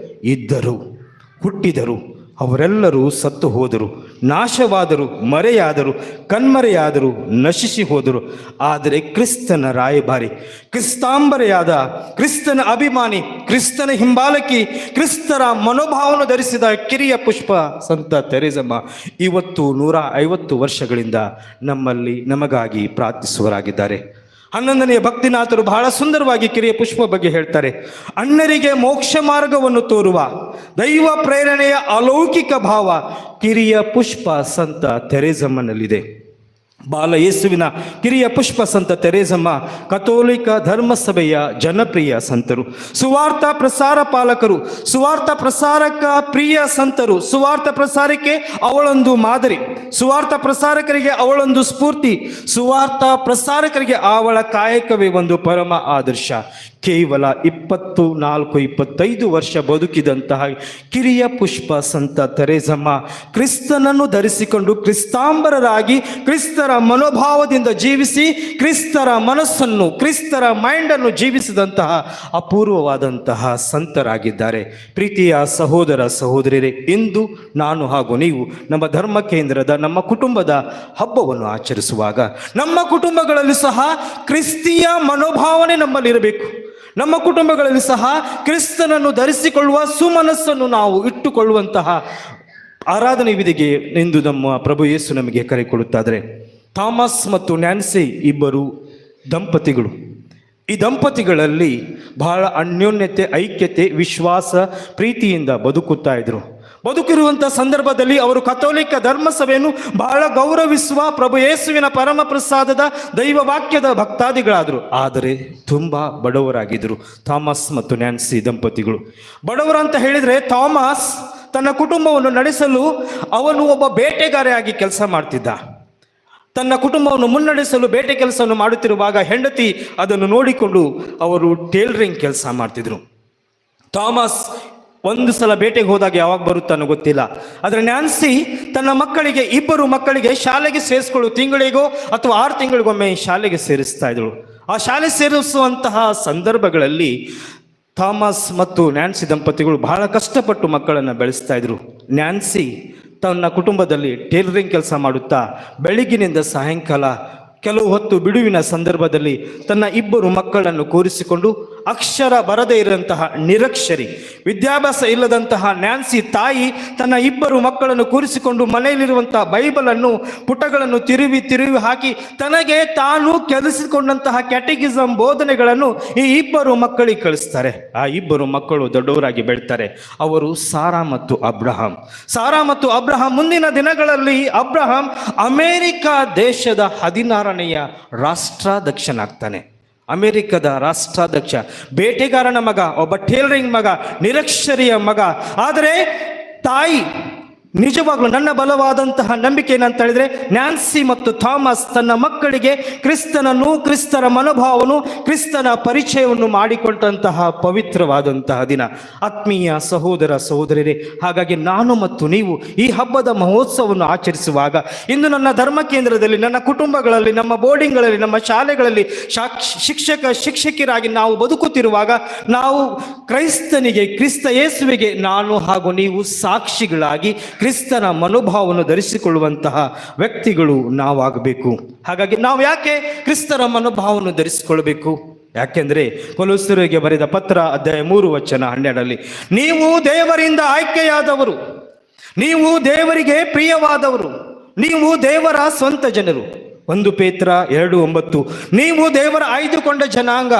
ಇದ್ದರು, ಹುಟ್ಟಿದರು. ಅವರೆಲ್ಲರೂ ಸತ್ತು ಹೋದರು, ನಾಶವಾದರು, ಮರೆಯಾದರು, ಕಣ್ಮರೆಯಾದರು, ನಶಿಸಿ ಹೋದರು. ಆದರೆ ಕ್ರಿಸ್ತನ ರಾಯಭಾರಿ, ಕ್ರಿಸ್ತಾಂಬರೆಯಾದ, ಕ್ರಿಸ್ತನ ಅಭಿಮಾನಿ, ಕ್ರಿಸ್ತನ ಹಿಂಬಾಲಕಿ, ಕ್ರಿಸ್ತರ ಮನೋಭಾವವನ್ನು ಧರಿಸಿದ ಕಿರಿಯ ಪುಷ್ಪ ಸಂತ ತೆರೇಸಮ್ಮ ಇವತ್ತು 150 ವರ್ಷಗಳಿಂದ ನಮಗಾಗಿ ಪ್ರಾರ್ಥಿಸುವರಾಗಿದ್ದಾರೆ. 11ನೇ ಭಕ್ತಿನಾಥರು ಬಹಳ ಸುಂದರವಾಗಿ ಕಿರಿಯ ಪುಷ್ಪ ಬಗ್ಗೆ ಹೇಳ್ತಾರೆ. ಅಣ್ಣರಿಗೆ ಮೋಕ್ಷ ಮಾರ್ಗವನ್ನು ತೋರುವ ದೈವ ಪ್ರೇರಣೆಯ ಅಲೌಕಿಕ ಭಾವ ಕಿರಿಯ ಪುಷ್ಪ ಸಂತ ತೆರೇಸಮ್ಮನಲ್ಲಿದೆ. ಬಾಲ ಯೇಸುವಿನ ಕಿರಿಯ ಪುಷ್ಪ ಸಂತ ತೆರೇಸಮ್ಮ ಕಥೋಲಿಕ ಧರ್ಮಸಭೆಯ ಜನಪ್ರಿಯ ಸಂತರು, ಸುವಾರ್ಥ ಪ್ರಸಾರ ಪಾಲಕರು, ಸುವಾರ್ಥ ಪ್ರಸಾರಕ ಪ್ರಿಯ ಸಂತರು. ಸುವಾರ್ಥ ಪ್ರಸಾರಕ್ಕೆ ಅವಳೊಂದು ಮಾದರಿ, ಸುವಾರ್ಥ ಪ್ರಸಾರಕರಿಗೆ ಅವಳೊಂದು ಸ್ಫೂರ್ತಿ, ಸುವಾರ್ಥ ಪ್ರಸಾರಕರಿಗೆ ಅವಳ ಕಾಯಕವೇ ಒಂದು ಪರಮ ಆದರ್ಶ. ಕೇವಲ 24-25 ವರ್ಷ ಬದುಕಿದಂತಹ ಕಿರಿಯ ಪುಷ್ಪ ಸಂತ ತೆರೇಸಮ್ಮ ಕ್ರಿಸ್ತನನ್ನು ಧರಿಸಿಕೊಂಡು ಕ್ರಿಸ್ತಾಂಬರರಾಗಿ ಕ್ರಿಸ್ತರ ಮನೋಭಾವದಿಂದ ಜೀವಿಸಿ ಕ್ರಿಸ್ತರ ಮನಸ್ಸನ್ನು, ಕ್ರಿಸ್ತರ ಮೈಂಡನ್ನು ಜೀವಿಸಿದಂತಹ ಅಪೂರ್ವವಾದಂತಹ ಸಂತರಾಗಿದ್ದಾರೆ. ಪ್ರೀತಿಯ ಸಹೋದರ ಸಹೋದರಿಯರೇ, ಇಂದು ನಾನು ಹಾಗೂ ನೀವು ನಮ್ಮ ಧರ್ಮ ಕೇಂದ್ರದ, ನಮ್ಮ ಕುಟುಂಬದ ಹಬ್ಬವನ್ನು ಆಚರಿಸುವಾಗ ನಮ್ಮ ಕುಟುಂಬಗಳಲ್ಲಿ ಸಹ ಕ್ರಿಸ್ತಿಯ ಮನೋಭಾವನೆ ನಮ್ಮಲ್ಲಿರಬೇಕು. ನಮ್ಮ ಕುಟುಂಬಗಳಲ್ಲಿ ಸಹ ಕ್ರಿಸ್ತನನ್ನು ಧರಿಸಿಕೊಳ್ಳುವ ಸುಮನಸ್ಸನ್ನು ನಾವು ಇಟ್ಟುಕೊಳ್ಳುವಂತಹ ಆರಾಧನೆ ವಿಧಿಗೆ ಎಂದು ನಮ್ಮ ಪ್ರಭು ಯೇಸು ನಮಗೆ ಕರೆ ಕೊಡುತ್ತಾದರೆ, ಥಾಮಸ್ ಮತ್ತು ನ್ಯಾನ್ಸಿ ಇಬ್ಬರು ದಂಪತಿಗಳು. ಈ ದಂಪತಿಗಳಲ್ಲಿ ಬಹಳ ಅನ್ಯೋನ್ಯತೆ, ಐಕ್ಯತೆ, ವಿಶ್ವಾಸ, ಪ್ರೀತಿಯಿಂದ ಬದುಕುತ್ತಾ ಇದ್ರು. ಬದುಕಿರುವಂಥ ಸಂದರ್ಭದಲ್ಲಿ ಅವರು ಕಥೋಲಿಕ ಧರ್ಮಸಭೆಯನ್ನು ಬಹಳ ಗೌರವಿಸುವ ಪ್ರಭು ಯೇಸುವಿನ ಪರಮ ಪ್ರಸಾದದ ದೈವ ವಾಕ್ಯದ ಭಕ್ತಾದಿಗಳಾದರು. ಆದರೆ ತುಂಬ ಬಡವರಾಗಿದ್ದರು ಥಾಮಸ್ ಮತ್ತು ನ್ಯಾನ್ಸಿ ದಂಪತಿಗಳು. ಬಡವರು ಅಂತ ಹೇಳಿದರೆ, ಥಾಮಸ್ ತನ್ನ ಕುಟುಂಬವನ್ನು ನಡೆಸಲು ಅವನು ಒಬ್ಬ ಬೇಟೆಗಾರೆಯಾಗಿ ಕೆಲಸ ಮಾಡ್ತಿದ್ದ. ತನ್ನ ಕುಟುಂಬವನ್ನು ಮುನ್ನಡೆಸಲು ಬೇಟೆ ಕೆಲಸವನ್ನು ಮಾಡುತ್ತಿರುವಾಗ ಹೆಂಡತಿ ಅದನ್ನು ನೋಡಿಕೊಂಡು ಅವರು ಟೇಲರಿಂಗ್ ಕೆಲಸ ಮಾಡ್ತಿದ್ರು. ಥಾಮಸ್ ಒಂದು ಸಲ ಬೇಟೆಗೆ ಹೋದಾಗ ಯಾವಾಗ ಬರುತ್ತಾನೋ ಗೊತ್ತಿಲ್ಲ. ಆದರೆ ನ್ಯಾನ್ಸಿ ತನ್ನ ಮಕ್ಕಳಿಗೆ, ಇಬ್ಬರು ಮಕ್ಕಳಿಗೆ ಶಾಲೆಗೆ ಸೇರಿಸ್ಕೊಳ್ಳು, ತಿಂಗಳಿಗೋ ಅಥವಾ 6 ತಿಂಗಳಿಗೊಮ್ಮೆ ಶಾಲೆಗೆ ಸೇರಿಸ್ತಾ ಇದ್ದಳು. ಆ ಶಾಲೆ ಸೇರಿಸುವಂತಹ ಸಂದರ್ಭಗಳಲ್ಲಿ ಥಾಮಸ್ ಮತ್ತು ನ್ಯಾನ್ಸಿ ದಂಪತಿಗಳು ಬಹಳ ಕಷ್ಟಪಟ್ಟು ಮಕ್ಕಳನ್ನು ಬೆಳೆಸ್ತಾ ಇದ್ರು. ನ್ಯಾನ್ಸಿ ತನ್ನ ಕುಟುಂಬದಲ್ಲಿ ಟೇಲರಿಂಗ್ ಕೆಲಸ ಮಾಡುತ್ತಾ ಬೆಳಗಿನಿಂದ ಸಾಯಂಕಾಲ ಕೆಲವು ಹೊತ್ತು ಬಿಡುವಿನ ಸಂದರ್ಭದಲ್ಲಿ ತನ್ನ ಇಬ್ಬರು ಮಕ್ಕಳನ್ನು ಕೂರಿಸಿಕೊಂಡು, ಅಕ್ಷರ ಬರದೇ ಇರುವಂತಹ ನಿರಕ್ಷರಿ, ವಿದ್ಯಾಭ್ಯಾಸ ಇಲ್ಲದಂತಹ ನ್ಯಾನ್ಸಿ ತಾಯಿ ತನ್ನ ಇಬ್ಬರು ಮಕ್ಕಳನ್ನು ಕೂರಿಸಿಕೊಂಡು ಮನೆಯಲ್ಲಿರುವಂತಹ ಬೈಬಲನ್ನು ಪುಟಗಳನ್ನು ತಿರುವಿ ಹಾಕಿ ತನಗೆ ತಾನು ಕೆಲಸಿಕೊಂಡಂತಹ ಕ್ಯಾಟೆಕಿಸಮ್ ಬೋಧನೆಗಳನ್ನು ಈ ಇಬ್ಬರು ಮಕ್ಕಳಿಗೆ ಕಳಿಸ್ತಾರೆ. ಆ ಇಬ್ಬರು ಮಕ್ಕಳು ದೊಡ್ಡವರಾಗಿ ಬೆಳ್ತಾರೆ. ಅವರು ಸಾರಾ ಮತ್ತು ಅಬ್ರಹಾಂ. ಮುಂದಿನ ದಿನಗಳಲ್ಲಿ ಅಬ್ರಹಾಂ ಅಮೇರಿಕ ದೇಶದ 16ನೆಯ ರಾಷ್ಟ್ರಾಧ್ಯಕ್ಷನಾಗ್ತಾನೆ. ಅಮೆರಿಕದ ರಾಷ್ಟ್ರಾಧ್ಯಕ್ಷ, ಬೇಟೆಗಾರನ ಮಗ, ಒಬ್ಬ ಟೇಲರಿಂಗ್ ಮಗ, ನಿರಕ್ಷರಿಯ ಮಗ. ಆದರೆ ತಾಯಿ ನಿಜವಾಗ್ಲೂ ನನ್ನ ಬಲವಾದಂತಹ ನಂಬಿಕೆ ಏನಂತ ಹೇಳಿದ್ರೆ, ನ್ಯಾನ್ಸಿ ಮತ್ತು ಥಾಮಸ್ ತನ್ನ ಮಕ್ಕಳಿಗೆ ಕ್ರಿಸ್ತನನ್ನು, ಕ್ರಿಸ್ತರ ಮನೋಭಾವನು, ಕ್ರಿಸ್ತನ ಪರಿಚಯವನ್ನು ಮಾಡಿಕೊಟ್ಟಂತಹ ಪವಿತ್ರವಾದಂತಹ ದಿನ. ಆತ್ಮೀಯ ಸಹೋದರ ಸಹೋದರಿಯರೇ, ಹಾಗಾಗಿ ನಾನು ಮತ್ತು ನೀವು ಈ ಹಬ್ಬದ ಮಹೋತ್ಸವವನ್ನು ಆಚರಿಸುವಾಗ ಇಂದು ನನ್ನ ಧರ್ಮ ಕೇಂದ್ರದಲ್ಲಿ, ನನ್ನ ಕುಟುಂಬಗಳಲ್ಲಿ, ನಮ್ಮ ಬೋರ್ಡಿಂಗ್ಗಳಲ್ಲಿ, ನಮ್ಮ ಶಾಲೆಗಳಲ್ಲಿ ಶಿಕ್ಷಕಿಯರಾಗಿ ನಾವು ಬದುಕುತ್ತಿರುವಾಗ ನಾವು ಕ್ರೈಸ್ತನಿಗೆ, ಕ್ರಿಸ್ತ ಯೇಸುವಿಗೆ ನಾನು ಹಾಗೂ ನೀವು ಸಾಕ್ಷಿಗಳಾಗಿ ಕ್ರಿಸ್ತನ ಮನೋಭಾವವನ್ನು ಧರಿಸಿಕೊಳ್ಳುವಂತಹ ವ್ಯಕ್ತಿಗಳು ನಾವಾಗಬೇಕು. ಹಾಗಾಗಿ ನಾವು ಯಾಕೆ ಕ್ರಿಸ್ತರ ಮನೋಭಾವವನ್ನು ಧರಿಸಿಕೊಳ್ಳಬೇಕು? ಯಾಕೆಂದ್ರೆ ಕೊಲೊಸ್ಸರಿಗೆ ಬರೆದ ಪತ್ರ ಅಧ್ಯಾಯ 3:12 ನೀವು ದೇವರಿಂದ ಆಯ್ಕೆಯಾದವರು, ನೀವು ದೇವರಿಗೆ ಪ್ರಿಯವಾದವರು, ನೀವು ದೇವರ ಸ್ವಂತ ಜನರು. 1 ಪೇತ್ರ 2:9 ನೀವು ದೇವರ ಆಯ್ದುಕೊಂಡ ಜನಾಂಗ,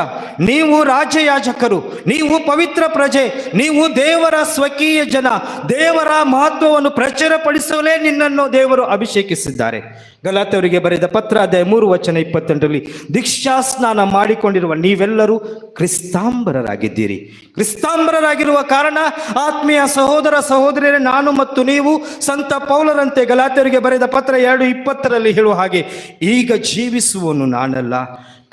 ನೀವು ರಾಜಯಾಜಕರು, ನೀವು ಪವಿತ್ರ ಪ್ರಜೆ, ನೀವು ದೇವರ ಸ್ವಕೀಯ ಜನ, ದೇವರ ಮಹತ್ವವನ್ನು ಪ್ರಚುರಪಡಿಸಲೇ ನಿನ್ನನ್ನು ದೇವರು ಅಭಿಷೇಕಿಸಿದ್ದಾರೆ. ಗಲಾತ್ಯರಿಗೆ ಬರೆದ ಪತ್ರ ಅಧ್ಯಾಯ 3:28 ದೀಕ್ಷಾ ಸ್ನಾನ ಮಾಡಿಕೊಂಡಿರುವ ನೀವೆಲ್ಲರೂ ಕ್ರಿಸ್ತಾಂಬರರಾಗಿದ್ದೀರಿ. ಕ್ರಿಸ್ತಾಂಬರರಾಗಿರುವ ಕಾರಣ ಆತ್ಮೀಯ ಸಹೋದರ ಸಹೋದರಿಯರೇ, ನಾನು ಮತ್ತು ನೀವು ಸಂತ ಪೌಲರಂತೆ ಗಲಾತ್ಯರಿಗೆ ಬರೆದ ಪತ್ರ 2:20 ಹೇಳುವ ಹಾಗೆ, ಈಗ ಜೀವಿಸುವನು ನಾನಲ್ಲ,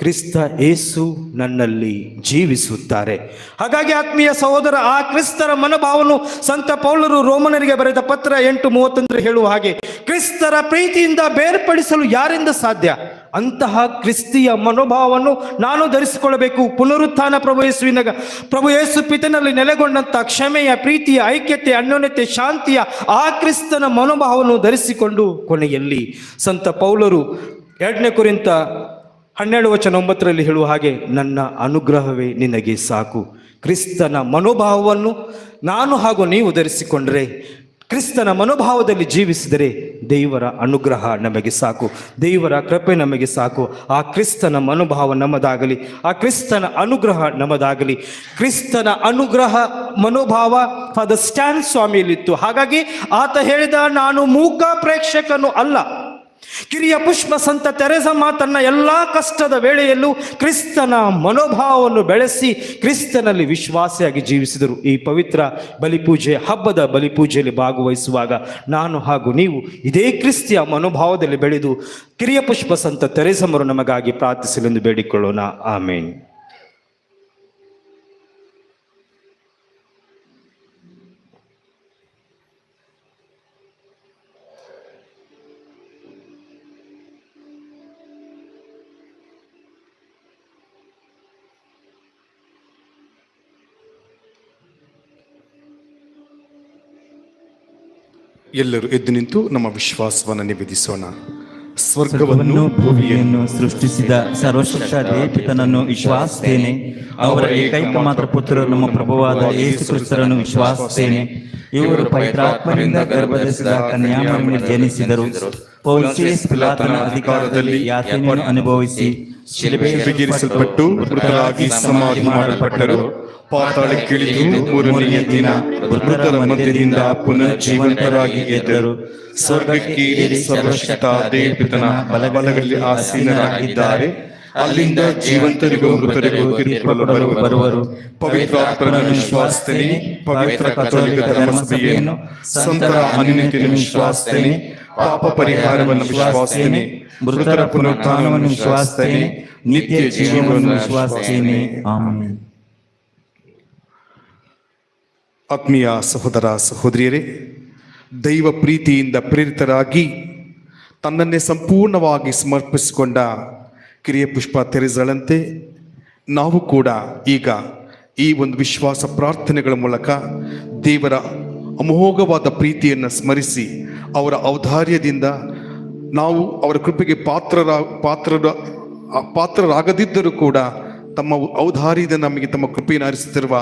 ಕ್ರಿಸ್ತ ಯೇಸು ನನ್ನಲ್ಲಿ ಜೀವಿಸುತ್ತಾರೆ. ಹಾಗಾಗಿ ಆತ್ಮೀಯ ಸಹೋದರ, ಆ ಕ್ರಿಸ್ತರ ಮನೋಭಾವವನ್ನು ಸಂತ ಪೌಲರು ರೋಮನರಿಗೆ ಬರೆದ ಪತ್ರ 8:31 ಹೇಳುವ ಹಾಗೆ, ಕ್ರಿಸ್ತರ ಪ್ರೀತಿಯಿಂದ ಬೇರ್ಪಡಿಸಲು ಯಾರಿಂದ ಸಾಧ್ಯ? ಅಂತಹ ಕ್ರಿಸ್ತಿಯ ಮನೋಭಾವವನ್ನು ನಾನು ಧರಿಸಿಕೊಳ್ಳಬೇಕು. ಪುನರುತ್ಥಾನ ಪ್ರಭು ಯೇಸು ಪಿತನಲ್ಲಿ ನೆಲೆಗೊಂಡಂತ ಕ್ಷಮೆಯ, ಪ್ರೀತಿಯ, ಐಕ್ಯತೆ, ಅನ್ಯೋನ್ಯತೆ, ಶಾಂತಿಯ ಆ ಕ್ರಿಸ್ತನ ಮನೋಭಾವವನ್ನು ಧರಿಸಿಕೊಂಡು ಕೊನೆಯಲ್ಲಿ ಸಂತ ಪೌಲರು 2 ಕೊರಿಂಥ 12:9 ಹೇಳುವ ಹಾಗೆ, ನನ್ನ ಅನುಗ್ರಹವೇ ನಿನಗೆ ಸಾಕು. ಕ್ರಿಸ್ತನ ಮನೋಭಾವವನ್ನು ನಾನು ಹಾಗೂ ನೀವು ಧರಿಸಿಕೊಂಡರೆ, ಕ್ರಿಸ್ತನ ಮನೋಭಾವದಲ್ಲಿ ಜೀವಿಸಿದರೆ ದೇವರ ಅನುಗ್ರಹ ನಮಗೆ ಸಾಕು, ದೇವರ ಕೃಪೆ ನಮಗೆ ಸಾಕು. ಆ ಕ್ರಿಸ್ತನ ಮನೋಭಾವ ನಮ್ಮದಾಗಲಿ, ಆ ಕ್ರಿಸ್ತನ ಅನುಗ್ರಹ ನಮ್ಮದಾಗಲಿ. ಕ್ರಿಸ್ತನ ಅನುಗ್ರಹ ಮನೋಭಾವ ಫಾದರ್ ಸ್ಟ್ಯಾನ್ ಸ್ವಾಮಿಯಲ್ಲಿತ್ತು. ಹಾಗಾಗಿ ಆತ ಹೇಳಿದ, ನಾನು ಮೂಕ ಪ್ರೇಕ್ಷಕನು ಅಲ್ಲ. ಕಿರಿಯ ಪುಷ್ಪ ಸಂತ ತೆರೆಸಮ್ಮ ತನ್ನ ಎಲ್ಲ ಕಷ್ಟದ ವೇಳೆಯಲ್ಲೂ ಕ್ರಿಸ್ತನ ಮನೋಭಾವವನ್ನು ಬೆಳೆಸಿ ಕ್ರಿಸ್ತನಲ್ಲಿ ವಿಶ್ವಾಸಿಯಾಗಿ ಜೀವಿಸಿದರು. ಈ ಪವಿತ್ರ ಬಲಿಪೂಜೆ, ಹಬ್ಬದ ಬಲಿಪೂಜೆಯಲ್ಲಿ ಭಾಗವಹಿಸುವಾಗ ನಾನು ಹಾಗೂ ನೀವು ಇದೇ ಕ್ರಿಸ್ತಿಯ ಮನೋಭಾವದಲ್ಲಿ ಬೆಳೆದು ಕಿರಿಯ ಪುಷ್ಪ ಸಂತ ತೆರೆಸಮ್ಮರು ನಮಗಾಗಿ ಪ್ರಾರ್ಥಿಸಲೆಂದು ಬೇಡಿಕೊಳ್ಳೋಣ. ಆಮೇನ್. ಎಲ್ಲರೂ ಎದ್ದು ನಿಂತು ನಮ್ಮ ವಿಶ್ವಾಸವನ್ನು ನಿವೇದಿಸೋಣ. ಸ್ವರ್ಗವನ್ನು ಭೂಮಿಯನ್ನು ಸೃಷ್ಟಿಸಿದ ಸರ್ವಶಕ್ತ ದೇವಪಿತನನ್ನು ವಿಶ್ವಾಸಿಸುತ್ತೇನೆ. ಅವರ ಏಕೈಕ ಮಾತ್ರ ಪುತ್ರರು ನಮ್ಮ ಪ್ರಭುವಾದ ಯೇಸು ಕ್ರಿಸ್ತರನ್ನು ವಿಶ್ವಾಸಿಸುತ್ತೇನೆ. ಇವರು ಪವಿತ್ರಾತ್ಮರಿಂದ ಗರ್ಭಧರಿಸಿದ ಕನ್ಯಾಮರಿಯಲ್ಲಿ ಜನಿಸಿದರು. ಪೌಲ್ಸಿಯಸ್ ಪಿಲಾತನ ಅಧಿಕಾರದಲ್ಲಿ ಯಾತನೆಯನ್ನು ಅನುಭವಿಸಿ ಶಿಲುಬೆಗೇರಿಸಲ್ಪಟ್ಟು ಮೃತರಾಗಿ ಸಮಾಧಿ ಮಾಡಲ್ಪಟ್ಟರು. ಪಾತಾಳಕ್ಕಿಳಿದು 3ನೇ ದಿನ ಮೃತರ ಮಧ್ಯದಿಂದ ಪುನರ್ಜೀವಂತರಾಗಿ ಎದ್ದರು. ಸ್ವರ್ಗಕ್ಕೆ ಸರ್ವಶಕ್ತ ದೇವಪಿತನ ಬಲಗಳಲ್ಲಿ ಆಸೀನರಾಗಿದ್ದಾರೆ. ಅಲ್ಲಿಂದ ಜೀವಂತರಿಗೂ ಮೃತರಿಗೂ ತೀರ್ಪು ಬರುವರು. ಪವಿತ್ರಾತ್ಮರನ್ನು ವಿಶ್ವಾಸಿಸುತ್ತೇನೆ. ಪವಿತ್ರ ಕಥೋಲಿಕ ಧರ್ಮಸಭೆಯನ್ನು, ಸಂತರ ಅನ್ಯೋನ್ಯತೆಯನ್ನು ವಿಶ್ವಾಸಿಸುತ್ತೇನೆ. ಪಾಪ ಪರಿಹಾರವನ್ನು ವಿಶ್ವಾಸಿಸುತ್ತೇನೆ. ಮೃತರ ಪುನರುತ್ಥಾನವನ್ನು ವಿಶ್ವಾಸಿಸುತ್ತೇನೆ. ನಿತ್ಯ ಜೀವನವನ್ನು ವಿಶ್ವಾಸಿಸುತ್ತೇನೆ. ಆಮೆನ್. ಆತ್ಮೀಯ ಸಹೋದರ ಸಹೋದರಿಯರೇ, ದೈವ ಪ್ರೀತಿಯಿಂದ ಪ್ರೇರಿತರಾಗಿ ತನ್ನನ್ನೇ ಸಂಪೂರ್ಣವಾಗಿ ಸಮರ್ಪಿಸಿಕೊಂಡ ಕಿರಿಯ ಪುಷ್ಪ ತೆರೆಸಳಂತೆ ನಾವು ಕೂಡ ಈಗ ಈ ಒಂದು ವಿಶ್ವಾಸ ಪ್ರಾರ್ಥನೆಗಳ ಮೂಲಕ ದೇವರ ಅಮೋಘವಾದ ಪ್ರೀತಿಯನ್ನು ಸ್ಮರಿಸಿ ಅವರ ಔದಾರ್ಯದಿಂದ ನಾವು ಅವರ ಕೃಪೆಗೆ ಪಾತ್ರರಾಗದಿದ್ದರೂ ಕೂಡ ತಮ್ಮ ಔದಾರ್ಯದ ನಮಗೆ ತಮ್ಮ ಕೃಪೆಯನ್ನು ಹರಿಸುತ್ತಿರುವ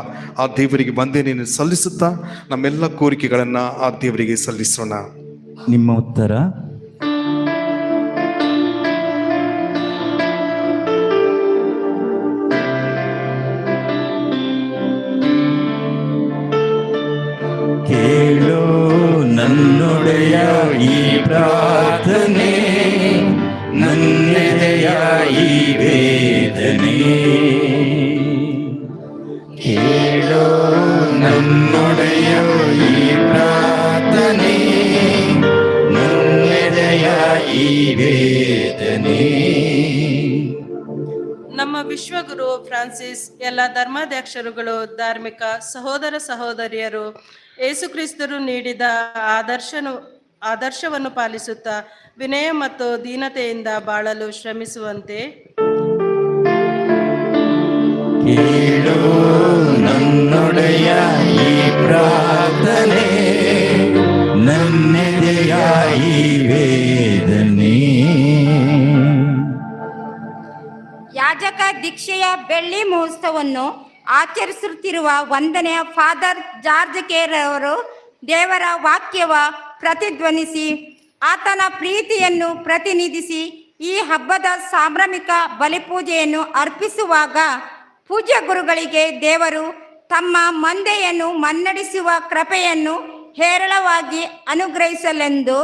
ಆ ದೇವರಿಗೆ ವಂದನೆಯನ್ನು ಸಲ್ಲಿಸುತ್ತಾ ನಮ್ಮೆಲ್ಲ ಕೋರಿಕೆಗಳನ್ನು ಆ ದೇವರಿಗೆ ಸಲ್ಲಿಸೋಣ. ನಿಮ್ಮ ಉತ್ತರ: ಕೇಳೋ ನನ್ನೊಡೆಯ ಈ ಪ್ರಾರ್ಥನೆ, ನನ್ನೆದೆಯ ಈ ವೇದನೆ. ಕೇಳೋ ನನ್ನೊಡೆಯ ಈ ಪ್ರಾರ್ಥನೆ, ಪ್ರಾರ್ಥನೆ ನನ್ನೆದೆಯ ಈ ವೇದನೆ. ನಮ್ಮ ವಿಶ್ವಗುರು ಫ್ರಾನ್ಸಿಸ್, ಎಲ್ಲ ಧರ್ಮಾಧ್ಯಕ್ಷರುಗಳು, ಧಾರ್ಮಿಕ ಸಹೋದರ ಸಹೋದರಿಯರು ಯೇಸುಕ್ರಿಸ್ತರು ನೀಡಿದ ಆದರ್ಶವನ್ನು ಪಾಲಿಸುತ್ತಾ ವಿನಯ ಮತ್ತು ದೀನತೆಯಿಂದ ಬಾಳಲು ಶ್ರಮಿಸುವಂತೆ ಕೇಳು ನನ್ನೊಡೆಯ ಈ ಪ್ರಾರ್ಥನೆ ನನ್ನೆದೆಯ ಈ ವೇದನೆ. ಯಾಜಕ ದೀಕ್ಷೆಯ ಬೆಳ್ಳಿ ಮಹೋತ್ಸವವನ್ನು ಆಚರಿಸುತ್ತಿರುವ ವಂದನೆಯ ಫಾದರ್ ಜಾರ್ಜ್ ಕೇರ್ ಅವರು ದೇವರ ವಾಕ್ಯವ ಪ್ರತಿಧ್ವನಿಸಿ ಆತನ ಪ್ರೀತಿಯನ್ನು ಪ್ರತಿನಿಧಿಸಿ ಈ ಹಬ್ಬದ ಸಾಂಭ್ರಮಿಕ ಬಲಿಪೂಜೆಯನ್ನು ಅರ್ಪಿಸುವಾಗ ಪೂಜ್ಯ ಗುರುಗಳಿಗೆ ದೇವರು ತಮ್ಮ ಮಂದೆಯನ್ನು ಮನ್ನಡಿಸುವ ಕೃಪೆಯನ್ನು ಹೇರಳವಾಗಿ ಅನುಗ್ರಹಿಸಲೆಂದು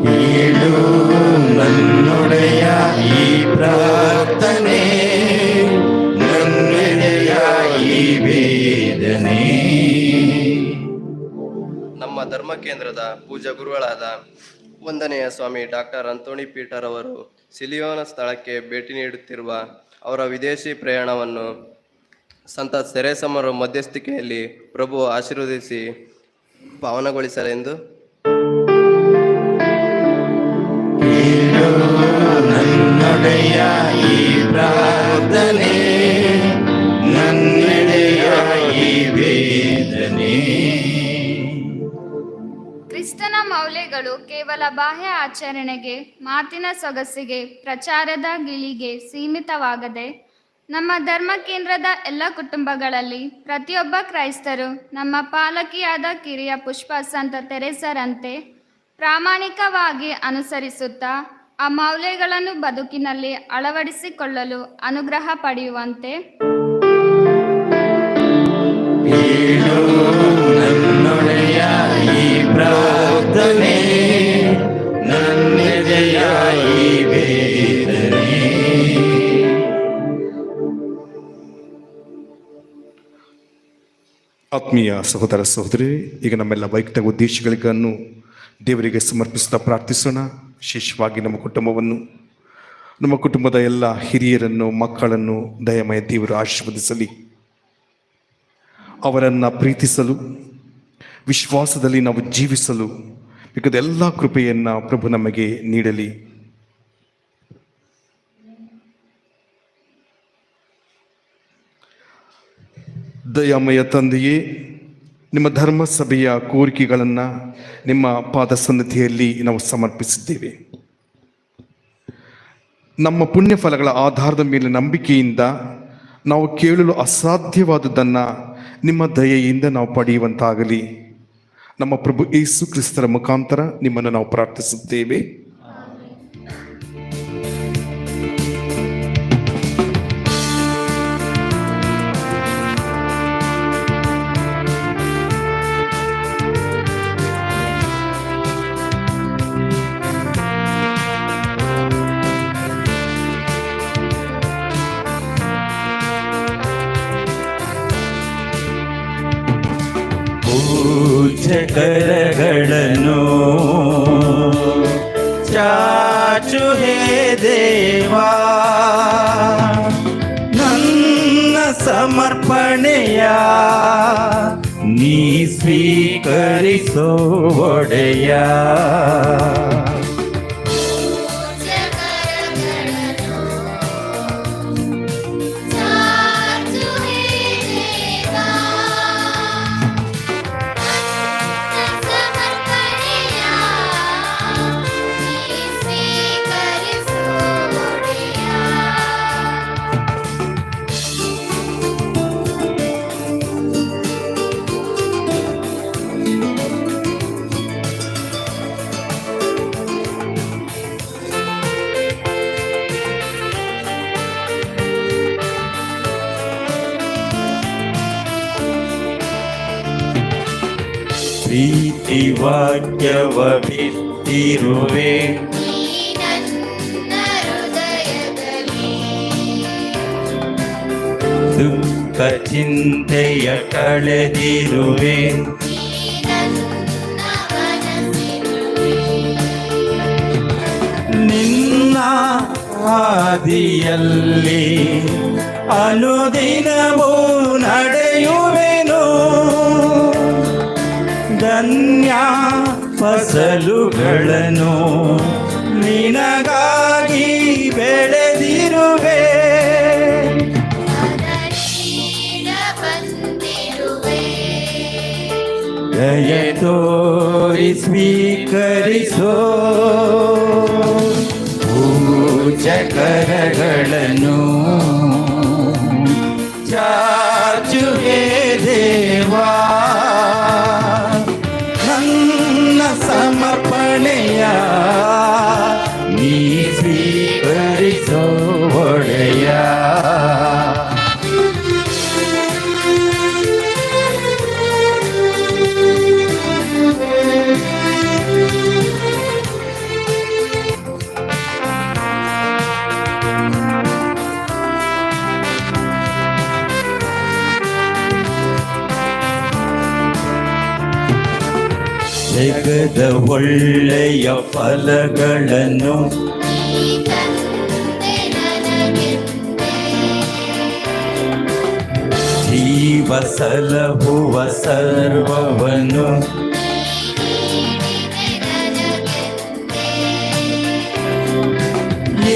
ಕೇಳು ನನ್ನೊಡೆಯ ಈ ಪ್ರಾರ್ಥನೆ ನನ್ನೆದೆಯ ಈ ವೇದನೆ. ನಮ್ಮ ಧರ್ಮ ಕೇಂದ್ರದ ಪೂಜ್ಯ ಗುರುಗಳಾದ ವಂದನೆಯ ಸ್ವಾಮಿ ಡಾಕ್ಟರ್ ಅಂತೋಣಿ ಪೀಟರ್ ಅವರು ಸಿಲಿಯೋನ ಸ್ಥಳಕ್ಕೆ ಭೇಟಿ ನೀಡುತ್ತಿರುವ ಅವರ ವಿದೇಶಿ ಪ್ರಯಾಣವನ್ನು ಸಂತ ತೆರೇಸಮ್ಮರ ಮಧ್ಯಸ್ಥಿಕೆಯಲ್ಲಿ ಪ್ರಭು ಆಶೀರ್ವದಿಸಿ ಪಾವನಗೊಳಿಸಲೆಂದು ನನ್ನೊಡೆಯ ಈ ಪ್ರಾರ್ಥನೆ ನನ್ನೆದೆಯ ಈ ವೇದನೆ. ಕ್ರಿಸ್ತನ ಮೌಲ್ಯಗಳು ಕೇವಲ ಬಾಹ್ಯ ಆಚರಣೆಗೆ, ಮಾತಿನ ಸೊಗಸಿಗೆ, ಪ್ರಚಾರದ ಗಿಳಿಗೆ ಸೀಮಿತವಾಗದೆ ನಮ್ಮ ಧರ್ಮ ಕೇಂದ್ರದ ಎಲ್ಲ ಕುಟುಂಬಗಳಲ್ಲಿ ಪ್ರತಿಯೊಬ್ಬ ಕ್ರೈಸ್ತರು ನಮ್ಮ ಪಾಲಕಿಯಾದ ಕಿರಿಯ ಪುಷ್ಪ ಸಂತ ತೆರೇಸರಂತೆ ಪ್ರಾಮಾಣಿಕವಾಗಿ ಅನುಸರಿಸುತ್ತಾ ಆ ಮೌಲ್ಯಗಳನ್ನು ಬದುಕಿನಲ್ಲಿ ಅಳವಡಿಸಿಕೊಳ್ಳಲು ಅನುಗ್ರಹ ಪಡೆಯುವಂತೆ ನನ್ನೊಡೆಯ ಈ ಪ್ರಾರ್ಥನೆ ನನ್ನೆದೆಯ ಈ ವೇದನೆ. ಆತ್ಮೀಯ ಸಹೋದರ ಸಹೋದರಿ, ಈಗ ನಮ್ಮೆಲ್ಲ ವೈಯಕ್ತಿಕ ಉದ್ದೇಶಗಳಿಗನ್ನು ದೇವರಿಗೆ ಸಮರ್ಪಿಸುತ್ತಾ ಪ್ರಾರ್ಥಿಸೋಣ. ವಿಶೇಷವಾಗಿ ನಮ್ಮ ಕುಟುಂಬದ ಎಲ್ಲ ಹಿರಿಯರನ್ನು, ಮಕ್ಕಳನ್ನು ದಯಮಯ ದೇವರು ಆಶೀರ್ವದಿಸಲಿ. ಅವರನ್ನು ಪ್ರೀತಿಸಲು, ವಿಶ್ವಾಸದಲ್ಲಿ ನಾವು ಜೀವಿಸಲು ಬೇಕಾದ ಎಲ್ಲ ಕೃಪೆಯನ್ನು ಪ್ರಭು ನಮಗೆ ನೀಡಲಿ. ದಯಾಮಯ ತಂದೆಯೇ, ನಿಮ್ಮ ಧರ್ಮಸಭೆಯ ಕೋರಿಕೆಗಳನ್ನು ನಿಮ್ಮ ಪಾದ ಸನ್ನಿಧಿಯಲ್ಲಿ ನಾವು ಸಮರ್ಪಿಸಿದ್ದೇವೆ. ನಮ್ಮ ಪುಣ್ಯ ಫಲಗಳ ಆಧಾರದ ಮೇಲೆ ನಂಬಿಕೆಯಿಂದ ನಾವು ಕೇಳಲು ಅಸಾಧ್ಯವಾದುದನ್ನು ನಿಮ್ಮ ದಯೆಯಿಂದ ನಾವು ಪಡೆಯುವಂತಾಗಲಿ. ನಮ್ಮ ಪ್ರಭು ಯೇಸು ಕ್ರಿಸ್ತರ ಮುಖಾಂತರ ನಿಮ್ಮನ್ನು ನಾವು ಪ್ರಾರ್ಥಿಸುತ್ತೇವೆ. ಕರಗಳನ್ನು ಚಾಚು ಹೇ ದೇವಾ, ನನ್ನ ಸಮರ್ಪಣೆಯ ನೀ ಸ್ವೀಕರಿಸೋ ಒಡೆಯ. ಪ್ರೀತಿ ವಾಕ್ಯವ ಬಿತ್ತಿರುವೆ, ದುಃಖ ಚಿಂತೆಯ ಕಳೆದಿರುವೆ. ನಿನ್ನ ಹಾದಿಯಲ್ಲಿ ಅನುದಿನವೂ ನಡೆಯುವೆನು. ಧನ್ಯ ಫಸಲುಗಳನ್ನು ನಿನಗಾಗಿ ಬೆಳೆದಿರುವೆ. ದಯ ತೋರಿ ಸ್ವೀಕರಿಸೋ ಪೂಜಕರಗಳನ್ನು. ಚಾಚುವೆ ದೇವಾ ನನ್ನ ಸಮರ್ಪಣೆಯ, ನೀ ಸ್ವೀಕರಿಸೋ ಒಡೆಯ. ಜಗದ ಒಳ್ಳೆಯ ಫಲಗಳನ್ನು ಜೀವ ಸಲಹುವ ಸರ್ವವನ್ನು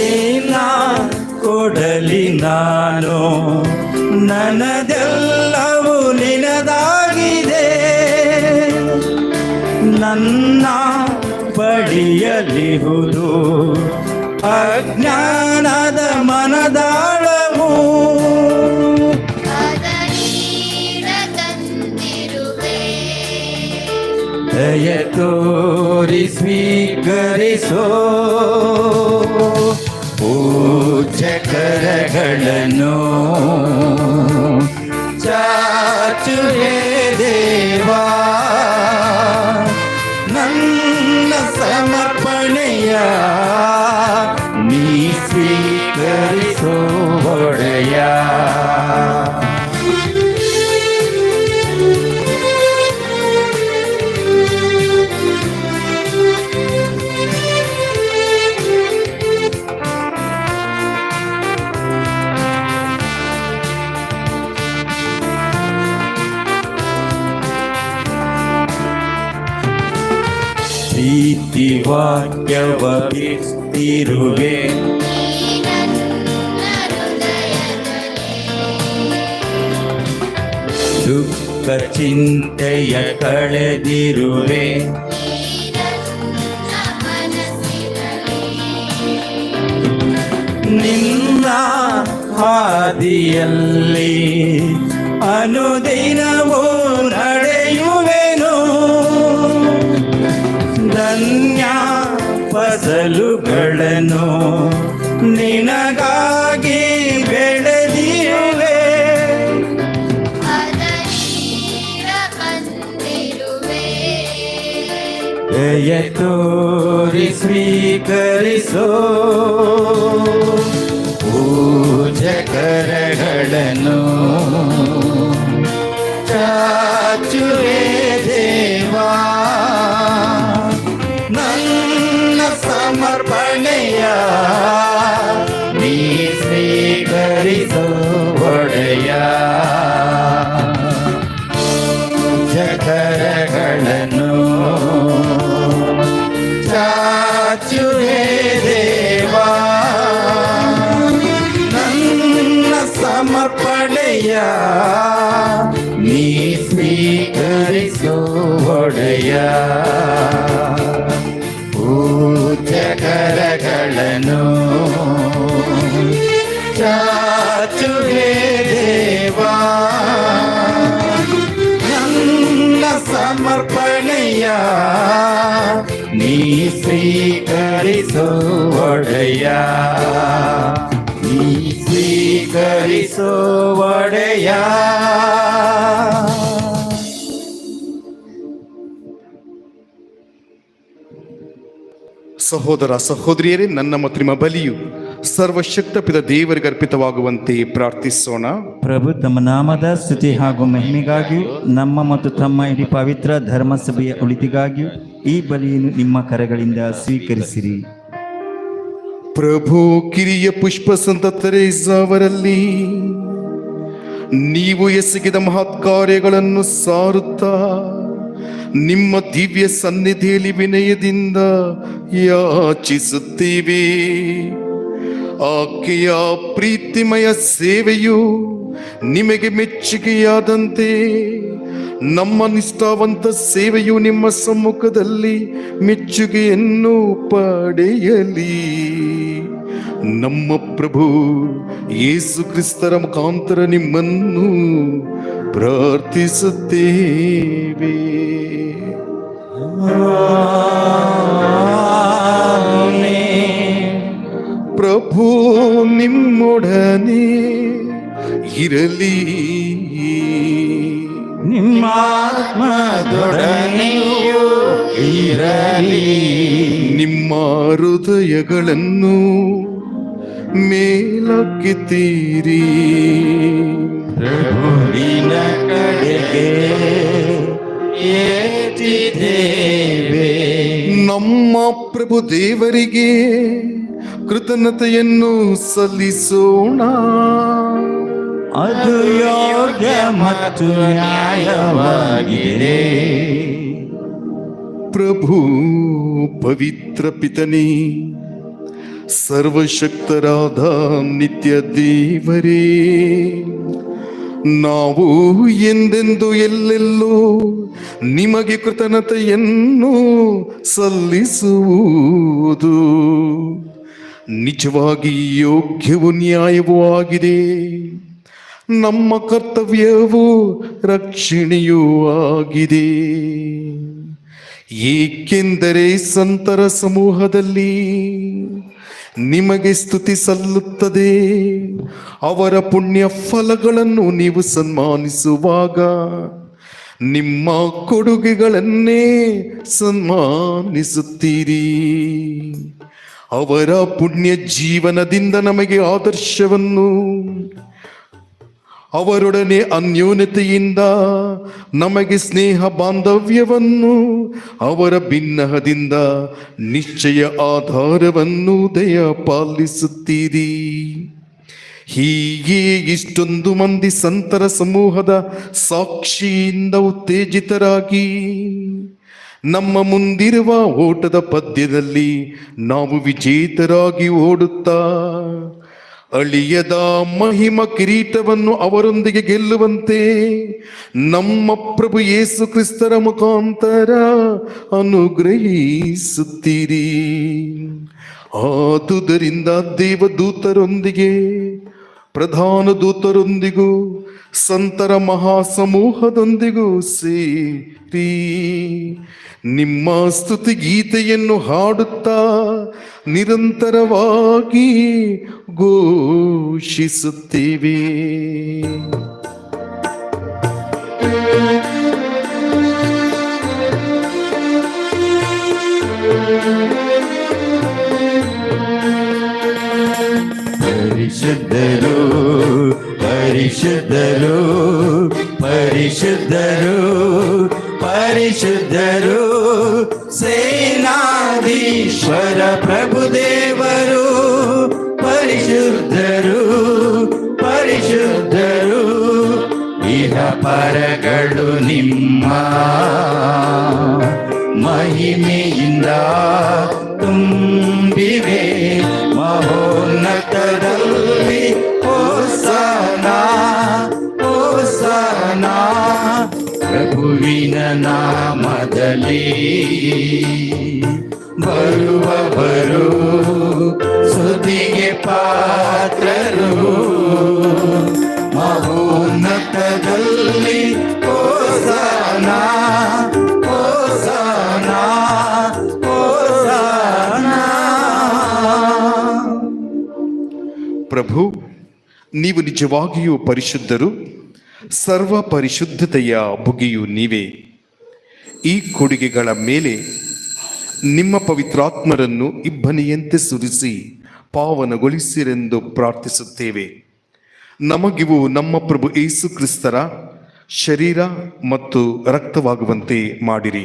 ಏನ ಕೊಡಲಿ ನಾನು, ನನ್ನದೆಲ್ಲವೂ ನಿನದಾಗಿದೆ. ನನ್ನ ಬಳಿಯಲಿಹುದು ಅಜ್ಞಾನದ ಮನದಾಳವು. ದಯ ತೋರಿ ಸ್ವೀಕರಿಸೋ ಪೂಜಕರಗಳನ್ನು. ಚಾಚುವೆ ದೇವಾ ನನ್ನ ಸಮರ್ಪಣೆಯ, ನೀ ಸ್ವೀಕರಿಸೋ ಒಡೆಯ. ಪ್ರೀತಿ ವಾಕ್ಯವ ಬಿತ್ತಿರುವೆ. ದುಃಖ ಚಿಂತೆಯ ಕಳೆದಿರುವೆ. ನಿನ್ನ ಹಾದಿಯಲ್ಲಿ ಅನುದಿನವೂ ನಡೆಯುವೆನು. ಧನ್ಯ ಫಸಲುಗಳನ್ನು ನಿನಗಾಗಿ ಬೆಳೆದಿರುವೆ. ದಯ ತೋರಿ ಸ್ವೀಕರಿಸೋ ಪೂಜಕರಗಳನ್ನು. ಚಾಚುವೆ ದೇವಾ ನನ್ನ ಸಮರ್ಪಣೆಯ, ನೀ ಸ್ವೀಕರಿಸೋ ಒಡೆಯ. ಪೂಜಕರಗಳನ್ನು. ಚಾಚುವೆ ದೇವಾ ನನ್ನ ಸಮರ್ಪಣೆಯ, ನೀ ಸ್ವೀಕರಿಸೋ ಒಡೆಯ. ಪೂಜಕರಗಳನ್ನು. ಚಾಚುವೆ ದೇವಾ ನನ್ನ ಸಮರ್ಪಣೆಯ, ನೀ ಸ್ವೀಕರಿಸೋ ಒಡೆಯ. ನೀ ಸ್ವೀಕರಿಸೋ ಒಡೆಯ. ಸಹೋದರ ಸಹೋದರಿಯರೇ, ನನ್ನ ಮತ್ತು ನಿಮ್ಮ ಬಲಿಯು ಸರ್ವಶಕ್ತ ಪಿತ ದೇವರಿಗೆ ಅರ್ಪಿತವಾಗುವಂತೆ ಪ್ರಾರ್ಥಿಸೋಣ. ಪ್ರಭು ತಮ್ಮ ನಾಮದ ಸ್ತುತಿ ಹಾಗೂ ಮಹಿಮೆಗಾಗಿಯೂ ನಮ್ಮ ಮತ್ತು ತಮ್ಮ ಇಡೀ ಪವಿತ್ರ ಧರ್ಮಸಭೆಯ ಒಳಿತಿಗಾಗಿಯೂ ಈ ಬಲಿಯನ್ನು ನಿಮ್ಮ ಕರಗಳಿಂದ ಸ್ವೀಕರಿಸಿರಿ. ಪ್ರಭು ಕಿರಿಯ ಪುಷ್ಪ ಸಂತ ತೆರೇಸಾ ಅವರಲ್ಲಿ ನೀವು ಎಸಗಿದ ಮಹತ್ ಕಾರ್ಯಗಳನ್ನು ಸಾರುತ್ತಾ ನಿಮ್ಮ ದಿವ್ಯ ಸನ್ನಿಧಿಯಲ್ಲಿ ವಿನಯದಿಂದ ಯಾಚಿಸುತ್ತೀವಿ. ಆಕೆಯ ಪ್ರೀತಿಮಯ ಸೇವೆಯು ನಿಮಗೆ ಮೆಚ್ಚುಗೆಯಾದಂತೆ ನಮ್ಮ ನಿಷ್ಠಾವಂತ ಸೇವೆಯು ನಿಮ್ಮ ಸಮ್ಮುಖದಲ್ಲಿ ಮೆಚ್ಚುಗೆಯನ್ನು ಪಡೆಯಲಿ. ನಮ್ಮ ಪ್ರಭು ಯೇಸು ಕ್ರಿಸ್ತರ ಮುಖಾಂತರ ನಿಮ್ಮನ್ನು ಪ್ರಾರ್ಥಿಸುತ್ತೇವೆ. ಪ್ರಭು ನಿಮ್ಮೊಡನೆ ಇರಲಿ, ನಿಮ್ಮ ಆತ್ಮದೊಡನೆಯೂ ಇರಲಿ. ನಿಮ್ಮ ಹೃದಯಗಳನ್ನು ಮೇಲಕ್ಕೆತ್ತೀರಿ, ಪ್ರಭುವಿನ ಕಡೆಗೆ ಎತ್ತಿದ್ದೇವೆ. ನಮ್ಮ ಪ್ರಭು ದೇವರಿಗೆ ಕೃತಜ್ಞತೆಯನ್ನು ಸಲ್ಲಿಸೋಣ. ಅದು ಯೋಗ್ಯ ಮತ್ತು ನ್ಯಾಯವಾಗಿದೆ. ಪ್ರಭು ಪವಿತ್ರ ಪಿತನೇ, ಸರ್ವಶಕ್ತರಾದ ನಿತ್ಯ ದೇವರೇ, ನಾವು ಎಂದೆಂದು ಎಲ್ಲೆಲ್ಲೂ ನಿಮಗೆ ಕೃತಜ್ಞತೆಯನ್ನು ಸಲ್ಲಿಸುವುದು ನಿಜವಾಗಿ ಯೋಗ್ಯವೂ ನ್ಯಾಯವೂ ಆಗಿದೆ. ನಮ್ಮ ಕರ್ತವ್ಯವೂ ರಕ್ಷಣೆಯೂ ಆಗಿದೆ. ಏಕೆಂದರೆ ಸಂತರ ಸಮೂಹದಲ್ಲಿ ನಿಮಗೆ ಸ್ತುತಿ ಸಲ್ಲುತ್ತದೆ. ಅವರ ಪುಣ್ಯ ಫಲಗಳನ್ನು ನೀವು ಸನ್ಮಾನಿಸುವಾಗ ನಿಮ್ಮ ಕೊಡುಗೆಗಳನ್ನೇ ಸನ್ಮಾನಿಸುತ್ತೀರಿ. ಅವರ ಪುಣ್ಯ ಜೀವನದಿಂದ ನಮಗೆ ಆದರ್ಶವನ್ನು, ಅವರೊಡನೆ ಅನ್ಯೋನ್ಯತೆಯಿಂದ ನಮಗೆ ಸ್ನೇಹ ಬಾಂಧವ್ಯವನ್ನು, ಅವರ ಭಿನ್ನಹದಿಂದ ನಿಶ್ಚಯ ಆಧಾರವನ್ನು ದಯಪಾಲಿಸುತ್ತೀರಿ. ಹೀಗೆ ಇಷ್ಟೊಂದು ಮಂದಿ ಸಂತರ ಸಮೂಹದ ಸಾಕ್ಷಿಯಿಂದ ಉತ್ತೇಜಿತರಾಗಿ ನಮ್ಮ ಮುಂದಿರುವ ಓಟದ ಪದ್ಯದಲ್ಲಿ ನಾವು ವಿಜೇತರಾಗಿ ಓಡುತ್ತಾ ಅಳಿಯದ ಮಹಿಮ ಕಿರೀಟವನ್ನು ಅವರೊಂದಿಗೆ ಗೆಲ್ಲುವಂತೆ ನಮ್ಮ ಪ್ರಭು ಯೇಸು ಕ್ರಿಸ್ತರ ಮುಖಾಂತರ ಅನುಗ್ರಹಿಸುತ್ತೀರಿ. ಆದುದರಿಂದ ದೇವದೂತರೊಂದಿಗೆ, ಪ್ರಧಾನ ದೂತರೊಂದಿಗೂ, ಸಂತರ ಮಹಾಸಮೂಹದೊಂದಿಗೂ ಸೇರಿ ನಿಮ್ಮ ಸ್ತುತಿ ಗೀತೆಯನ್ನು ಹಾಡುತ್ತಾ ನಿರಂತರವಾಗಿ ಘೋಷಿಸುತ್ತೇವೆ. ಪರಿಶುದ್ಧರು ಪರಿಶುದ್ಧರು ಪರಿಶುದ್ಧರು ಪರಿಶುದ್ಧರು ಸೇನಾಧೀಶ್ವರ ಪ್ರಭುದೇವರು. ಪರಿಶುದ್ಧರು ಪರಿಶುದ್ಧರು ಇಹ ಪರಗಳು ನಿಮ್ಮ ಮಹಿಮೆಯಿಂದ ತುಂಬಿವೆ. ಮಹೋನ್ನತದಲ್ಲಿ ಹೋಸನಾ ಹೋಸನಾ, ಪ್ರಭುವಿನ ನಾಮದಲ್ಲಿ ಬರುವವರು ಸ್ತುತಿಗೆ ಪಾತ್ರರು. ಮಹೋನ್ನತದಲ್ಲಿ ಹೋಸನಾ ಹೋಸನಾ ಹೋಸನಾ. ಪ್ರಭು, ನೀವು ನಿಜವಾಗಿಯೂ ಪರಿಶುದ್ಧರು. ಸರ್ವ ಪರಿಶುದ್ಧತೆಯ ಬುಗಿಯು ನೀವೇ. ಈ ಕೊಡುಗೆಗಳ ಮೇಲೆ ನಿಮ್ಮ ಪವಿತ್ರಾತ್ಮರನ್ನು ಇಬ್ಬನಿಯಂತೆ ಸುರಿಸಿ ಪಾವನಗೊಳಿಸಿರೆಂದು ಪ್ರಾರ್ಥಿಸುತ್ತೇವೆ. ನಮಗಿವು ನಮ್ಮ ಪ್ರಭು ಯೇಸು ಕ್ರಿಸ್ತರ ಶರೀರ ಮತ್ತು ರಕ್ತವಾಗುವಂತೆ ಮಾಡಿರಿ.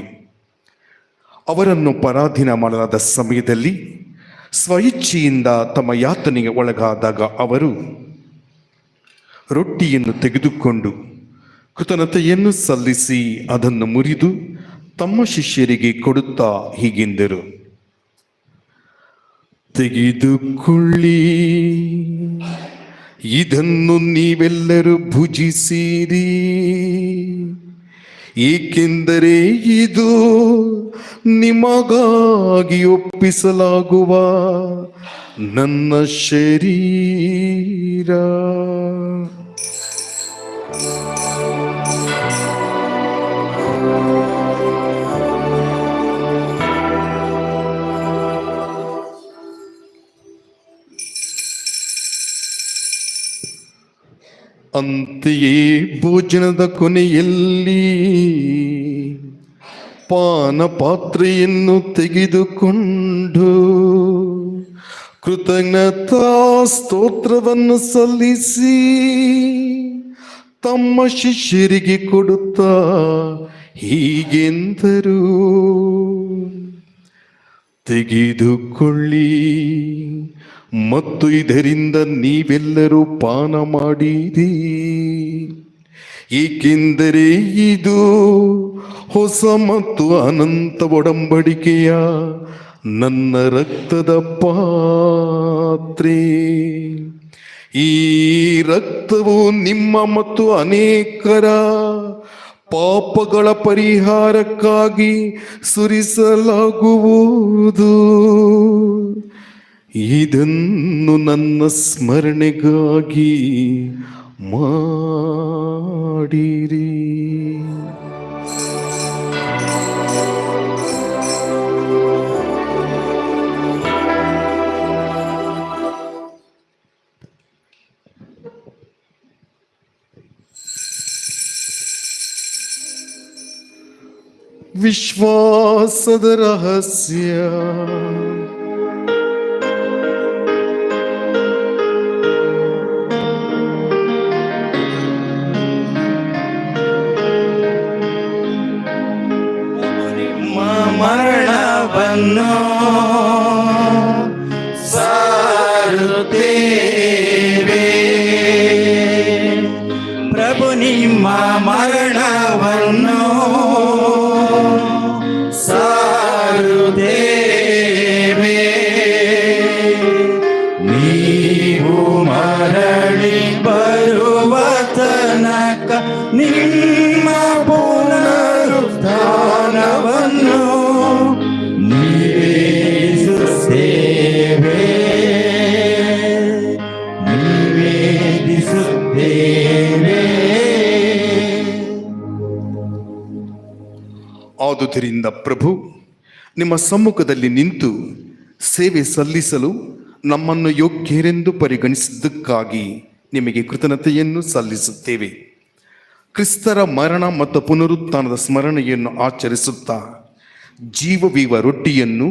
ಅವರನ್ನು ಪರಾಧೀನ ಮಾಡಲಾದ ಸಮಯದಲ್ಲಿ ಸ್ವಇಚ್ಛೆಯಿಂದ ತಮ್ಮ ಯಾತನೆಗೆ ಒಳಗಾದಾಗ ಅವರು ರೊಟ್ಟಿಯನ್ನು ತೆಗೆದುಕೊಂಡು ಕೃತಜ್ಞತೆಯನ್ನು ಸಲ್ಲಿಸಿ ಅದನ್ನು ಮುರಿದು ತಮ್ಮ ಶಿಷ್ಯರಿಗೆ ಕೊಡುತ್ತಾ ಹೀಗೆಂದರು, ತೆಗೆದುಕೊಳ್ಳಿ, ಇದನ್ನು ನೀವೆಲ್ಲರೂ ಭುಜಿಸಿರಿ, ಏಕೆಂದರೆ ಇದು ನಿಮಗಾಗಿ ಒಪ್ಪಿಸಲಾಗುವ ನನ್ನ ಶರೀರ. ಅಂತೆಯೇ ಭೋಜನದ ಕೊನೆಯಲ್ಲಿ ಪಾನ ಪಾತ್ರೆಯನ್ನು ತೆಗೆದುಕೊಂಡು ಕೃತಜ್ಞತಾ ಸ್ತೋತ್ರವನ್ನು ಸಲ್ಲಿಸಿ ತಮ್ಮ ಶಿಷ್ಯರಿಗೆ ಕೊಡುತ್ತಾ ಹೀಗೆಂದರು, ತೆಗೆದುಕೊಳ್ಳಿ ಮತ್ತು ಇದರಿಂದ ನೀವೆಲ್ಲರೂ ಪಾನ ಮಾಡಿರಿ, ಏಕೆಂದರೆ ಇದು ಹೊಸ ಮತ್ತು ಅನಂತ ಒಡಂಬಡಿಕೆಯ ನನ್ನ ರಕ್ತದ ಪಾತ್ರೆ. ಈ ರಕ್ತವು ನಿಮ್ಮ ಮತ್ತು ಅನೇಕರ ಪಾಪಗಳ ಪರಿಹಾರಕ್ಕಾಗಿ ಸುರಿಸಲಾಗುವುದು. ಇದನ್ನು ನನ್ನ ಸ್ಮರಣೆಗಾಗಿ ಮಾಡಿರಿ. ವಿಶ್ವಾಸದ ರಹಸ್ಯ. ಮರಣವನ್ನು ಸಾರುತ್ತೇವೆ, ಪ್ರಭು ನಿಮ್ಮ ಮರಣವನ್ನು ಸಾರುತ್ತೇವೆ. ನೀವು ಮರಳಿ ಬರುವ ತನಕ ನಿಮ್ಮ ಪುನರುತ್ಥಾನವನ್ನು ನಿವೇದಿಸುತ್ತೇವೆ. ಆದುದರಿಂದ ಪ್ರಭು, ನಿಮ್ಮ ಸಮ್ಮುಖದಲ್ಲಿ ನಿಂತು ಸೇವೆ ಸಲ್ಲಿಸಲು ನಮ್ಮನ್ನು ಯೋಗ್ಯರೆಂದು ಪರಿಗಣಿಸಿದ್ದಕ್ಕಾಗಿ ನಿಮಗೆ ಕೃತಜ್ಞತೆಯನ್ನು ಸಲ್ಲಿಸುತ್ತೇವೆ. ಕ್ರಿಸ್ತರ ಮರಣ ಮತ್ತು ಪುನರುತ್ಥಾನದ ಸ್ಮರಣೆಯನ್ನು ಆಚರಿಸುತ್ತಾ ಜೀವವೀವ ರೊಟ್ಟಿಯನ್ನು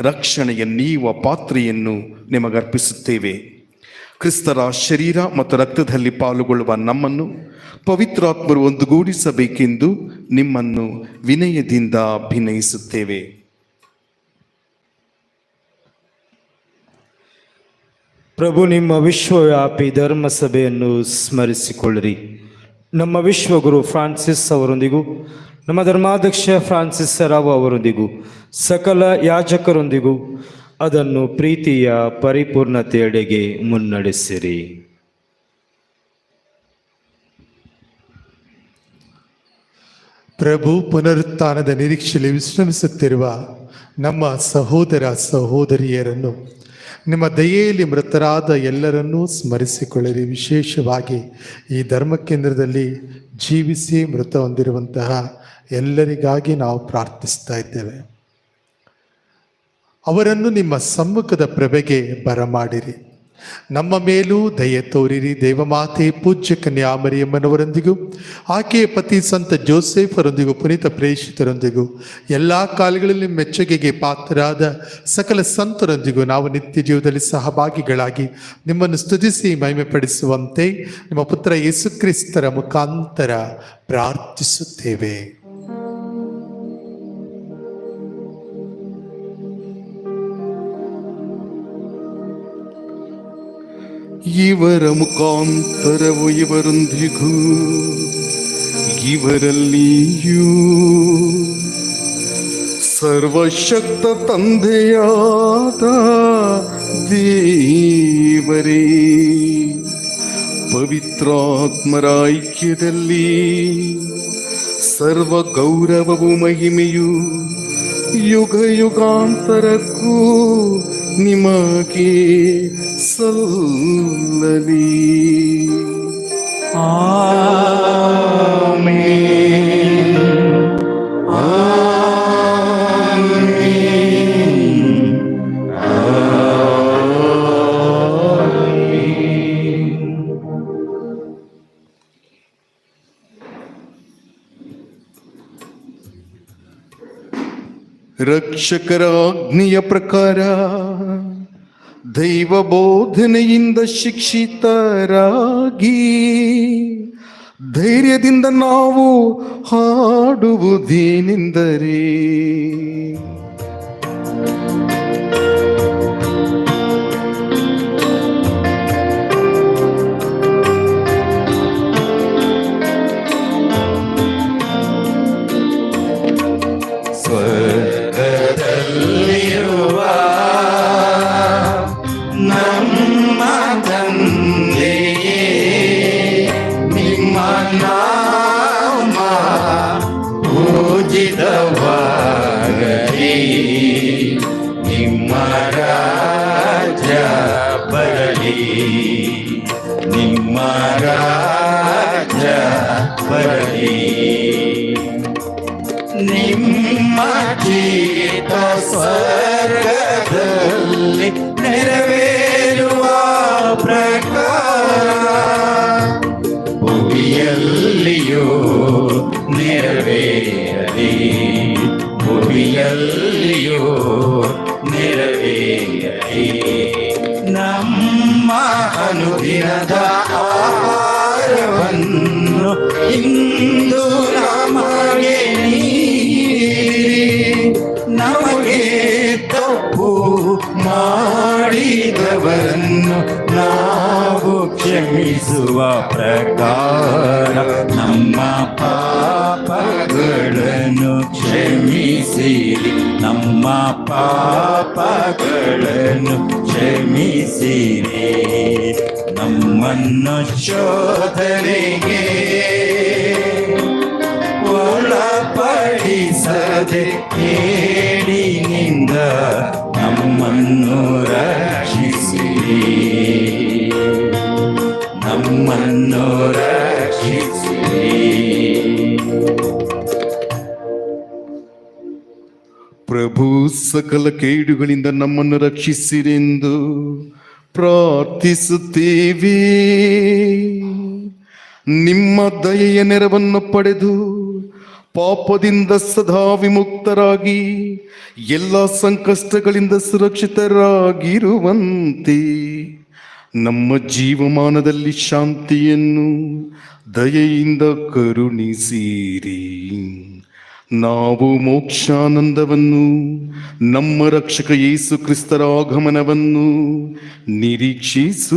ರಕ್ಷಣೆಯ ನೀವ ಪಾತ್ರೆಯನ್ನು ನಿಮಗರ್ಪಿಸುತ್ತೇವೆ. ಕ್ರಿಸ್ತರ ಶರೀರ ಮತ್ತು ರಕ್ತದಲ್ಲಿ ಪಾಲುಗೊಳ್ಳುವ ನಮ್ಮನ್ನು ಪವಿತ್ರಾತ್ಮರು ಒಂದುಗೂಡಿಸಬೇಕೆಂದು ನಿಮ್ಮನ್ನು ವಿನಯದಿಂದ ಅಭಿನಯಿಸುತ್ತೇವೆ. ಪ್ರಭು, ನಿಮ್ಮ ವಿಶ್ವವ್ಯಾಪಿ ಧರ್ಮಸಭೆಯನ್ನು ಸ್ಮರಿಸಿಕೊಳ್ಳಿರಿ. ನಮ್ಮ ವಿಶ್ವಗುರು ಫ್ರಾನ್ಸಿಸ್ ಅವರೊಂದಿಗೂ, ನಮ್ಮ ಧರ್ಮಾಧ್ಯಕ್ಷ ಫ್ರಾನ್ಸಿಸ್ ರಾವ್ ಅವರೊಂದಿಗೂ, ಸಕಲ ಯಾಜಕರೊಂದಿಗೂ ಅದನ್ನು ಪ್ರೀತಿಯ ಪರಿಪೂರ್ಣತೆಯೆಡೆಗೆ ಮುನ್ನಡೆಸಿರಿ. ಪ್ರಭು ಪುನರುತ್ಥಾನದ ನಿರೀಕ್ಷೆಯಲ್ಲಿ ವಿಶ್ರಮಿಸುತ್ತಿರುವ ನಮ್ಮ ಸಹೋದರ ಸಹೋದರಿಯರನ್ನು, ನಿಮ್ಮ ದಯೆಯಲ್ಲಿ ಮೃತರಾದ ಎಲ್ಲರನ್ನೂ ಸ್ಮರಿಸಿಕೊಳ್ಳಿರಿ. ವಿಶೇಷವಾಗಿ ಈ ಧರ್ಮಕೇಂದ್ರದಲ್ಲಿ ಜೀವಿಸಿ ಮೃತ ಹೊಂದಿರುವಂತಹ ಎಲ್ಲರಿಗಾಗಿ ನಾವು ಪ್ರಾರ್ಥಿಸ್ತಾ ಇದ್ದೇವೆ. ಅವರನ್ನು ನಿಮ್ಮ ಸಮ್ಮುಖದ ಪ್ರಭೆಗೆ ಬರಮಾಡಿರಿ. ನಮ್ಮ ಮೇಲೂ ದಯೆ ತೋರಿರಿ. ದೇವಮಾತೆ ಪೂಜ್ಯ ಕನ್ಯಾಮರಿಯಮ್ಮನವರೊಂದಿಗೂ ಆಕೆಯ ಪತಿ ಸಂತ ಜೋಸೆಫರೊಂದಿಗೂ ಪುನೀತ ಪ್ರೇಷಿತರೊಂದಿಗೂ ಎಲ್ಲ ಕಾಲಗಳಲ್ಲಿ ಮೆಚ್ಚುಗೆಗೆ ಪಾತ್ರರಾದ ಸಕಲ ಸಂತರೊಂದಿಗೂ ನಾವು ನಿತ್ಯ ಜೀವದಲ್ಲಿ ಸಹಭಾಗಿಗಳಾಗಿ ನಿಮ್ಮನ್ನು ಸ್ತುತಿಸಿ ಮಹಿಮೆ ಪಡಿಸುವಂತೆ ನಿಮ್ಮ ಪುತ್ರ ಯೇಸು ಕ್ರಿಸ್ತರ ಮುಖಾಂತರ ಪ್ರಾರ್ಥಿಸುತ್ತೇವೆ. ಇವರ ಮುಖಾಂತರವು ಇವರೊಂದಿಗೂ ಇವರಲ್ಲಿಯೂ ಸರ್ವಶಕ್ತ ತಂದೆಯಾದ ದೇವರೇ, ಪವಿತ್ರಾತ್ಮರ ಐಕ್ಯದಲ್ಲಿ ಸರ್ವ ಗೌರವವು ಮಹಿಮೆಯು ಯುಗ ಯುಗಾಂತರಕ್ಕೂ ನಿಮಗೆ ಸಲ್ಲಲಿ. ಆಮೆನ್. ಆಮೆನ್. ರಕ್ಷಕರ ಆಜ್ಞೆಯ ಪ್ರಕಾರ ದೈವ ಬೋಧನೆಯಿಂದ ಶಿಕ್ಷಿತರಾಗಿ ಧೈರ್ಯದಿಂದ ನಾವು ಹಾಡುವುದೇನೆಂದರೆ, ಸ್ವರ್ಗದಲ್ಲಿರುವ ನಮ್ಮ ತಂದೆಯೇ, ನಿಮ್ಮ ನಾಮ ಪೂಜಿತವಾಗಲಿ, ನಿಮ್ಮ ರಾಜ್ಯ ಬರಲಿ, ನಿಮ್ಮ ರಾಜ್ಯ ಬರಲಿ, ನಿಮ್ಮ ಚಿತ್ತ ಸ್ವರ್ಗದಲ್ಲಿ ನೆರವೇರುವ ಪ್ರಕಾರ ಭೂಮಿಯಲ್ಲಿಯೂ ನೆರವೇರಲಿ, ಭೂಮಿಯಲ್ಲಿಯೂ ನೆರವೇರಲಿ. ನಮ್ಮ ಅನುದಿನದ ಆಹಾರವನ್ನು ಇಂದು ನಮಗೆ ನೀಡಿರಿ, ನಮಗೆ ತಪ್ಪು ಮಾಡಿದವರನ್ನು ನಾವು ಕ್ಷಮಿಸುವ ಪ್ರಕಾರ ನಮ್ಮ ಪಾಪಗಳನ್ನು ಕ್ಷಮಿಸಿರಿ, ನಮ್ಮ ಪಾಪಗಳನ್ನು ಕ್ಷಮಿಸಿರಿ, ನಮ್ಮನ್ನು ಶೋಧನೆಗೆ ಒಳಪಡಿಸದೆ ಕೇಡಿನಿಂದ ನಮ್ಮನ್ನು ರಕ್ಷಿಸಿರಿ, ನಮ್ಮನ್ನು ರಕ್ಷಿಸಿರಿ. ಪ್ರಭು ಸಕಲ ಕೇಡುಗಳಿಂದ ನಮ್ಮನ್ನು ರಕ್ಷಿಸಿರೆಂದು ಪ್ರಾರ್ಥಿಸುತ್ತೇವೆ. ನಿಮ್ಮ ದಯೆಯ ನೆರವನ್ನು ಪಡೆದು ಪಾಪದಿಂದ ಸದಾ ವಿಮುಕ್ತರಾಗಿ ಎಲ್ಲ ಸಂಕಷ್ಟಗಳಿಂದ ಸುರಕ್ಷಿತರಾಗಿರುವಂತೆ ನಮ್ಮ ಜೀವಮಾನದಲ್ಲಿ ಶಾಂತಿಯನ್ನು ದಯೆಯಿಂದ ಕರುಣಿಸಿರಿ. ನಾವು ಮೋಕ್ಷಾನಂದವನ್ನು, ನಮ್ಮ ರಕ್ಷಕ ಯೇಸು ಕ್ರಿಸ್ತರ ಆಗಮನವನ್ನು ನಿರೀಕ್ಷಿಸುತ್ತಿದ್ದೇವೆ.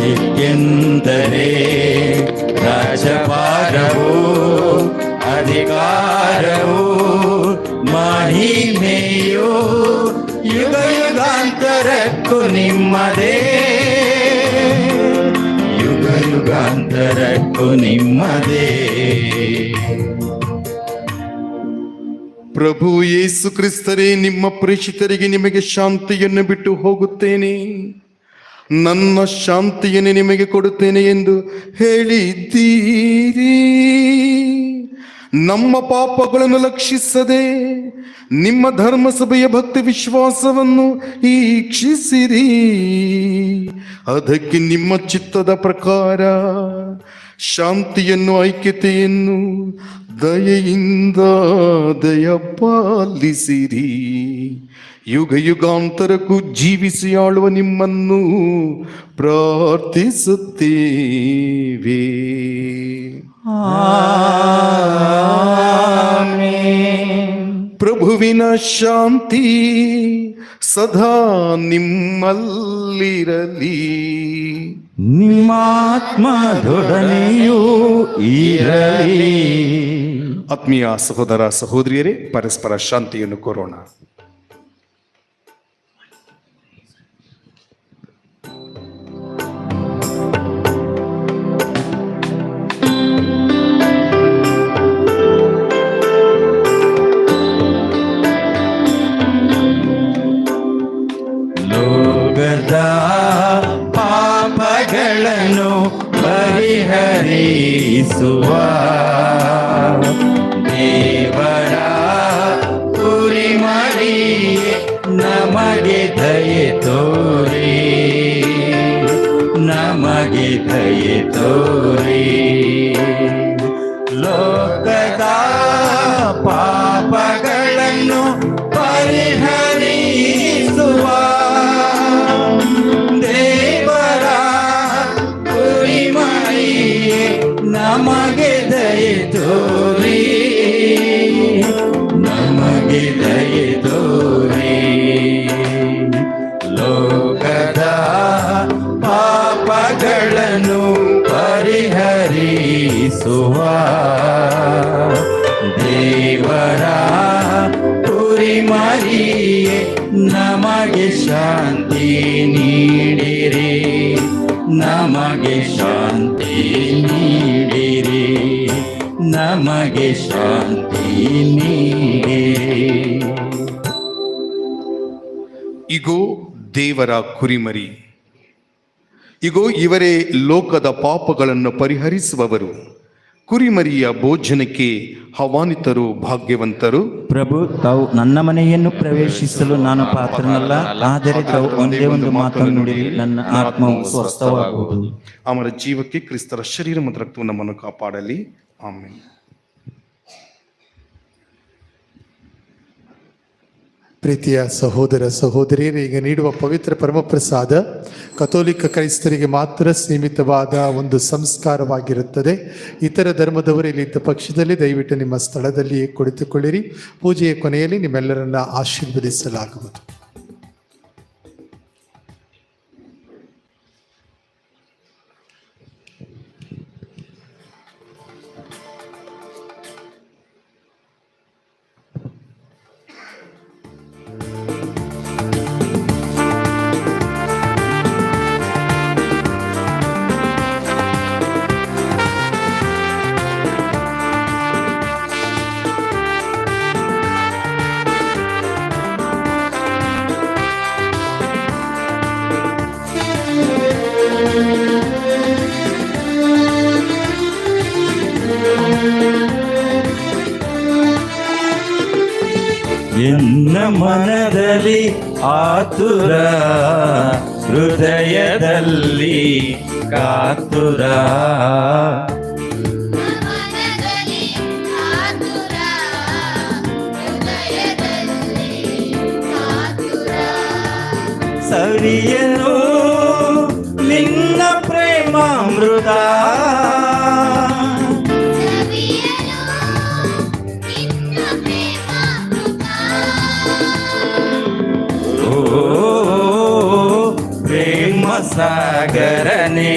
ಏಕೆಂದರೆ ರಾಜಭಾರವು, ಅಧಿಕಾರವು, ಮಹಿಮೆಯು ಯುಗ ಯುಗಾಂತರಕ್ಕೂ ನಿಮ್ಮದೇ, ಯುಗ ಯುಗಾಂತರಕ್ಕೂ ನಿಮ್ಮದೇ. ಪ್ರಭು ಯೇಸು ಕ್ರಿಸ್ತರೇ, ನಿಮ್ಮ ಪ್ರೇಷಿತರಿಗೆ ನಿಮಗೆ ಶಾಂತಿಯನ್ನು ಬಿಟ್ಟು ಹೋಗುತ್ತೇನೆ, ನನ್ನ ಶಾಂತಿಯನ್ನು ನಿಮಗೆ ಕೊಡುತ್ತೇನೆ ಎಂದು ಹೇಳಿದ್ದೀರಿ. ನಮ್ಮ ಪಾಪಗಳನ್ನು ಲಕ್ಷಿಸದೆ ನಿಮ್ಮ ಧರ್ಮಸಭೆಯ ಭಕ್ತಿ ವಿಶ್ವಾಸವನ್ನು ಈಕ್ಷಿಸಿರಿ. ಅದಕ್ಕೆ ನಿಮ್ಮ ಚಿತ್ತದ ಪ್ರಕಾರ ಶಾಂತಿಯನ್ನು, ಐಕ್ಯತೆಯನ್ನು ದಯೆಯಿಂದ ದಯಪಾಲಿಸಿರಿ. ಯುಗ ಯುಗಾಂತರಕ್ಕೂ ಜೀವಿಸಿ ಆಳುವ ನಿಮ್ಮನ್ನು ಪ್ರಾರ್ಥಿಸುತ್ತೇವೆ. ಪ್ರಭುವಿನ ಶಾಂತಿ ಸದಾ ನಿಮ್ಮಲ್ಲಿರಲಿ. ನಿಮ್ಮ ಆತ್ಮದೊಡನೆಯೂ ಇರಲಿ. ಆತ್ಮೀಯ ಸಹೋದರ ಸಹೋದರಿಯರೇ, ಪರಸ್ಪರ ಶಾಂತಿಯನ್ನು ಕೋರೋಣ. ಲೋಕದ ಪಾಪಗಳನ್ನು ಪರಿಹರಿಸುವ ದೇವರ ಕುರಿಮರಿಯೇ ನಮಗೆ ದಯೆ ತೋರಿ, ನಮಗೆ ದಯೆ ತೋರಿ. ಲೋಕದ ಪಾಪಗಳನ್ನು ಪರಿಹರಿಸುವ ದೇವರ ಕುರಿಮರಿಯೇ ನಮಗೆ ದಯೆ ತೋರಿ, ನಮಗೆ ದಯೆ ತೋರಿ. ಲೋಕದ ಪಾಪಗಳನ್ನು ಪರಿಹರಿಸುವ ದೇವರ ಕುರಿಮರಿಯೇ ನಮಗೆ ಶಾಂತಿ ನೀಡಿರಿ, ನಮಗೆ ಶಾಂತಿ ನೀಡಿರಿ, ನಮಗೆ ಶಾಂತಿ ನೀಡಿರಿ. ಇಗೋ ದೇವರ ಕುರಿಮರಿ, ಇಗೋ ಇವರೇ ಲೋಕದ ಪಾಪಗಳನ್ನು ಪರಿಹರಿಸುವವರು. ಕುರಿಮರಿಯ ಭೋಜನಕ್ಕೆ ಆಹ್ವಾನಿತರು ಭಾಗ್ಯವಂತರು. ಪ್ರಭು, ತಾವು ನನ್ನ ಮನೆಯನ್ನು ಪ್ರವೇಶಿಸಲು ನಾನು ಪಾತ್ರನಲ್ಲ, ಆದರೆ ತಾವು ಒಂದೇ ಒಂದು ಮಾತನ್ನು ನುಡಿರಿ, ನನ್ನ ಆತ್ಮವು ಸ್ವಸ್ಥವಾಗುವುದು. ಅವರ ಜೀವಕ್ಕೆ ಕ್ರಿಸ್ತರ ಶರೀರ ಮತ್ತು ರಕ್ತವು ನಮ್ಮನ್ನು ಕಾಪಾಡಲಿ. ಆಮೆನ್. ಪ್ರೀತಿಯ ಸಹೋದರ ಸಹೋದರಿಯರು, ಈಗ ನೀಡುವ ಪವಿತ್ರ ಪರಮಪ್ರಸಾದ ಕಥೋಲಿಕ ಕ್ರೈಸ್ತರಿಗೆ ಮಾತ್ರ ಸೀಮಿತವಾದ ಒಂದು ಸಂಸ್ಕಾರವಾಗಿರುತ್ತದೆ. ಇತರ ಧರ್ಮದವರು ಇಲ್ಲಿದ್ದ ಪಕ್ಷದಲ್ಲಿ ದಯವಿಟ್ಟು ನಿಮ್ಮ ಸ್ಥಳದಲ್ಲಿಯೇ ಕುಳಿತುಕೊಳ್ಳಿರಿ. ಪೂಜೆಯ ಕೊನೆಯಲ್ಲಿ ನಿಮ್ಮೆಲ್ಲರನ್ನ ಆಶೀರ್ವದಿಸಲಾಗುವುದು. ಎನ್ನ ಮನದಲ್ಲಿ ಆತುರ, ಹೃದಯದಲ್ಲಿ ಕಾತುರ. ಸವಿಯನು ನಿನ್ನ ಪ್ರೇಮಾಮೃತ, ಪ್ರೇಮ ಸಾಗರನೇ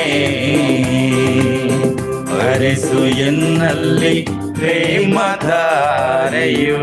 ಹರಿಸು ಎನ್ನಲ್ಲಿ ಪ್ರೇಮ ಧಾರೆಯು.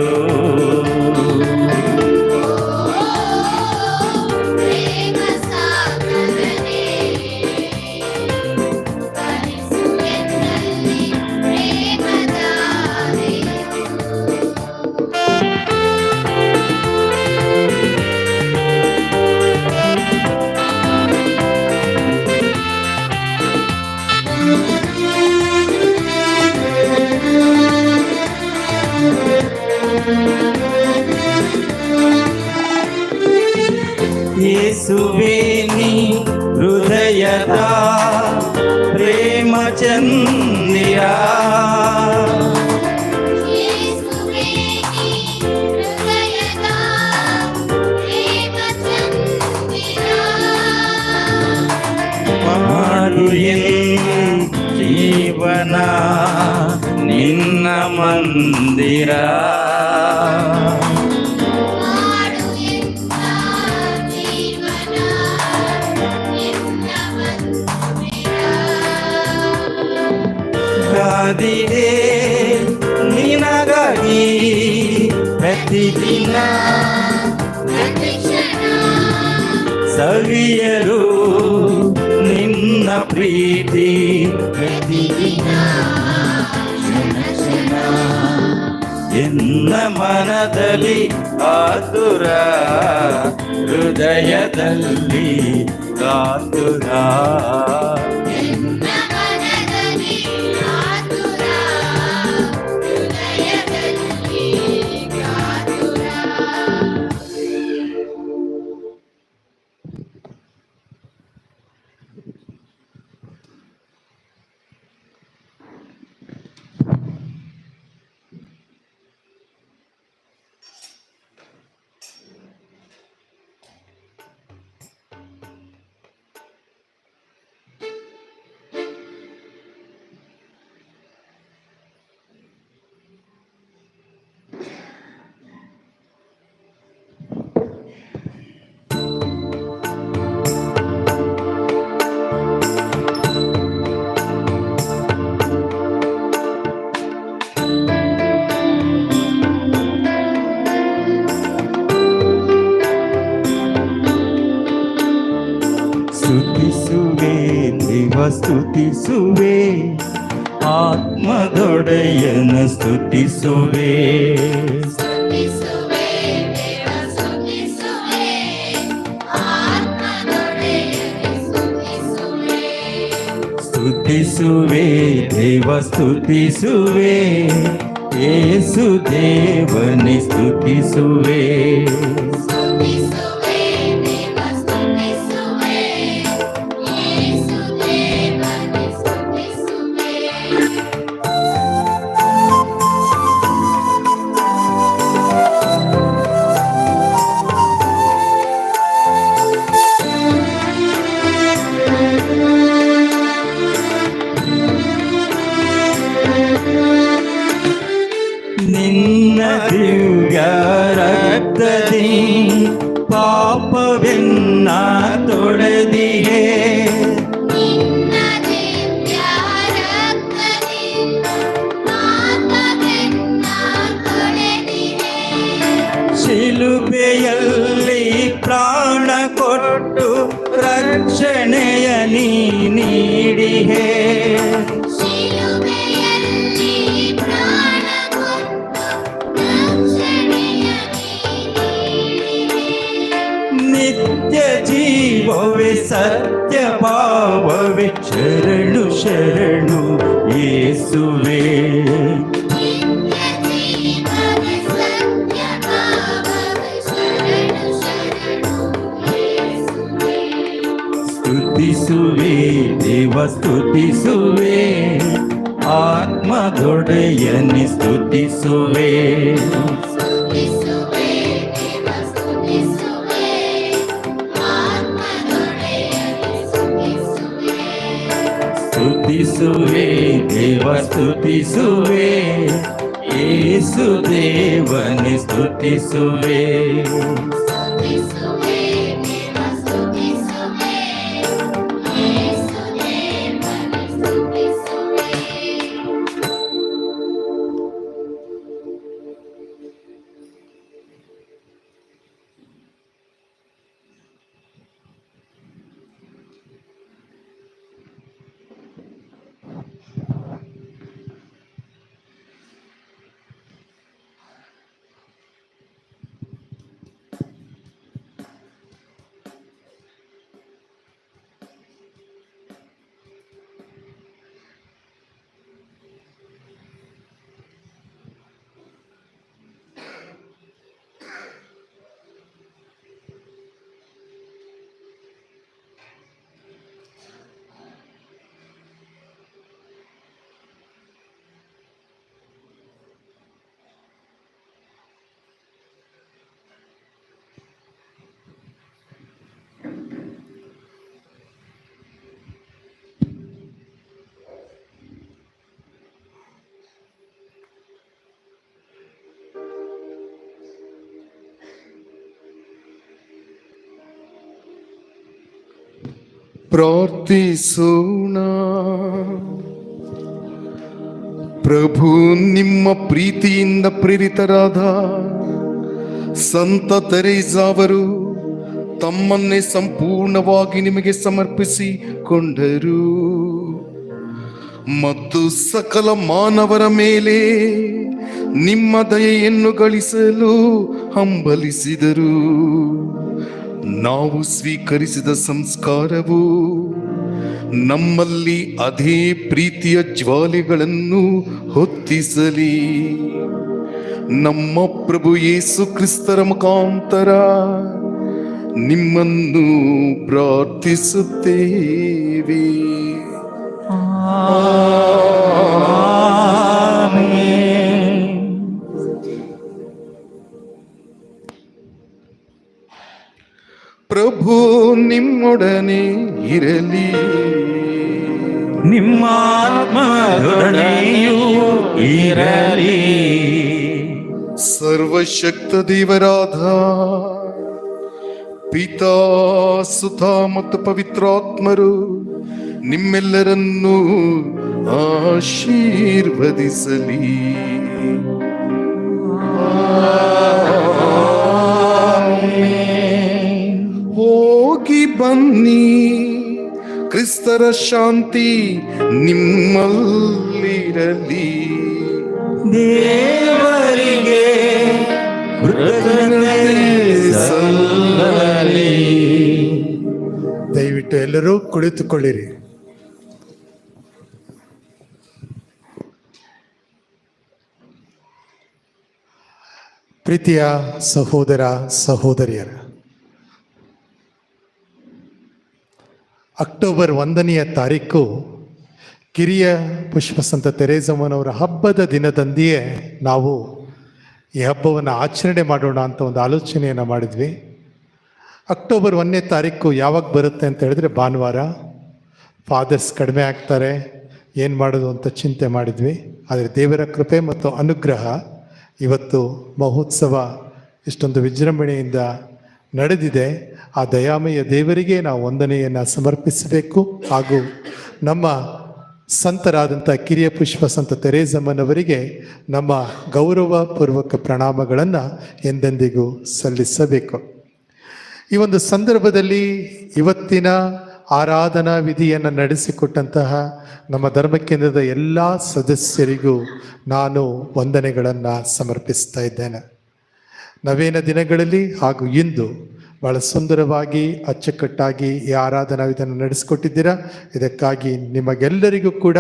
ಯೇಸುವೆ ನೀ ಹೃದಯದ ಪ್ರೇಮ ಚಂದಿರ ಮಾಡು ಜೀವನ ನಿನ್ನ ಮಂದಿರ ಕಾದಿದೆ ನಿನಗಾಗಿ ಪ್ರತಿದಿನ ಸವಿಯಲು ನಿನ್ನ ಪ್ರೀತಿ ಪ್ರತಿದಿನ ಕ್ಷಣ ಎನ್ನ ಮನದಲ್ಲಿ ಆತುರ ಹೃದಯದಲ್ಲಿ ಕಾತುರ ಸ್ತುತಿಸುವೆ ದೇವ ಸ್ತುತಿಸುವೆ ಆತ್ಮದೊಡೆಯನ ಸ್ತುತಿಸುವೆ ಸ್ತುತಿಸುವೆ ದೇವ ಸ್ತುತಿಸುವೆ ಯೇಸು ದೇವನೇ ಸ್ತುತಿಸುವೆ ನಿನ್ನ ದಿವ್ಯ ರಕ್ತದಿ ಪಾಪವೆನ್ನ ತೊಳೆದಿಯೇ ಶಿಲುಬೆಯಲ್ಲಿ ಪ್ರಾಣ ಕೊಟ್ಟು ರಕ್ಷಣೆಯ ನೀಡಿಹೇ ನಿತ್ಯ ಜೀವವೇ ಸತ್ಯ ಭಾವವೇ ಶರಣು ಶರಣು ಯೇಸುವೆ ಸ್ತುತಿಸುವೆ ದೇವ ಸ್ತುತಿಸುವೆ ಆತ್ಮದೊಡೆಯನೆ ಸ್ತುತಿಸುವೆ ಸ್ತುತಿಸುವೆ ದೇವ ಸ್ತುತಿಸುವೆ ಯೇಸು ದೇವನೇ ಸ್ತುತಿಸುವೆ ಪ್ರಾರ್ಥಿಸೋಣ. ಪ್ರಭು ನಿಮ್ಮ ಪ್ರೀತಿಯಿಂದ ಪ್ರೇರಿತರಾದ ಸಂತ ತೆರೇಸಾ ಅವರು ತಮ್ಮನ್ನೇ ಸಂಪೂರ್ಣವಾಗಿ ನಿಮಗೆ ಸಮರ್ಪಿಸಿಕೊಂಡರು ಮತ್ತು ಸಕಲ ಮಾನವರ ಮೇಲೆ ನಿಮ್ಮ ದಯೆಯನ್ನು ಗಳಿಸಲು ಹಂಬಲಿಸಿದರು. ನಾವು ಸ್ವೀಕರಿಸಿದ ಸಂಸ್ಕಾರವು ನಮ್ಮಲ್ಲಿ ಅದೇ ಪ್ರೀತಿಯ ಜ್ವಾಲೆಗಳನ್ನು ಹೊತ್ತಿಸಲಿ. ನಮ್ಮ ಪ್ರಭು ಯೇಸು ಕ್ರಿಸ್ತರ ಮುಖಾಂತರ ನಿಮ್ಮನ್ನು ಪ್ರಾರ್ಥಿಸುತ್ತೇವೆ. ಪ್ರಭು ನಿಮ್ಮೊಡನೆ ಇರಲಿ, ನಿಮ್ಮ ಆತ್ಮದೊಡನೆಯೂ ಇರಲಿ. ಸರ್ವಶಕ್ತ ದೇವರಾದ ಪಿತಾ, ಸುತ ಮತ್ತು ಪವಿತ್ರಾತ್ಮರು ನಿಮ್ಮೆಲ್ಲರನ್ನೂ ಆಶೀರ್ವದಿಸಲಿ. ಹೋಗಿ ಬನ್ನಿ, ಕ್ರಿಸ್ತರ ಶಾಂತಿ ನಿಮ್ಮಲ್ಲಿರಲಿ. ದೇವರಿಗೆ ಕೃತಜ್ಞತೆ ಸಲ್ಲಲಿ. ದಯವಿಟ್ಟು ಎಲ್ಲರೂ ಕುಳಿತುಕೊಳ್ಳಿರಿ. ಪ್ರೀತಿಯ ಸಹೋದರ ಸಹೋದರಿಯರ, ಅಕ್ಟೋಬರ್ 1ನೇ ತಾರೀಕು ಕಿರಿಯ ಪುಷ್ಪ ಸಂತ ತೆರೇಸಮ್ಮನವರ ಹಬ್ಬದ ದಿನದಂದಿಯೇ ನಾವು ಈ ಹಬ್ಬವನ್ನು ಆಚರಣೆ ಮಾಡೋಣ ಅಂತ ಒಂದು ಆಲೋಚನೆಯನ್ನು ಮಾಡಿದ್ವಿ. ಅಕ್ಟೋಬರ್ 1ನೇ ತಾರೀಕು ಯಾವಾಗ ಬರುತ್ತೆ ಅಂತ ಹೇಳಿದ್ರೆ ಭಾನುವಾರ. ಫಾದರ್ಸ್ ಕಡಿಮೆ ಆಗ್ತಾರೆ, ಏನು ಮಾಡೋದು ಅಂತ ಚಿಂತೆ ಮಾಡಿದ್ವಿ. ಆದರೆ ದೇವರ ಕೃಪೆ ಮತ್ತು ಅನುಗ್ರಹ ಇವತ್ತು ಮಹೋತ್ಸವ ಇಷ್ಟೊಂದು ವಿಜೃಂಭಣೆಯಿಂದ ನಡೆದಿದೆ. ಆ ದಯಾಮಯ ದೇವರಿಗೆ ನಾವು ವಂದನೆಯನ್ನು ಸಮರ್ಪಿಸಬೇಕು. ಹಾಗೂ ನಮ್ಮ ಸಂತರಾದಂಥ ಕಿರಿಯ ಪುಷ್ಪ ಸಂತ ತೆರೇಸಮ್ಮನವರಿಗೆ ನಮ್ಮ ಗೌರವಪೂರ್ವಕ ಪ್ರಣಾಮಗಳನ್ನು ಎಂದೆಂದಿಗೂ ಸಲ್ಲಿಸಬೇಕು. ಈ ಒಂದು ಸಂದರ್ಭದಲ್ಲಿ ಇವತ್ತಿನ ಆರಾಧನಾ ವಿಧಿಯನ್ನು ನಡೆಸಿಕೊಟ್ಟಂತಹ ನಮ್ಮ ಧರ್ಮಕೇಂದ್ರದ ಎಲ್ಲ ಸದಸ್ಯರಿಗೂ ನಾನು ವಂದನೆಗಳನ್ನು ಸಮರ್ಪಿಸ್ತಾ ಇದ್ದೇನೆ. ನವೇನ ದಿನಗಳಲ್ಲಿ ಹಾಗೂ ಇಂದು ಬಹಳ ಸುಂದರವಾಗಿ ಅಚ್ಚುಕಟ್ಟಾಗಿ ಈ ಆರಾಧನಾ ವಿಧಿಯನ್ನು ನಡೆಸಿಕೊಟ್ಟಿದ್ದೀರಾ. ಇದಕ್ಕಾಗಿ ನಿಮಗೆಲ್ಲರಿಗೂ ಕೂಡ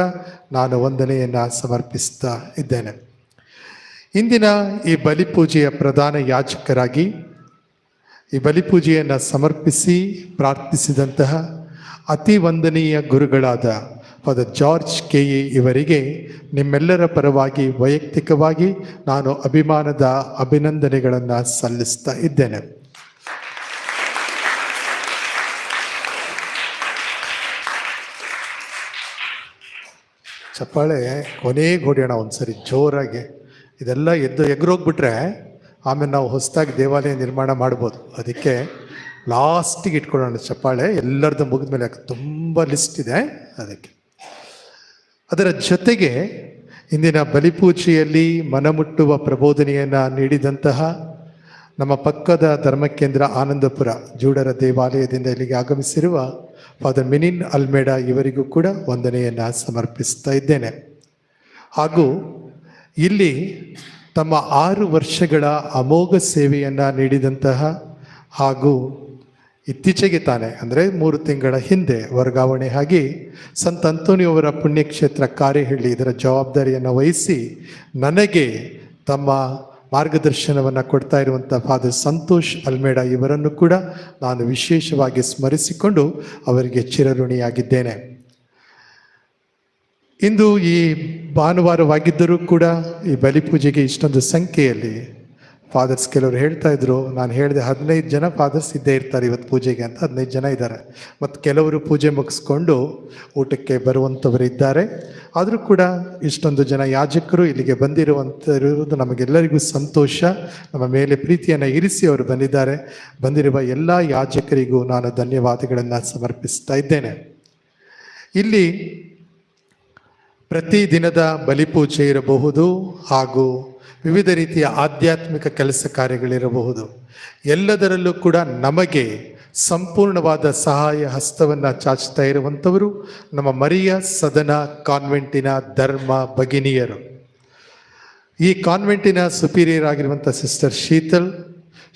ನಾನು ವಂದನೆಯನ್ನು ಸಮರ್ಪಿಸ್ತಾ ಇದ್ದೇನೆ. ಇಂದಿನ ಈ ಬಲಿಪೂಜೆಯ ಪ್ರಧಾನ ಯಾಜಕರಾಗಿ ಈ ಬಲಿಪೂಜೆಯನ್ನು ಸಮರ್ಪಿಸಿ ಪ್ರಾರ್ಥಿಸಿದಂತಹ ಅತಿ ವಂದನೀಯ ಗುರುಗಳಾದ ಫಾದರ್ ಜಾರ್ಜ್ ಕೆ.ಎ. ಇವರಿಗೆ ನಿಮ್ಮೆಲ್ಲರ ಪರವಾಗಿ ವೈಯಕ್ತಿಕವಾಗಿ ನಾನು ಅಭಿಮಾನದ ಅಭಿನಂದನೆಗಳನ್ನು ಸಲ್ಲಿಸ್ತಾ ಇದ್ದೇನೆ. ಚಪ್ಪಾಳೆ ಕೊನೆಗೆ ಹೊಡೆಯೋಣ ಒಂದ್ಸರಿ ಜೋರಾಗಿ. ಇದೆಲ್ಲ ಎಗ್ರೋಗ್ಬಿಟ್ರೆ ಆಮೇಲೆ ನಾವು ಹೊಸದಾಗಿ ದೇವಾಲಯ ನಿರ್ಮಾಣ ಮಾಡ್ಬೋದು. ಅದಕ್ಕೆ ಲಾಸ್ಟಿಗೆ ಇಟ್ಕೊಳ್ಳೋಣ ಚಪ್ಪಾಳೆ. ಎಲ್ಲರದ್ದು ಮುಗಿದ ಮೇಲೆ ತುಂಬ ಲಿಸ್ಟ್ ಇದೆ ಅದಕ್ಕೆ. ಅದರ ಜೊತೆಗೆ ಇಂದಿನ ಬಲಿಪೂಜೆಯಲ್ಲಿ ಮನಮುಟ್ಟುವ ಪ್ರಬೋಧನೆಯನ್ನು ನೀಡಿದಂತಹ ನಮ್ಮ ಪಕ್ಕದ ಧರ್ಮಕೇಂದ್ರ ಆನಂದಪುರ ಜೂಡರ ದೇವಾಲಯದಿಂದ ಇಲ್ಲಿಗೆ ಆಗಮಿಸಿರುವ ಫಾದರ್ ಮಿನಿನ್ ಅಲ್ಮೇಡ ಇವರಿಗೂ ಕೂಡ ವಂದನೆಯನ್ನು ಸಮರ್ಪಿಸ್ತಾ ಇದ್ದೇನೆ. ಹಾಗೂ ಇಲ್ಲಿ ತಮ್ಮ 6 ವರ್ಷಗಳ ಅಮೋಘ ಸೇವೆಯನ್ನು ನೀಡಿದಂತಹ ಹಾಗೂ ಇತ್ತೀಚೆಗೆ ತಾನೇ ಅಂದರೆ 3 ತಿಂಗಳ ಹಿಂದೆ ವರ್ಗಾವಣೆ ಆಗಿ ಸಂತ ಅಂತೋನಿಯವರ ಪುಣ್ಯಕ್ಷೇತ್ರ ಕಾರೆಹಳ್ಳಿ ಇದರ ಜವಾಬ್ದಾರಿಯನ್ನು ವಹಿಸಿ ನನಗೆ ತಮ್ಮ ಮಾರ್ಗದರ್ಶನವನ್ನು ಕೊಡ್ತಾ ಇರುವಂಥ ಫಾದರ್ ಸಂತೋಷ್ ಅಲ್ಮೇಡ ಇವರನ್ನು ಕೂಡ ನಾನು ವಿಶೇಷವಾಗಿ ಸ್ಮರಿಸಿಕೊಂಡು ಅವರಿಗೆ ಚಿರಋಣಿಯಾಗಿದ್ದೇನೆ. ಇಂದು ಈ ಭಾನುವಾರವಾಗಿದ್ದರೂ ಕೂಡ ಈ ಬಲಿಪೂಜೆಗೆ ಇಷ್ಟೊಂದು ಸಂಖ್ಯೆಯಲ್ಲಿ ಫಾದರ್ಸ್ ಕೆಲವರು ಹೇಳ್ತಾ ಇದ್ರು, ನಾನು ಹೇಳಿದೆ 15 ಜನ ಫಾದರ್ಸ್ ಇದ್ದೇ ಇರ್ತಾರೆ ಇವತ್ತು ಪೂಜೆಗೆ ಅಂತ. 15 ಜನ ಇದ್ದಾರೆ. ಮತ್ತು ಕೆಲವರು ಪೂಜೆ ಮುಗಿಸ್ಕೊಂಡು ಊಟಕ್ಕೆ ಬರುವಂಥವರು ಇದ್ದಾರೆ. ಆದರೂ ಕೂಡ ಇಷ್ಟೊಂದು ಜನ ಯಾಜಕರು ಇಲ್ಲಿಗೆ ಬಂದಿರುವುದು ನಮಗೆಲ್ಲರಿಗೂ ಸಂತೋಷ. ನಮ್ಮ ಮೇಲೆ ಪ್ರೀತಿಯನ್ನು ಇರಿಸಿ ಅವರು ಬಂದಿದ್ದಾರೆ. ಬಂದಿರುವ ಎಲ್ಲ ಯಾಜಕರಿಗೂ ನಾನು ಧನ್ಯವಾದಗಳನ್ನು ಸಮರ್ಪಿಸ್ತಾ ಇದ್ದೇನೆ. ಇಲ್ಲಿ ಪ್ರತಿದಿನದ ಬಲಿಪೂಜೆ ಇರಬಹುದು ಹಾಗೂ ವಿವಿಧ ರೀತಿಯ ಆಧ್ಯಾತ್ಮಿಕ ಕೆಲಸ ಕಾರ್ಯಗಳಿರಬಹುದು. ಎಲ್ಲದರಲ್ಲೂ ಕೂಡ ನಮಗೆ ಸಂಪೂರ್ಣವಾದ ಸಹಾಯ ಹಸ್ತವನ್ನು ಚಾಚ್ತಾ ಇರುವಂಥವರು ನಮ್ಮ ಮರಿಯ ಸದನ ಕಾನ್ವೆಂಟಿನ ಧರ್ಮ ಭಗಿನಿಯರು. ಈ ಕಾನ್ವೆಂಟಿನ ಸುಪೀರಿಯರ್ ಆಗಿರುವಂಥ ಸಿಸ್ಟರ್ ಶೀತಲ್,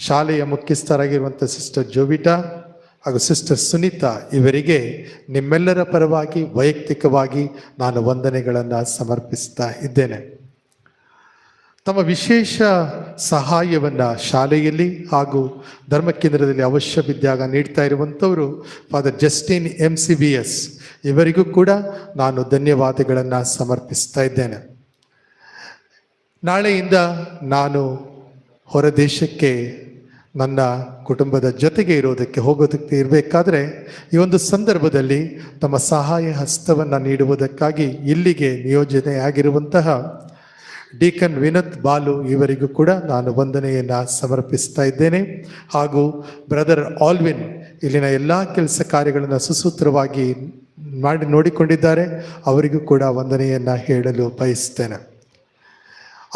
ಶಾಲೆಯ ಮುಖ್ಯಸ್ಥರಾಗಿರುವಂಥ ಸಿಸ್ಟರ್ ಜೋವಿಟಾ ಹಾಗೂ ಸಿಸ್ಟರ್ ಸುನೀತಾ, ಇವರಿಗೆ ನಿಮ್ಮೆಲ್ಲರ ಪರವಾಗಿ ವೈಯಕ್ತಿಕವಾಗಿ ನಾನು ವಂದನೆಗಳನ್ನು ಸಮರ್ಪಿಸ್ತಾ ಇದ್ದೇನೆ. ತಮ್ಮ ವಿಶೇಷ ಸಹಾಯವನ್ನು ಶಾಲೆಯಲ್ಲಿ ಹಾಗೂ ಧರ್ಮ ಕೇಂದ್ರದಲ್ಲಿ ಅವಶ್ಯವಿದ್ದಾಗ ನೀಡ್ತಾ ಇರುವಂಥವರು ಫಾದರ್ ಜಸ್ಟಿನ್ MCBS, ಇವರಿಗೂ ಕೂಡ ನಾನು ಧನ್ಯವಾದಗಳನ್ನು ಸಮರ್ಪಿಸ್ತಾ ಇದ್ದೇನೆ. ನಾಳೆಯಿಂದ ನಾನು ಹೊರ ದೇಶಕ್ಕೆ ನನ್ನ ಕುಟುಂಬದ ಜೊತೆಗೆ ಹೋಗೋದಕ್ಕೆ ಇರಬೇಕಾದ್ರೆ ಈ ಒಂದು ಸಂದರ್ಭದಲ್ಲಿ ತಮ್ಮ ಸಹಾಯ ಹಸ್ತವನ್ನು ನೀಡುವುದಕ್ಕಾಗಿ ಇಲ್ಲಿಗೆ ನಿಯೋಜನೆಯಾಗಿರುವಂತಹ ಡೀಕನ್ ವಿನೋದ್ ಬಾಲು ಇವರಿಗೂ ಕೂಡ ನಾನು ವಂದನೆಯನ್ನು ಸಮರ್ಪಿಸ್ತಾ ಇದ್ದೇನೆ. ಹಾಗೂ ಬ್ರದರ್ ಆಲ್ವಿನ್ ಇಲ್ಲಿನ ಎಲ್ಲ ಕೆಲಸ ಕಾರ್ಯಗಳನ್ನು ಸುಸೂತ್ರವಾಗಿ ನೋಡಿಕೊಂಡಿದ್ದಾರೆ. ಅವರಿಗೂ ಕೂಡ ವಂದನೆಯನ್ನು ಹೇಳಲು ಬಯಸ್ತೇನೆ.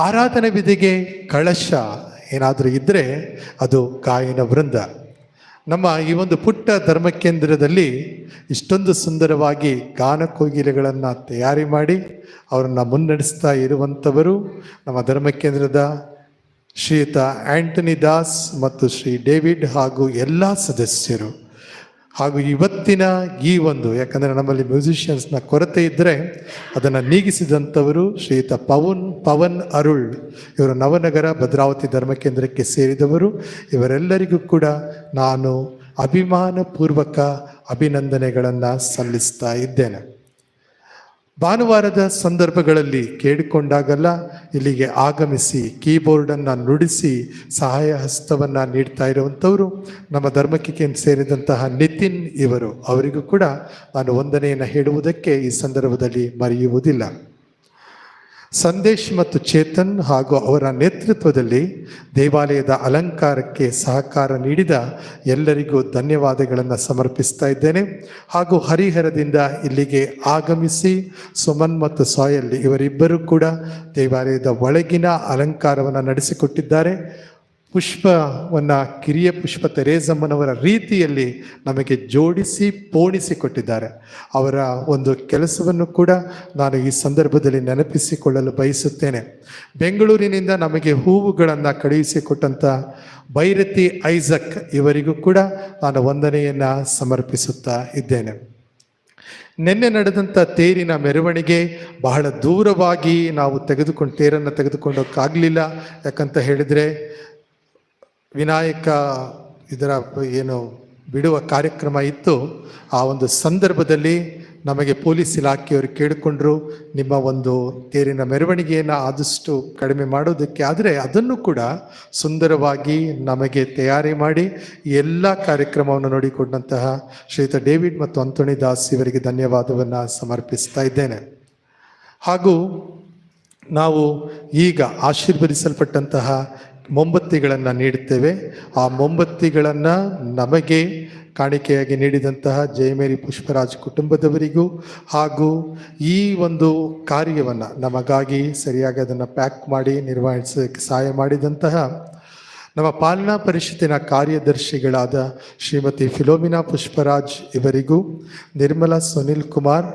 ಆರಾಧನೆ ವಿಧಿಗೆ ಕಳಶ ಏನಾದರೂ ಇದ್ದರೆ ಅದು ಗಾಯನ ವೃಂದ. ನಮ್ಮ ಈ ಒಂದು ಪುಟ್ಟ ಧರ್ಮ ಕೇಂದ್ರದಲ್ಲಿ ಇಷ್ಟೊಂದು ಸುಂದರವಾಗಿ ಗಾನ ಕೋಗಿಲೆಗಳನ್ನು ತಯಾರಿ ಮಾಡಿ ಅವರನ್ನು ಮುನ್ನಡೆಸ್ತಾ ಇರುವಂಥವರು ನಮ್ಮ ಧರ್ಮ ಕೇಂದ್ರದ ಶ್ರೀಯುತ ಆಂಟನಿ ದಾಸ್ ಮತ್ತು ಶ್ರೀ ಡೇವಿಡ್ ಹಾಗೂ ಎಲ್ಲ ಸದಸ್ಯರು. ಹಾಗೂ ಇವತ್ತಿನ ಈ ಒಂದು, ಯಾಕಂದರೆ ನಮ್ಮಲ್ಲಿ ಮ್ಯೂಸಿಷಿಯನ್ಸ್ನ ಕೊರತೆ ಇದ್ದರೆ ಅದನ್ನು ನೀಗಿಸಿದಂಥವರು ಶ್ರೀಯುತ ಪವನ್ ಅರುಳ್. ಇವರು ನವನಗರ ಭದ್ರಾವತಿ ಧರ್ಮ ಕೇಂದ್ರಕ್ಕೆ ಸೇರಿದವರು. ಇವರೆಲ್ಲರಿಗೂ ಕೂಡ ನಾನು ಅಭಿಮಾನಪೂರ್ವಕ ಅಭಿನಂದನೆಗಳನ್ನು ಸಲ್ಲಿಸ್ತಾ ಇದ್ದೇನೆ. ಭಾನುವಾರದ ಸಂದರ್ಭಗಳಲ್ಲಿ ಕೇಳಿಕೊಂಡಾಗಲ್ಲ ಇಲ್ಲಿಗೆ ಆಗಮಿಸಿ ಕೀಬೋರ್ಡನ್ನು ನುಡಿಸಿ ಸಹಾಯ ಹಸ್ತವನ್ನು ನೀಡ್ತಾ ಇರುವಂಥವರು ನಮ್ಮ ಧರ್ಮಕ್ಕೆ ಸೇರಿದಂತಹ ನಿತಿನ್ ಇವರು. ಅವರಿಗೂ ಕೂಡ ನಾನು ವಂದನೆಯನ್ನು ಹೇಳುವುದಕ್ಕೆ ಈ ಸಂದರ್ಭದಲ್ಲಿ ಮರೆಯುವುದಿಲ್ಲ. ಸಂದೇಶ್ ಮತ್ತು ಚೇತನ್ ಹಾಗೂ ಅವರ ನೇತೃತ್ವದಲ್ಲಿ ದೇವಾಲಯದ ಅಲಂಕಾರಕ್ಕೆ ಸಹಕಾರ ನೀಡಿದ ಎಲ್ಲರಿಗೂ ಧನ್ಯವಾದಗಳನ್ನು ಸಮರ್ಪಿಸ್ತಾ ಇದ್ದೇನೆ. ಹಾಗೂ ಹರಿಹರದಿಂದ ಇಲ್ಲಿಗೆ ಆಗಮಿಸಿ ಸುಮನ್ ಮತ್ತು ಸಾಯಲ್ ಇವರಿಬ್ಬರು ಕೂಡ ದೇವಾಲಯದ ಒಳಗಿನ ಅಲಂಕಾರವನ್ನು ನಡೆಸಿಕೊಟ್ಟಿದ್ದಾರೆ. ಪುಷ್ಪವನ್ನು ಕಿರಿಯ ಪುಷ್ಪ ತೆರೇಸಮ್ಮನವರ ರೀತಿಯಲ್ಲಿ ನಮಗೆ ಜೋಡಿಸಿ ಪೋಣಿಸಿಕೊಟ್ಟಿದ್ದಾರೆ. ಅವರ ಒಂದು ಕೆಲಸವನ್ನು ಕೂಡ ನಾನು ಈ ಸಂದರ್ಭದಲ್ಲಿ ನೆನಪಿಸಿಕೊಳ್ಳಲು ಬಯಸುತ್ತೇನೆ. ಬೆಂಗಳೂರಿನಿಂದ ನಮಗೆ ಹೂವುಗಳನ್ನು ಕಳುಹಿಸಿಕೊಟ್ಟಂಥ ಭೈರತಿ ಐಸಕ್ ಇವರಿಗೂ ಕೂಡ ನಾನು ವಂದನೆಯನ್ನು ಸಮರ್ಪಿಸುತ್ತಾ ಇದ್ದೇನೆ. ನಿನ್ನೆ ನಡೆದಂಥ ತೇರಿನ ಮೆರವಣಿಗೆ ಬಹಳ ದೂರವಾಗಿ ನಾವು ತೇರನ್ನು ತೆಗೆದುಕೊಂಡೋಕ್ಕಾಗಲಿಲ್ಲ. ಯಾಕಂತ ಹೇಳಿದರೆ ವಿನಾಯಕ ಇದರ ಏನು ಬಿಡುವ ಕಾರ್ಯಕ್ರಮ ಇತ್ತು. ಆ ಒಂದು ಸಂದರ್ಭದಲ್ಲಿ ನಮಗೆ ಪೊಲೀಸ್ ಇಲಾಖೆಯವರು ಕೇಳಿಕೊಂಡ್ರು, ನಿಮ್ಮ ಒಂದು ತೇರಿನ ಮೆರವಣಿಗೆಯನ್ನು ಆದಷ್ಟು ಕಡಿಮೆ ಮಾಡೋದಕ್ಕೆ. ಆದರೆ ಅದನ್ನು ಕೂಡ ಸುಂದರವಾಗಿ ನಮಗೆ ತಯಾರಿ ಮಾಡಿ ಎಲ್ಲ ಕಾರ್ಯಕ್ರಮವನ್ನು ನೋಡಿಕೊಂಡಂತಹ ಶ್ರೀಯುತ ಡೇವಿಡ್ ಮತ್ತು ಆಂಟೋನಿ ದಾಸ್ ಇವರಿಗೆ ಧನ್ಯವಾದವನ್ನು ಸಮರ್ಪಿಸ್ತಾ ಇದ್ದೇನೆ. ಹಾಗೂ ನಾವು ಈಗ ಆಶೀರ್ವದಿಸಲ್ಪಟ್ಟಂತಹ ಮೊಂಬತ್ತಿಗಳನ್ನು ನೀಡುತ್ತೇವೆ. ಆ ಮೊಂಬತ್ತಿಗಳನ್ನು ನಮಗೆ ಕಾಣಿಕೆಯಾಗಿ ನೀಡಿದಂತಹ ಜಯಮೇರಿ ಪುಷ್ಪರಾಜ್ ಕುಟುಂಬದವರಿಗೂ ಹಾಗೂ ಈ ಒಂದು ಕಾರ್ಯವನ್ನು ನಮಗಾಗಿ ಸರಿಯಾಗಿ ಅದನ್ನು ಪ್ಯಾಕ್ ಮಾಡಿ ನಿರ್ವಹಿಸೋಕ್ಕೆ ಸಹಾಯ ಮಾಡಿದಂತಹ ನಮ್ಮ ಪಾಲನಾ ಪರಿಷತ್ತಿನ ಕಾರ್ಯದರ್ಶಿಗಳಾದ ಶ್ರೀಮತಿ ಫಿಲೋಮಿನಾ ಪುಷ್ಪರಾಜ್ ಇವರಿಗೂ, ನಿರ್ಮಲಾ ಸುನಿಲ್ ಕುಮಾರ್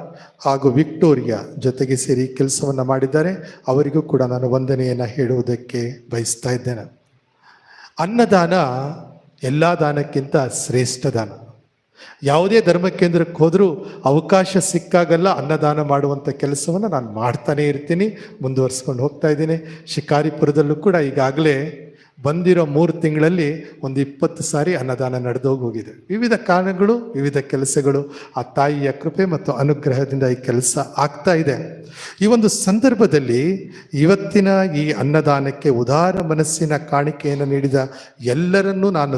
ಹಾಗೂ ವಿಕ್ಟೋರಿಯಾ ಜೊತೆಗೆ ಸೇರಿ ಕೆಲಸವನ್ನು ಮಾಡಿದ್ದಾರೆ. ಅವರಿಗೂ ಕೂಡ ನಾನು ವಂದನೆಯನ್ನು ಹೇಳುವುದಕ್ಕೆ ಬಯಸ್ತಾ ಇದ್ದೇನೆ. ಅನ್ನದಾನ ಎಲ್ಲ ದಾನಕ್ಕಿಂತ ಶ್ರೇಷ್ಠ ದಾನ. ಯಾವುದೇ ಧರ್ಮ ಕೇಂದ್ರಕ್ಕೆ ಹೋದರೂ ಅವಕಾಶ ಸಿಕ್ಕಾಗಲ್ಲ ಅನ್ನದಾನ ಮಾಡುವಂಥ ಕೆಲಸವನ್ನು ನಾನು ಮಾಡ್ತಾನೇ ಇರ್ತೀನಿ, ಮುಂದುವರಿಸ್ಕೊಂಡು ಹೋಗ್ತಾ ಇದ್ದೀನಿ. ಶಿಕಾರಿಪುರದಲ್ಲೂ ಕೂಡ ಈಗಾಗಲೇ ಬಂದಿರೋ 3 ತಿಂಗಳಲ್ಲಿ ಒಂದು 20 ಸಾರಿ ಅನ್ನದಾನ ನಡೆದೋಗೋಗಿದೆ. ವಿವಿಧ ಕಾರಣಗಳು, ವಿವಿಧ ಕೆಲಸಗಳು, ಆ ತಾಯಿಯ ಕೃಪೆ ಮತ್ತು ಅನುಗ್ರಹದಿಂದ ಈ ಕೆಲಸ ಆಗ್ತಾ ಇದೆ. ಈ ಒಂದು ಸಂದರ್ಭದಲ್ಲಿ ಇವತ್ತಿನ ಈ ಅನ್ನದಾನಕ್ಕೆ ಉದಾರ ಮನಸ್ಸಿನ ಕಾಣಿಕೆಯನ್ನು ನೀಡಿದ ಎಲ್ಲರನ್ನೂ ನಾನು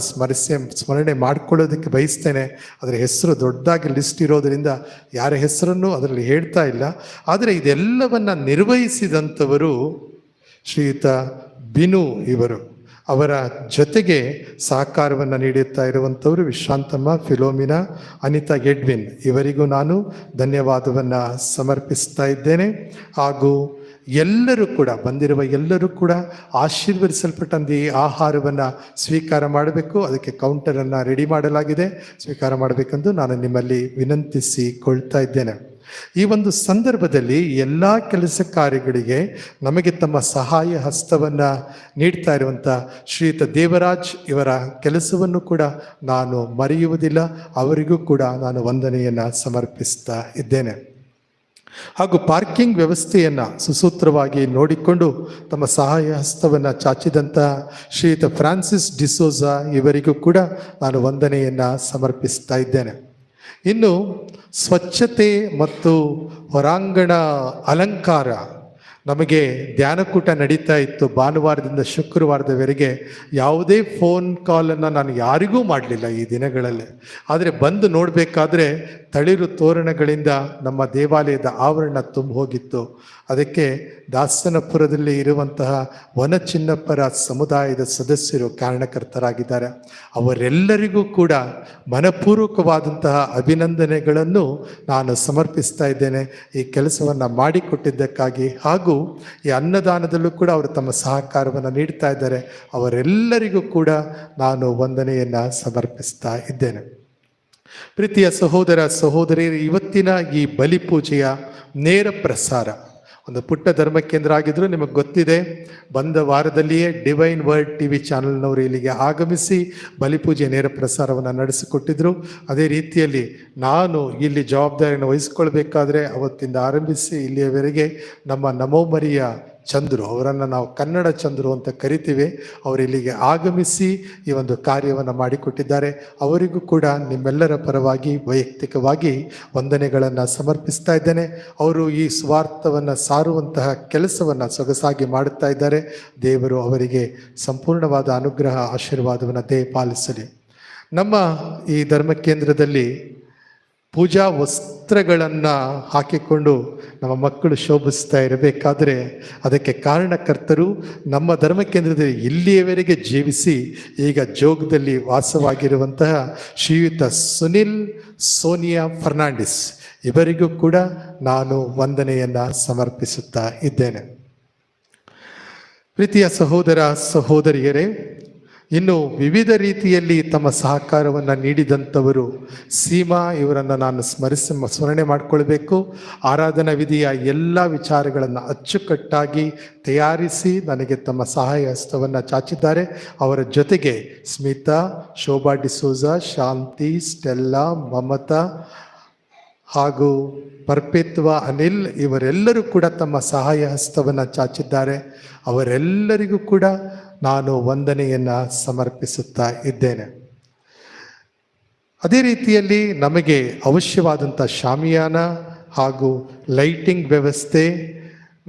ಸ್ಮರಣೆ ಮಾಡಿಕೊಳ್ಳೋದಕ್ಕೆ ಬಯಸ್ತೇನೆ. ಅದರ ಹೆಸರು ದೊಡ್ಡದಾಗಿ ಲಿಸ್ಟ್ ಇರೋದರಿಂದ ಯಾರ ಹೆಸರನ್ನು ಅದರಲ್ಲಿ ಹೇಳ್ತಾ ಇಲ್ಲ. ಆದರೆ ಇದೆಲ್ಲವನ್ನ ನಿರ್ವಹಿಸಿದಂಥವರು ಶ್ರೀಯುತ ಬಿನು ಇವರು. ಅವರ ಜೊತೆಗೆ ಸಹಕಾರವನ್ನು ನೀಡುತ್ತಾ ಇರುವಂಥವರು ವಿಶ್ರಾಂತಮ್ಮ, ಫಿಲೋಮಿನಾ, ಅನಿತಾ ಎಡ್ವಿನ್ ಇವರಿಗೂ ನಾನು ಧನ್ಯವಾದವನ್ನು ಸಮರ್ಪಿಸ್ತಾ ಇದ್ದೇನೆ. ಹಾಗೂ ಎಲ್ಲರೂ ಕೂಡ ಬಂದಿರುವ ಎಲ್ಲರೂ ಕೂಡ ಆಶೀರ್ವದಿಸಲ್ಪಟ್ಟಂತೆ ಈ ಆಹಾರವನ್ನು ಸ್ವೀಕಾರ ಮಾಡಬೇಕು. ಅದಕ್ಕೆ ಕೌಂಟರನ್ನು ರೆಡಿ ಮಾಡಲಾಗಿದೆ, ಸ್ವೀಕಾರ ಮಾಡಬೇಕೆಂದು ನಾನು ನಿಮ್ಮಲ್ಲಿ ವಿನಂತಿಸಿಕೊಳ್ತಾ ಇದ್ದೇನೆ. ಈ ಒಂದು ಸಂದರ್ಭದಲ್ಲಿ ಎಲ್ಲ ಕೆಲಸ ಕಾರ್ಯಗಳಿಗೆ ನಮಗೆ ತಮ್ಮ ಸಹಾಯ ಹಸ್ತವನ್ನು ನೀಡ್ತಾ ಇರುವಂಥ ಶ್ರೀಯುತ ದೇವರಾಜ್ ಇವರ ಕೆಲಸವನ್ನು ಕೂಡ ನಾನು ಮರೆಯುವುದಿಲ್ಲ. ಅವರಿಗೂ ಕೂಡ ನಾನು ವಂದನೆಯನ್ನು ಸಮರ್ಪಿಸ್ತಾ ಇದ್ದೇನೆ. ಹಾಗೂ ಪಾರ್ಕಿಂಗ್ ವ್ಯವಸ್ಥೆಯನ್ನು ಸುಸೂತ್ರವಾಗಿ ನೋಡಿಕೊಂಡು ತಮ್ಮ ಸಹಾಯ ಹಸ್ತವನ್ನು ಚಾಚಿದಂತಹ ಶ್ರೀಯುತ ಫ್ರಾನ್ಸಿಸ್ ಡಿಸೋಜಾ ಇವರಿಗೂ ಕೂಡ ನಾನು ವಂದನೆಯನ್ನು ಸಮರ್ಪಿಸ್ತಾ ಇದ್ದೇನೆ. ಇನ್ನು ಸ್ವಚ್ಛತೆ ಮತ್ತು ಹೊರಾಂಗಣ ಅಲಂಕಾರ ನಮಗೆ ಧ್ಯಾನಕೂಟ ನಡೀತಾ ಇತ್ತು. ಭಾನುವಾರದಿಂದ ಶುಕ್ರವಾರದವರೆಗೆ ಯಾವುದೇ ಫೋನ್ ಕಾಲನ್ನು ನಾನು ಯಾರಿಗೂ ಮಾಡಲಿಲ್ಲ ಈ ದಿನಗಳಲ್ಲಿ. ಆದರೆ ಬಂದು ನೋಡಬೇಕಾದ್ರೆ ತಳಿರು ತೋರಣಗಳಿಂದ ನಮ್ಮ ದೇವಾಲಯದ ಆವರಣ ತುಂಬಿ ಹೋಗಿತ್ತು. ಅದಕ್ಕೆ ದಾಸನಪುರದಲ್ಲಿ ಇರುವಂತಹ ವನಚಿನ್ನಪ್ಪರ ಸಮುದಾಯದ ಸದಸ್ಯರು ಕಾರಣಕರ್ತರಾಗಿದ್ದಾರೆ. ಅವರೆಲ್ಲರಿಗೂ ಕೂಡ ಮನಪೂರ್ವಕವಾದಂತಹ ಅಭಿನಂದನೆಗಳನ್ನು ನಾನು ಸಮರ್ಪಿಸ್ತಾ ಇದ್ದೇನೆ ಈ ಕೆಲಸವನ್ನು ಮಾಡಿಕೊಟ್ಟಿದ್ದಕ್ಕಾಗಿ. ಹಾಗೂ ಈ ಅನ್ನದಾನದಲ್ಲೂ ಕೂಡ ಅವರು ತಮ್ಮ ಸಹಕಾರವನ್ನು ನೀಡ್ತಾ ಇದ್ದಾರೆ. ಅವರೆಲ್ಲರಿಗೂ ಕೂಡ ನಾನು ವಂದನೆಯನ್ನು ಸಮರ್ಪಿಸ್ತಾ ಇದ್ದೇನೆ. ಪ್ರೀತಿಯ ಸಹೋದರ ಸಹೋದರಿಯರು, ಇವತ್ತಿನ ಈ ಬಲಿಪೂಜೆಯ ನೇರ ಪ್ರಸಾರ ಒಂದು ಪುಟ್ಟ ಧರ್ಮ ಕೇಂದ್ರ ಆಗಿದ್ರು ನಿಮಗೆ ಗೊತ್ತಿದೆ. ಬಂದ ವಾರದಲ್ಲಿಯೇ ಡಿವೈನ್ ವರ್ಲ್ಡ್ TV ಚಾನಲ್ನವರು ಇಲ್ಲಿಗೆ ಆಗಮಿಸಿ ಬಲಿಪೂಜೆ ನೇರ ಪ್ರಸಾರವನ್ನು ನಡೆಸಿಕೊಟ್ಟಿದ್ರು. ಅದೇ ರೀತಿಯಲ್ಲಿ ನಾನು ಇಲ್ಲಿ ಜವಾಬ್ದಾರಿಯನ್ನು ವಹಿಸ್ಕೊಳ್ಬೇಕಾದ್ರೆ ಅವತ್ತಿಂದ ಆರಂಭಿಸಿ ಇಲ್ಲಿಯವರೆಗೆ ನಮ್ಮ ನಮೋಮರಿಯ ಚಂದ್ರು, ಅವರನ್ನು ನಾವು ಕನ್ನಡ ಚಂದ್ರು ಅಂತ ಕರಿತೀವಿ, ಅವರು ಇಲ್ಲಿಗೆ ಆಗಮಿಸಿ ಈ ಒಂದು ಕಾರ್ಯವನ್ನು ಮಾಡಿಕೊಟ್ಟಿದ್ದಾರೆ. ಅವರಿಗೂ ಕೂಡ ನಿಮ್ಮೆಲ್ಲರ ಪರವಾಗಿ ವೈಯಕ್ತಿಕವಾಗಿ ವಂದನೆಗಳನ್ನು ಸಮರ್ಪಿಸ್ತಾ ಇದ್ದೇನೆ. ಅವರು ಈ ಸ್ವಾರ್ಥವನ್ನು ಸಾರುವಂತಹ ಕೆಲಸವನ್ನು ಸೊಗಸಾಗಿ ಮಾಡುತ್ತಾ ಇದ್ದಾರೆ. ದೇವರು ಅವರಿಗೆ ಸಂಪೂರ್ಣವಾದ ಅನುಗ್ರಹ ಆಶೀರ್ವಾದವನ್ನು ದಯಪಾಲಿಸಲಿ. ನಮ್ಮ ಈ ಧರ್ಮ ಕೇಂದ್ರದಲ್ಲಿ ಪೂಜಾ ವಸ್ತ್ರಗಳನ್ನು ಹಾಕಿಕೊಂಡು ನಮ್ಮ ಮಕ್ಕಳು ಶೋಭಿಸ್ತಾ ಇರಬೇಕಾದರೆ ಅದಕ್ಕೆ ಕಾರಣಕರ್ತರು ನಮ್ಮ ಧರ್ಮ ಕೇಂದ್ರದಲ್ಲಿ ಇಲ್ಲಿಯವರೆಗೆ ಜೀವಿಸಿ ಈಗ ಜೋಗದಲ್ಲಿ ವಾಸವಾಗಿರುವಂತಹ ಶ್ರೀಯುತ ಸುನಿಲ್ ಸೋನಿಯಾ ಫರ್ನಾಂಡಿಸ್ ಇವರಿಗೂ ಕೂಡ ನಾನು ವಂದನೆಯನ್ನು ಸಮರ್ಪಿಸುತ್ತಾ ಇದ್ದೇನೆ. ಪ್ರೀತಿಯ ಸಹೋದರ ಸಹೋದರಿಯರೇ, ಇನ್ನು ವಿವಿಧ ರೀತಿಯಲ್ಲಿ ತಮ್ಮ ಸಹಕಾರವನ್ನು ನೀಡಿದಂಥವರು ಸೀಮಾ ಇವರನ್ನು ನಾನು ಸ್ಮರಣೆ ಮಾಡಿಕೊಳ್ಬೇಕು. ಆರಾಧನಾ ವಿಧಿಯ ಎಲ್ಲ ವಿಚಾರಗಳನ್ನು ಅಚ್ಚುಕಟ್ಟಾಗಿ ತಯಾರಿಸಿ ನನಗೆ ತಮ್ಮ ಸಹಾಯ ಹಸ್ತವನ್ನು ಚಾಚಿದ್ದಾರೆ. ಅವರ ಜೊತೆಗೆ ಸ್ಮಿತಾ, ಶೋಭಾ ಡಿಸೋಜಾ, ಶಾಂತಿ, ಸ್ಟೆಲ್ಲಾ, ಮಮತಾ ಹಾಗೂ ಪರ್ಪೆತ್ವ ಅನಿಲ್ ಇವರೆಲ್ಲರೂ ಕೂಡ ತಮ್ಮ ಸಹಾಯ ಹಸ್ತವನ್ನು ಚಾಚಿದ್ದಾರೆ. ಅವರೆಲ್ಲರಿಗೂ ಕೂಡ ನಾನು ವಂದನೆಯನ್ನು ಸಮರ್ಪಿಸುತ್ತಾ ಇದ್ದೇನೆ. ಅದೇ ರೀತಿಯಲ್ಲಿ ನಮಗೆ ಅವಶ್ಯವಾದಂಥ ಶಾಮಿಯಾನ ಹಾಗೂ ಲೈಟಿಂಗ್ ವ್ಯವಸ್ಥೆ,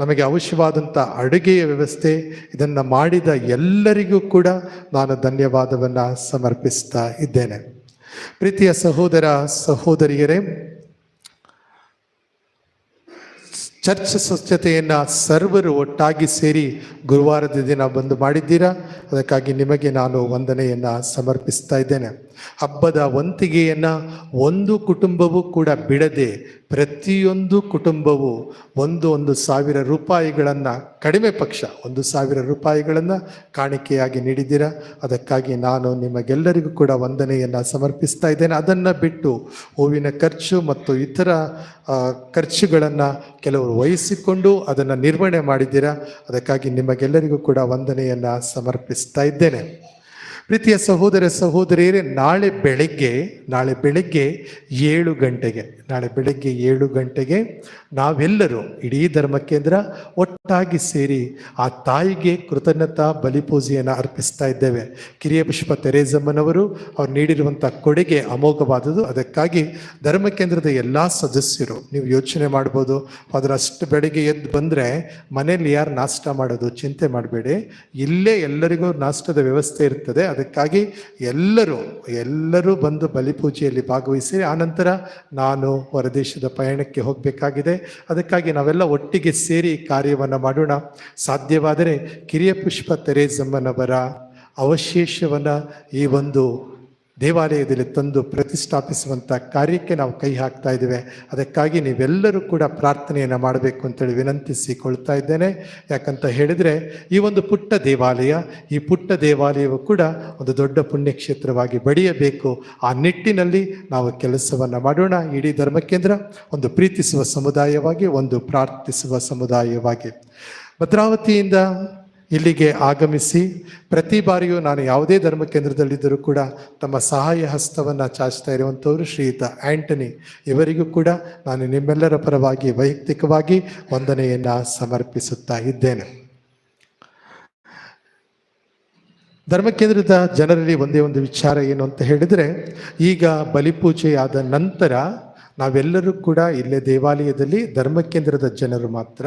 ನಮಗೆ ಅವಶ್ಯವಾದಂಥ ಅಡುಗೆಯ ವ್ಯವಸ್ಥೆ, ಇದನ್ನು ಮಾಡಿದ ಎಲ್ಲರಿಗೂ ಕೂಡ ನಾನು ಧನ್ಯವಾದವನ್ನು ಸಮರ್ಪಿಸ್ತಾ ಇದ್ದೇನೆ. ಪ್ರೀತಿಯ ಸಹೋದರ ಸಹೋದರಿಯರೇ, ಚರ್ಚ್ ಸ್ವಚ್ಛತೆಯನ್ನು ಸರ್ವರು ಒಟ್ಟಾಗಿ ಸೇರಿ ಗುರುವಾರದ ದಿನ ಬಂದು ಮಾಡಿದ್ದೀರಾ, ಅದಕ್ಕಾಗಿ ನಿಮಗೆ ನಾನು ವಂದನೆಯನ್ನು ಸಮರ್ಪಿಸ್ತಾ ಇದ್ದೇನೆ. ಹಬ್ಬದ ವಂತಿಗೆಯನ್ನು ಒಂದು ಕುಟುಂಬವೂ ಕೂಡ ಬಿಡದೆ ಪ್ರತಿಯೊಂದು ಕುಟುಂಬವು 1,000 ರೂಪಾಯಿಗಳನ್ನು, ಕಡಿಮೆ ಪಕ್ಷ 1,000 ರೂಪಾಯಿಗಳನ್ನು ಕಾಣಿಕೆಯಾಗಿ ನೀಡಿದ್ದೀರಾ. ಅದಕ್ಕಾಗಿ ನಾನು ನಿಮಗೆಲ್ಲರಿಗೂ ಕೂಡ ವಂದನೆಯನ್ನು ಸಮರ್ಪಿಸ್ತಾ ಇದ್ದೇನೆ. ಅದನ್ನು ಬಿಟ್ಟು ಹೂವಿನ ಖರ್ಚು ಮತ್ತು ಇತರ ಖರ್ಚುಗಳನ್ನು ಕೆಲವರು ವಹಿಸಿಕೊಂಡು ಅದನ್ನು ನಿರ್ವಹಣೆ ಮಾಡಿದ್ದೀರಾ. ಅದಕ್ಕಾಗಿ ನಿಮಗೆಲ್ಲರಿಗೂ ಕೂಡ ವಂದನೆಯನ್ನು ಸಮರ್ಪಿಸ್ತಾ ಇದ್ದೇನೆ. ಪ್ರೀತಿಯ ಸಹೋದರ ಸಹೋದರಿಯರೇ, ನಾಳೆ ಬೆಳಗ್ಗೆ 7 ಗಂಟೆಗೆ ನಾವೆಲ್ಲರೂ ಇಡೀ ಧರ್ಮಕೇಂದ್ರ ಒಟ್ಟಾಗಿ ಸೇರಿ ಆ ತಾಯಿಗೆ ಕೃತಜ್ಞತಾ ಬಲಿಪೂಜೆಯನ್ನು ಅರ್ಪಿಸ್ತಾ ಇದ್ದೇವೆ. ಕಿರಿಯ ಪುಷ್ಪ ತೆರೇಜಮ್ಮನವರು ಅವ್ರು ನೀಡಿರುವಂಥ ಕೊಡುಗೆ ಅಮೋಘವಾದುದು. ಅದಕ್ಕಾಗಿ ಧರ್ಮಕೇಂದ್ರದ ಎಲ್ಲ ಸದಸ್ಯರು, ನೀವು ಯೋಚನೆ ಮಾಡ್ಬೋದು, ಫಾದರ್ ಅಷ್ಟು ಬೆಳಗ್ಗೆ ಎದ್ದು ಬಂದರೆ ಮನೇಲಿ ಯಾರು ನಾಷ್ಟ ಮಾಡೋದು, ಚಿಂತೆ ಮಾಡಬೇಡಿ, ಇಲ್ಲೇ ಎಲ್ಲರಿಗೂ ನಾಷ್ಟದ ವ್ಯವಸ್ಥೆ ಇರ್ತದೆ. ಅದಕ್ಕಾಗಿ ಎಲ್ಲರೂ ಬಂದು ಬಲಿಪೂಜೆಯಲ್ಲಿ ಭಾಗವಹಿಸಿ, ಆನಂತರ ನಾನು ಹೊರದೇಶದ ಪಯಣಕ್ಕೆ ಹೋಗಬೇಕಾಗಿದೆ. ಅದಕ್ಕಾಗಿ ನಾವೆಲ್ಲ ಒಟ್ಟಿಗೆ ಸೇರಿ ಕಾರ್ಯವನ್ನು ಮಾಡೋಣ. ಸಾಧ್ಯವಾದರೆ ಕಿರಿಯ ಪುಷ್ಪ ತೆರೇಜಮ್ಮನವರ ಅವಶೇಷವನ್ನು ಈ ಒಂದು ದೇವಾಲಯದಲ್ಲಿ ತಂದು ಪ್ರತಿಷ್ಠಾಪಿಸುವಂಥ ಕಾರ್ಯಕ್ಕೆ ನಾವು ಕೈ ಹಾಕ್ತಾ ಇದ್ದೇವೆ. ಅದಕ್ಕಾಗಿ ನೀವೆಲ್ಲರೂ ಕೂಡ ಪ್ರಾರ್ಥನೆಯನ್ನು ಮಾಡಬೇಕು ಅಂತೇಳಿ ವಿನಂತಿಸಿಕೊಳ್ತಾ ಇದ್ದೇನೆ. ಯಾಕಂತ ಹೇಳಿದರೆ ಈ ಒಂದು ಪುಟ್ಟ ದೇವಾಲಯವು ಕೂಡ ಒಂದು ದೊಡ್ಡ ಪುಣ್ಯಕ್ಷೇತ್ರವಾಗಿ ಬೆಳೆಯಬೇಕು. ಆ ನಿಟ್ಟಿನಲ್ಲಿ ನಾವು ಕೆಲಸವನ್ನು ಮಾಡೋಣ. ಇಡೀ ಧರ್ಮಕೇಂದ್ರ ಒಂದು ಪ್ರೀತಿಸುವ ಸಮುದಾಯವಾಗಿ, ಒಂದು ಪ್ರಾರ್ಥಿಸುವ ಸಮುದಾಯವಾಗಿ ಭದ್ರಾವತಿಯಿಂದ ಇಲ್ಲಿಗೆ ಆಗಮಿಸಿ ಪ್ರತಿ ಬಾರಿಯೂ ನಾನು ಯಾವುದೇ ಧರ್ಮ ಕೇಂದ್ರದಲ್ಲಿದ್ದರೂ ಕೂಡ ತಮ್ಮ ಸಹಾಯ ಹಸ್ತವನ್ನು ಚಾಚ್ತಾ ಇರುವಂಥವರು ಶ್ರೀಯುತ ಆಂಟನಿ, ಇವರಿಗೂ ಕೂಡ ನಾನು ನಿಮ್ಮೆಲ್ಲರ ಪರವಾಗಿ ವೈಯಕ್ತಿಕವಾಗಿ ವಂದನೆಯನ್ನು ಸಮರ್ಪಿಸುತ್ತಾ ಇದ್ದೇನೆ. ಧರ್ಮಕೇಂದ್ರದ ಜನರಲ್ಲಿ ಒಂದೇ ಒಂದು ವಿಚಾರ ಏನು ಅಂತ ಹೇಳಿದರೆ, ಈಗ ಬಲಿಪೂಜೆಯಾದ ನಂತರ ನಾವೆಲ್ಲರೂ ಕೂಡ ಇಲ್ಲೇ ದೇವಾಲಯದಲ್ಲಿ ಧರ್ಮಕೇಂದ್ರದ ಜನರು ಮಾತ್ರ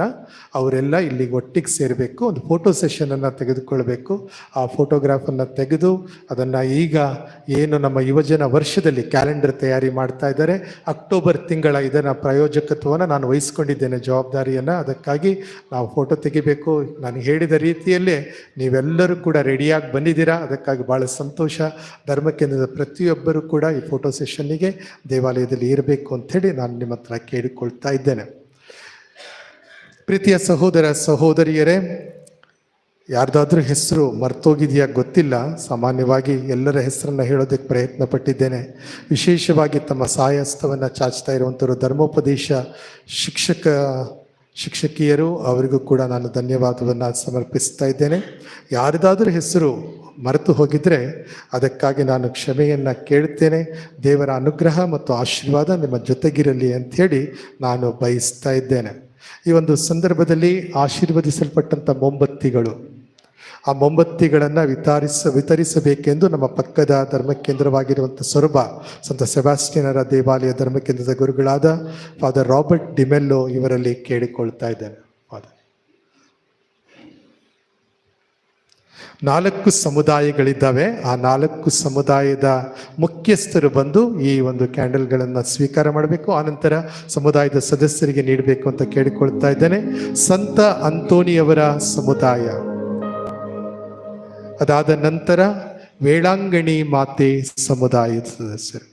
ಅವರೆಲ್ಲ ಇಲ್ಲಿಗೆ ಒಟ್ಟಿಗೆ ಸೇರಬೇಕು. ಒಂದು ಫೋಟೋ ಸೆಷನನ್ನು ತೆಗೆದುಕೊಳ್ಬೇಕು. ಆ ಫೋಟೋಗ್ರಾಫನ್ನು ತೆಗೆದು ಅದನ್ನು ಈಗ ಏನು ನಮ್ಮ ಯುವಜನ ವರ್ಷದಲ್ಲಿ ಕ್ಯಾಲೆಂಡರ್ ತಯಾರಿ ಮಾಡ್ತಾ ಇದ್ದಾರೆ, ಅಕ್ಟೋಬರ್ ತಿಂಗಳ ಇದನ್ನು ಪ್ರಾಯೋಜಕತ್ವವನ್ನು ನಾನು ವಹಿಸ್ಕೊಂಡಿದ್ದೇನೆ, ಜವಾಬ್ದಾರಿಯನ್ನು. ಅದಕ್ಕಾಗಿ ನಾವು ಫೋಟೋ ತೆಗಿಬೇಕು. ನಾನು ಹೇಳಿದ ರೀತಿಯಲ್ಲೇ ನೀವೆಲ್ಲರೂ ಕೂಡ ರೆಡಿಯಾಗಿ ಬಂದಿದ್ದೀರಾ. ಅದಕ್ಕಾಗಿ ಭಾಳ ಸಂತೋಷ. ಧರ್ಮಕೇಂದ್ರದ ಪ್ರತಿಯೊಬ್ಬರೂ ಕೂಡ ಈ ಫೋಟೋ ಸೆಷನ್ನಿಗೆ ದೇವಾಲಯದಲ್ಲಿ ಇರಬೇಕು ಅಂಥೇಳಿ ನಾನು ನಿಮ್ಮ ಹತ್ರ ಕೇಳಿಕೊಳ್ತಾ ಇದ್ದೇನೆ. ಪ್ರೀತಿಯ ಸಹೋದರ ಸಹೋದರಿಯರೇ, ಯಾರ್ದಾದ್ರೂ ಹೆಸರು ಮರ್ತೋಗಿದೆಯಾ ಗೊತ್ತಿಲ್ಲ. ಸಾಮಾನ್ಯವಾಗಿ ಎಲ್ಲರ ಹೆಸರನ್ನು ಹೇಳೋದಕ್ಕೆ ಪ್ರಯತ್ನ ಪಟ್ಟಿದ್ದೇನೆ. ವಿಶೇಷವಾಗಿ ತಮ್ಮ ಸಹಾಯಹಸ್ತವನ್ನು ಚಾಚ್ತಾ ಇರುವಂಥವರು ಧರ್ಮೋಪದೇಶ ಶಿಕ್ಷಕಿಯರು, ಅವರಿಗೂ ಕೂಡ ನಾನು ಧನ್ಯವಾದವನ್ನು ಸಮರ್ಪಿಸ್ತಾ ಇದ್ದೇನೆ. ಯಾರದಾದ್ರೂ ಹೆಸರು ಮರೆತು ಹೋಗಿದ್ರೆ ಅದಕ್ಕಾಗಿ ನಾನು ಕ್ಷಮೆಯನ್ನು ಕೇಳ್ತೇನೆ. ದೇವರ ಅನುಗ್ರಹ ಮತ್ತು ಆಶೀರ್ವಾದ ನಿಮ್ಮ ಜೊತೆಗಿರಲಿ ಅಂಥೇಳಿ ನಾನು ಬಯಸ್ತಾ ಇದ್ದೇನೆ. ಈ ಒಂದು ಸಂದರ್ಭದಲ್ಲಿ ಆಶೀರ್ವದಿಸಲ್ಪಟ್ಟಂಥ ಮೊಂಬತ್ತಿಗಳು, ಆ ಮೊಂಬತ್ತಿಗಳನ್ನು ವಿತರಿಸಬೇಕೆಂದು ನಮ್ಮ ಪಕ್ಕದ ಧರ್ಮಕೇಂದ್ರವಾಗಿರುವಂಥ ಸೊರಬ ಸಂತ ಸೆಬಾಸ್ಟಿಯನರ ದೇವಾಲಯ ಧರ್ಮಕೇಂದ್ರದ ಗುರುಗಳಾದ ಫಾದರ್ ರಾಬರ್ಟ್ ಡಿಮೆಲ್ಲೋ ಇವರಲ್ಲಿ ಕೇಳಿಕೊಳ್ತಾ ಇದ್ದೇನೆ. 4 ಸಮುದಾಯಗಳಿದ್ದಾವೆ. ಆ 4 ಸಮುದಾಯದ ಮುಖ್ಯಸ್ಥರು ಬಂದು ಈ ಒಂದು ಕ್ಯಾಂಡಲ್ಗಳನ್ನು ಸ್ವೀಕಾರ ಮಾಡಬೇಕು. ಆನಂತರ ಸಮುದಾಯದ ಸದಸ್ಯರಿಗೆ ನೀಡಬೇಕು ಅಂತ ಕೇಳಿಕೊಳ್ತಾ ಇದ್ದೇನೆ. ಸಂತ ಅಂತೋನಿಯವರ ಸಮುದಾಯ, ಅದಾದ ನಂತರ ವೇಳಾಂಗಣಿ ಮಾತೆ ಸಮುದಾಯದ ಸದಸ್ಯರು,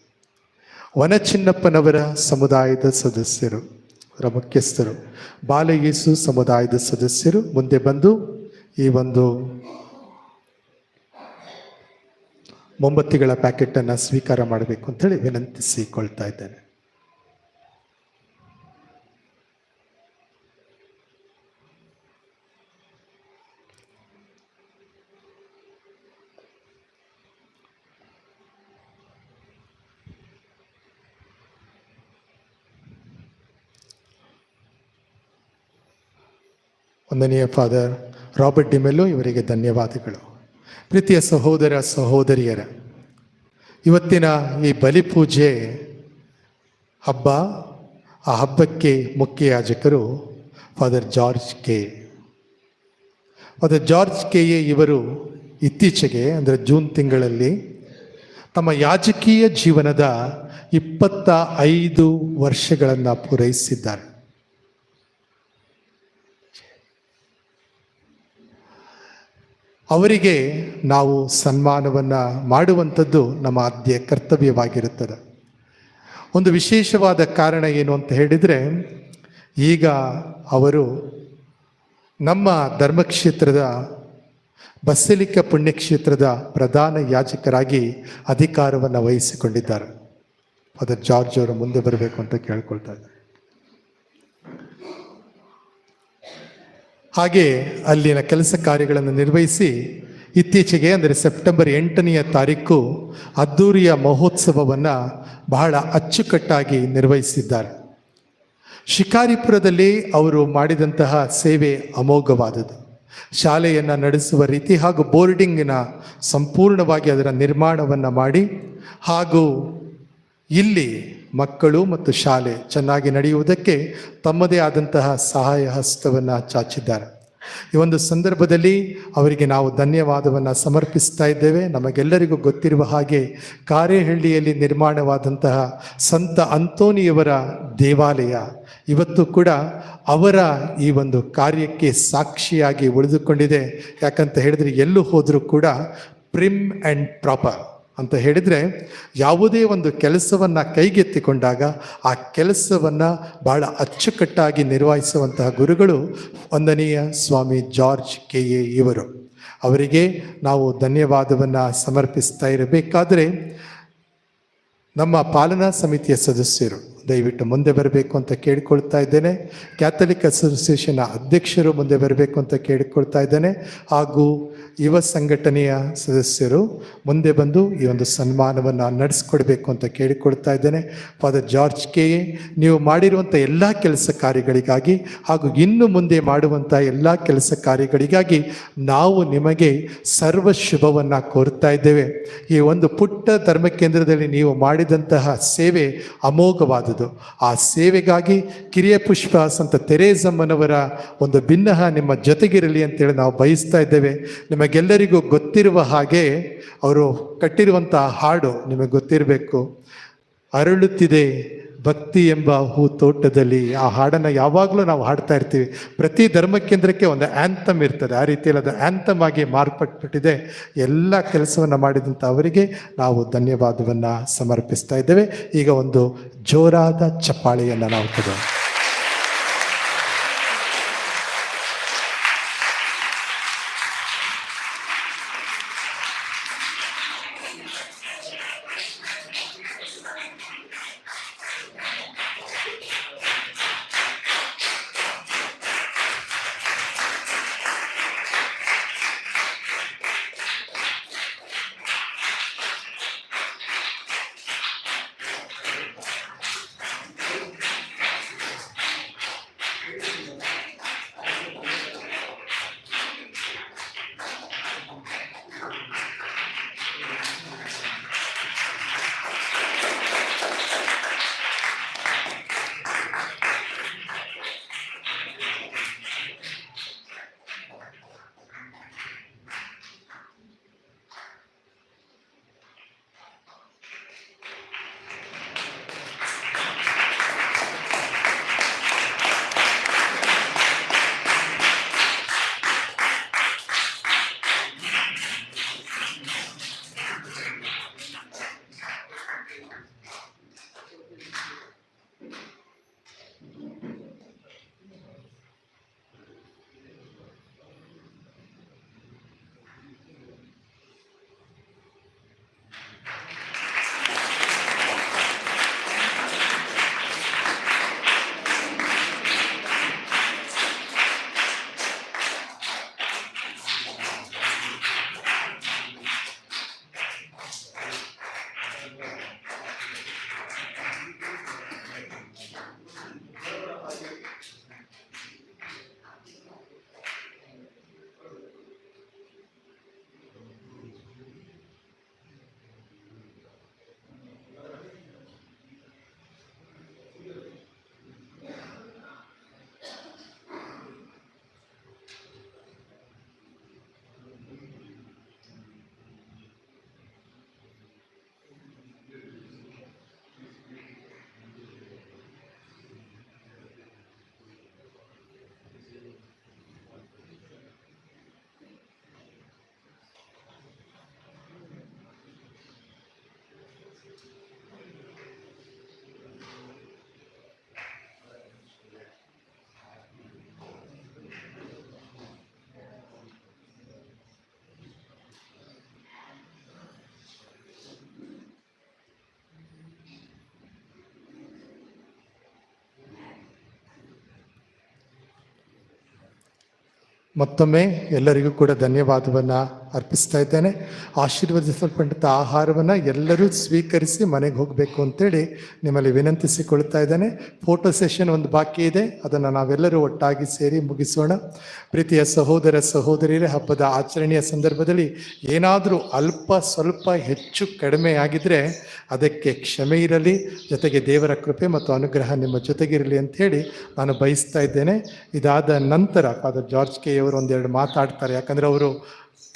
ವನಚಿನ್ನಪ್ಪನವರ ಸಮುದಾಯದ ಸದಸ್ಯರು, ಅವರ ಮುಖ್ಯಸ್ಥರು, ಬಾಲಯೇಸು ಸಮುದಾಯದ ಸದಸ್ಯರು ಮುಂದೆ ಬಂದು ಈ ಒಂದು ಮೊಂಬತ್ತಿಗಳ ಪ್ಯಾಕೆಟನ್ನು ಸ್ವೀಕಾರ ಮಾಡಬೇಕು ಅಂತೇಳಿ ವಿನಂತಿಸಿಕೊಳ್ತಾ ಇದ್ದೇನೆ. ವಂದನೀಯ ಫಾದರ್ ರಾಬರ್ಟ್ ಡಿಮೆಲ್ಲೋ ಇವರಿಗೆ ಧನ್ಯವಾದಗಳು. ಪ್ರೀತಿಯ ಸಹೋದರ ಸಹೋದರಿಯರ, ಇವತ್ತಿನ ಈ ಬಲಿಪೂಜೆ ಹಬ್ಬ, ಆ ಹಬ್ಬಕ್ಕೆ ಮುಖ್ಯ ಯಾಜಕರು father George K. Father George K ಇವರು ಇತ್ತೀಚೆಗೆ ಅಂದರೆ ಜೂನ್ ತಿಂಗಳಲ್ಲಿ ತಮ್ಮ ಯಾಜಕೀಯ ಜೀವನದ 25 ವರ್ಷಗಳನ್ನು ಪೂರೈಸಿದ್ದಾರೆ. ಅವರಿಗೆ ನಾವು ಸನ್ಮಾನವನ್ನು ಮಾಡುವಂಥದ್ದು ನಮ್ಮ ಆದ್ಯ ಕರ್ತವ್ಯವಾಗಿರುತ್ತದೆ. ಒಂದು ವಿಶೇಷವಾದ ಕಾರಣ ಏನು ಅಂತ ಹೇಳಿದರೆ, ಈಗ ಅವರು ನಮ್ಮ ಧರ್ಮಕ್ಷೇತ್ರದ ಬಸಲಿಕ ಪುಣ್ಯಕ್ಷೇತ್ರದ ಪ್ರಧಾನ ಯಾಜಕರಾಗಿ ಅಧಿಕಾರವನ್ನು ವಹಿಸಿಕೊಂಡಿದ್ದಾರೆ. ಫಾದರ್ ಜಾರ್ಜ್ ಅವರು ಮುಂದೆ ಬರಬೇಕು ಅಂತ ಕೇಳ್ಕೊಳ್ತಾ ಇದ್ದಾರೆ. ಹಾಗೆ ಅಲ್ಲಿನ ಕೆಲಸ ಕಾರ್ಯಗಳನ್ನು ನಿರ್ವಹಿಸಿ ಇತ್ತೀಚೆಗೆ ಅಂದರೆ ಸೆಪ್ಟೆಂಬರ್ 8ನೇ ತಾರೀಕು ಅದ್ದೂರಿಯ ಮಹೋತ್ಸವವನ್ನು ಬಹಳ ಅಚ್ಚುಕಟ್ಟಾಗಿ ನಿರ್ವಹಿಸಿದ್ದಾರೆ. ಶಿಕಾರಿಪುರದಲ್ಲಿ ಅವರು ಮಾಡಿದಂತಹ ಸೇವೆ ಅಮೋಘವಾದುದು. ಶಾಲೆಯನ್ನು ನಡೆಸುವ ರೀತಿ ಹಾಗೂ ಬೋರ್ಡಿಂಗಿನ ಸಂಪೂರ್ಣವಾಗಿ ಅದರ ನಿರ್ಮಾಣವನ್ನು ಮಾಡಿ ಹಾಗೂ ಇಲ್ಲಿ ಮಕ್ಕಳು ಮತ್ತು ಶಾಲೆ ಚೆನ್ನಾಗಿ ನಡೆಯುವುದಕ್ಕೆ ತಮ್ಮದೇ ಆದಂತಹ ಸಹಾಯ ಹಸ್ತವನ್ನು ಚಾಚಿದ್ದಾರೆ. ಈ ಒಂದು ಸಂದರ್ಭದಲ್ಲಿ ಅವರಿಗೆ ನಾವು ಧನ್ಯವಾದವನ್ನು ಸಮರ್ಪಿಸ್ತಾ ಇದ್ದೇವೆ. ನಮಗೆಲ್ಲರಿಗೂ ಗೊತ್ತಿರುವ ಹಾಗೆ ಕಾರೇಹಳ್ಳಿಯಲ್ಲಿ ನಿರ್ಮಾಣವಾದಂತಹ ಸಂತ ಅಂತೋನಿಯವರ ದೇವಾಲಯ ಇವತ್ತು ಕೂಡ ಅವರ ಈ ಒಂದು ಕಾರ್ಯಕ್ಕೆ ಸಾಕ್ಷಿಯಾಗಿ ಉಳಿದುಕೊಂಡಿದೆ. ಯಾಕಂತ ಹೇಳಿದರೆ ಎಲ್ಲೂ ಹೋದರೂ ಕೂಡ ಪ್ರಿಮ್ ಆ್ಯಂಡ್ ಪ್ರಾಪರ್ ಅಂತ ಹೇಳಿದರೆ ಯಾವುದೇ ಒಂದು ಕೆಲಸವನ್ನು ಕೈಗೆತ್ತಿಕೊಂಡಾಗ ಆ ಕೆಲಸವನ್ನು ಬಹಳ ಅಚ್ಚುಕಟ್ಟಾಗಿ ನಿರ್ವಹಿಸುವಂತಹ ಗುರುಗಳು ವಂದನೀಯ ಸ್ವಾಮಿ ಜಾರ್ಜ್ ಕೆ.ಎ. ಇವರು. ಅವರಿಗೆ ನಾವು ಧನ್ಯವಾದವನ್ನು ಸಮರ್ಪಿಸ್ತಾ ಇರಬೇಕಾದರೆ ನಮ್ಮ ಪಾಲನಾ ಸಮಿತಿಯ ಸದಸ್ಯರು ದಯವಿಟ್ಟು ಮುಂದೆ ಬರಬೇಕು ಅಂತ ಕೇಳಿಕೊಳ್ತಾ ಇದ್ದೇನೆ. ಕ್ಯಾಥಲಿಕ್ ಅಸೋಸಿಯೇಷನ್ನ ಅಧ್ಯಕ್ಷರು ಮುಂದೆ ಬರಬೇಕು ಅಂತ ಕೇಳಿಕೊಳ್ತಾ ಇದ್ದೇನೆ. ಹಾಗೂ ಯುವ ಸಂಘಟನೆಯ ಸದಸ್ಯರು ಮುಂದೆ ಬಂದು ಈ ಒಂದು ಸನ್ಮಾನವನ್ನು ನಡೆಸ್ಕೊಡ್ಬೇಕು ಅಂತ ಕೇಳಿಕೊಳ್ತಾ ಇದ್ದೇನೆ. Father George KA. ನೀವು ಮಾಡಿರುವಂಥ ಎಲ್ಲ ಕೆಲಸ ಕಾರ್ಯಗಳಿಗಾಗಿ ಹಾಗೂ ಇನ್ನು ಮುಂದೆ ಮಾಡುವಂಥ ಎಲ್ಲ ಕೆಲಸ ಕಾರ್ಯಗಳಿಗಾಗಿ ನಾವು ನಿಮಗೆ ಸರ್ವ ಶುಭವನ್ನು ಕೋರ್ತಾ ಇದ್ದೇವೆ. ಈ ಒಂದು ಪುಟ್ಟ ಧರ್ಮ ಕೇಂದ್ರದಲ್ಲಿ ನೀವು ಮಾಡಿದಂತಹ ಸೇವೆ ಅಮೋಘವಾದದ್ದು. ಆ ಸೇವೆಗಾಗಿ ಕಿರಿಯ ಪುಷ್ಪ ಸಂತ ತೆರೇಸಮ್ಮನವರ ಒಂದು ಭಿನ್ನಹ ನಿಮ್ಮ ಜೊತೆಗಿರಲಿ ಅಂತೇಳಿ ನಾವು ಬಯಸ್ತಾ ಇದ್ದೇವೆ. ನಿಮಗೆಲ್ಲರಿಗೂ ಗೊತ್ತಿರುವ ಹಾಗೆ ಅವರು ಕಟ್ಟಿರುವಂತಹ ಹಾಡು ನಿಮಗೆ ಗೊತ್ತಿರಬೇಕು. ಅರಳುತ್ತಿದೆ ಭಕ್ತಿ ಎಂಬ ಹೂ ತೋಟದಲ್ಲಿ. ಆ ಹಾಡನ್ನು ಯಾವಾಗಲೂ ನಾವು ಹಾಡ್ತಾ ಇರ್ತೀವಿ. ಪ್ರತಿ ಧರ್ಮ ಕೇಂದ್ರಕ್ಕೆ ಒಂದು ಆ್ಯಂಥಮ್ ಇರ್ತದೆ. ಆ ರೀತಿಯಲ್ಲಿ ಅದು ಆ್ಯಂಥಮ್ ಆಗಿ ಮಾರ್ಪಟ್ಬಿಟ್ಟಿದೆ. ಎಲ್ಲ ಕೆಲಸವನ್ನು ಮಾಡಿದಂಥ ಅವರಿಗೆ ನಾವು ಧನ್ಯವಾದವನ್ನು ಸಮರ್ಪಿಸ್ತಾ ಇದ್ದೇವೆ. ಈಗ ಒಂದು ಜೋರಾದ ಚಪ್ಪಾಳೆಯನ್ನು ನಾವು ತಗೋಣ. ಮತ್ತೊಮ್ಮೆ ಎಲ್ಲರಿಗೂ ಕೂಡ ಧನ್ಯವಾದವನ್ನು ಅರ್ಪಿಸ್ತಾ ಇದ್ದೇನೆ. ಆಶೀರ್ವದಿಸಲ್ಪಟ್ಟ ಆಹಾರವನ್ನು ಎಲ್ಲರೂ ಸ್ವೀಕರಿಸಿ ಮನೆಗೆ ಹೋಗಬೇಕು ಅಂತೇಳಿ ನಿಮ್ಮಲ್ಲಿ ವಿನಂತಿಸಿಕೊಳ್ತಾ ಇದ್ದೇನೆ. ಫೋಟೋ ಸೆಷನ್ ಒಂದು ಬಾಕಿ ಇದೆ, ಅದನ್ನು ನಾವೆಲ್ಲರೂ ಒಟ್ಟಾಗಿ ಸೇರಿ ಮುಗಿಸೋಣ. ಪ್ರೀತಿಯ ಸಹೋದರ ಸಹೋದರಿಯರೇ, ಹಬ್ಬದ ಆಚರಣೆಯ ಸಂದರ್ಭದಲ್ಲಿ ಏನಾದರೂ ಅಲ್ಪ ಸ್ವಲ್ಪ ಹೆಚ್ಚು ಕಡಿಮೆ ಆಗಿದ್ರೆ ಅದಕ್ಕೆ ಕ್ಷಮೆ ಇರಲಿ, ಜೊತೆಗೆ ದೇವರ ಕೃಪೆ ಮತ್ತು ಅನುಗ್ರಹ ನಿಮ್ಮ ಜೊತೆಗಿರಲಿ ಅಂತ ಹೇಳಿ ನಾನು ಬಯಸ್ತಾ ಇದ್ದೇನೆ. ಇದಾದ ನಂತರ ಫಾದರ್ ಜಾರ್ಜ್ ಕೆ ಅವರು ಒಂದೆರಡು ಮಾತಾಡ್ತಾರೆ, ಯಾಕಂದರೆ ಅವರು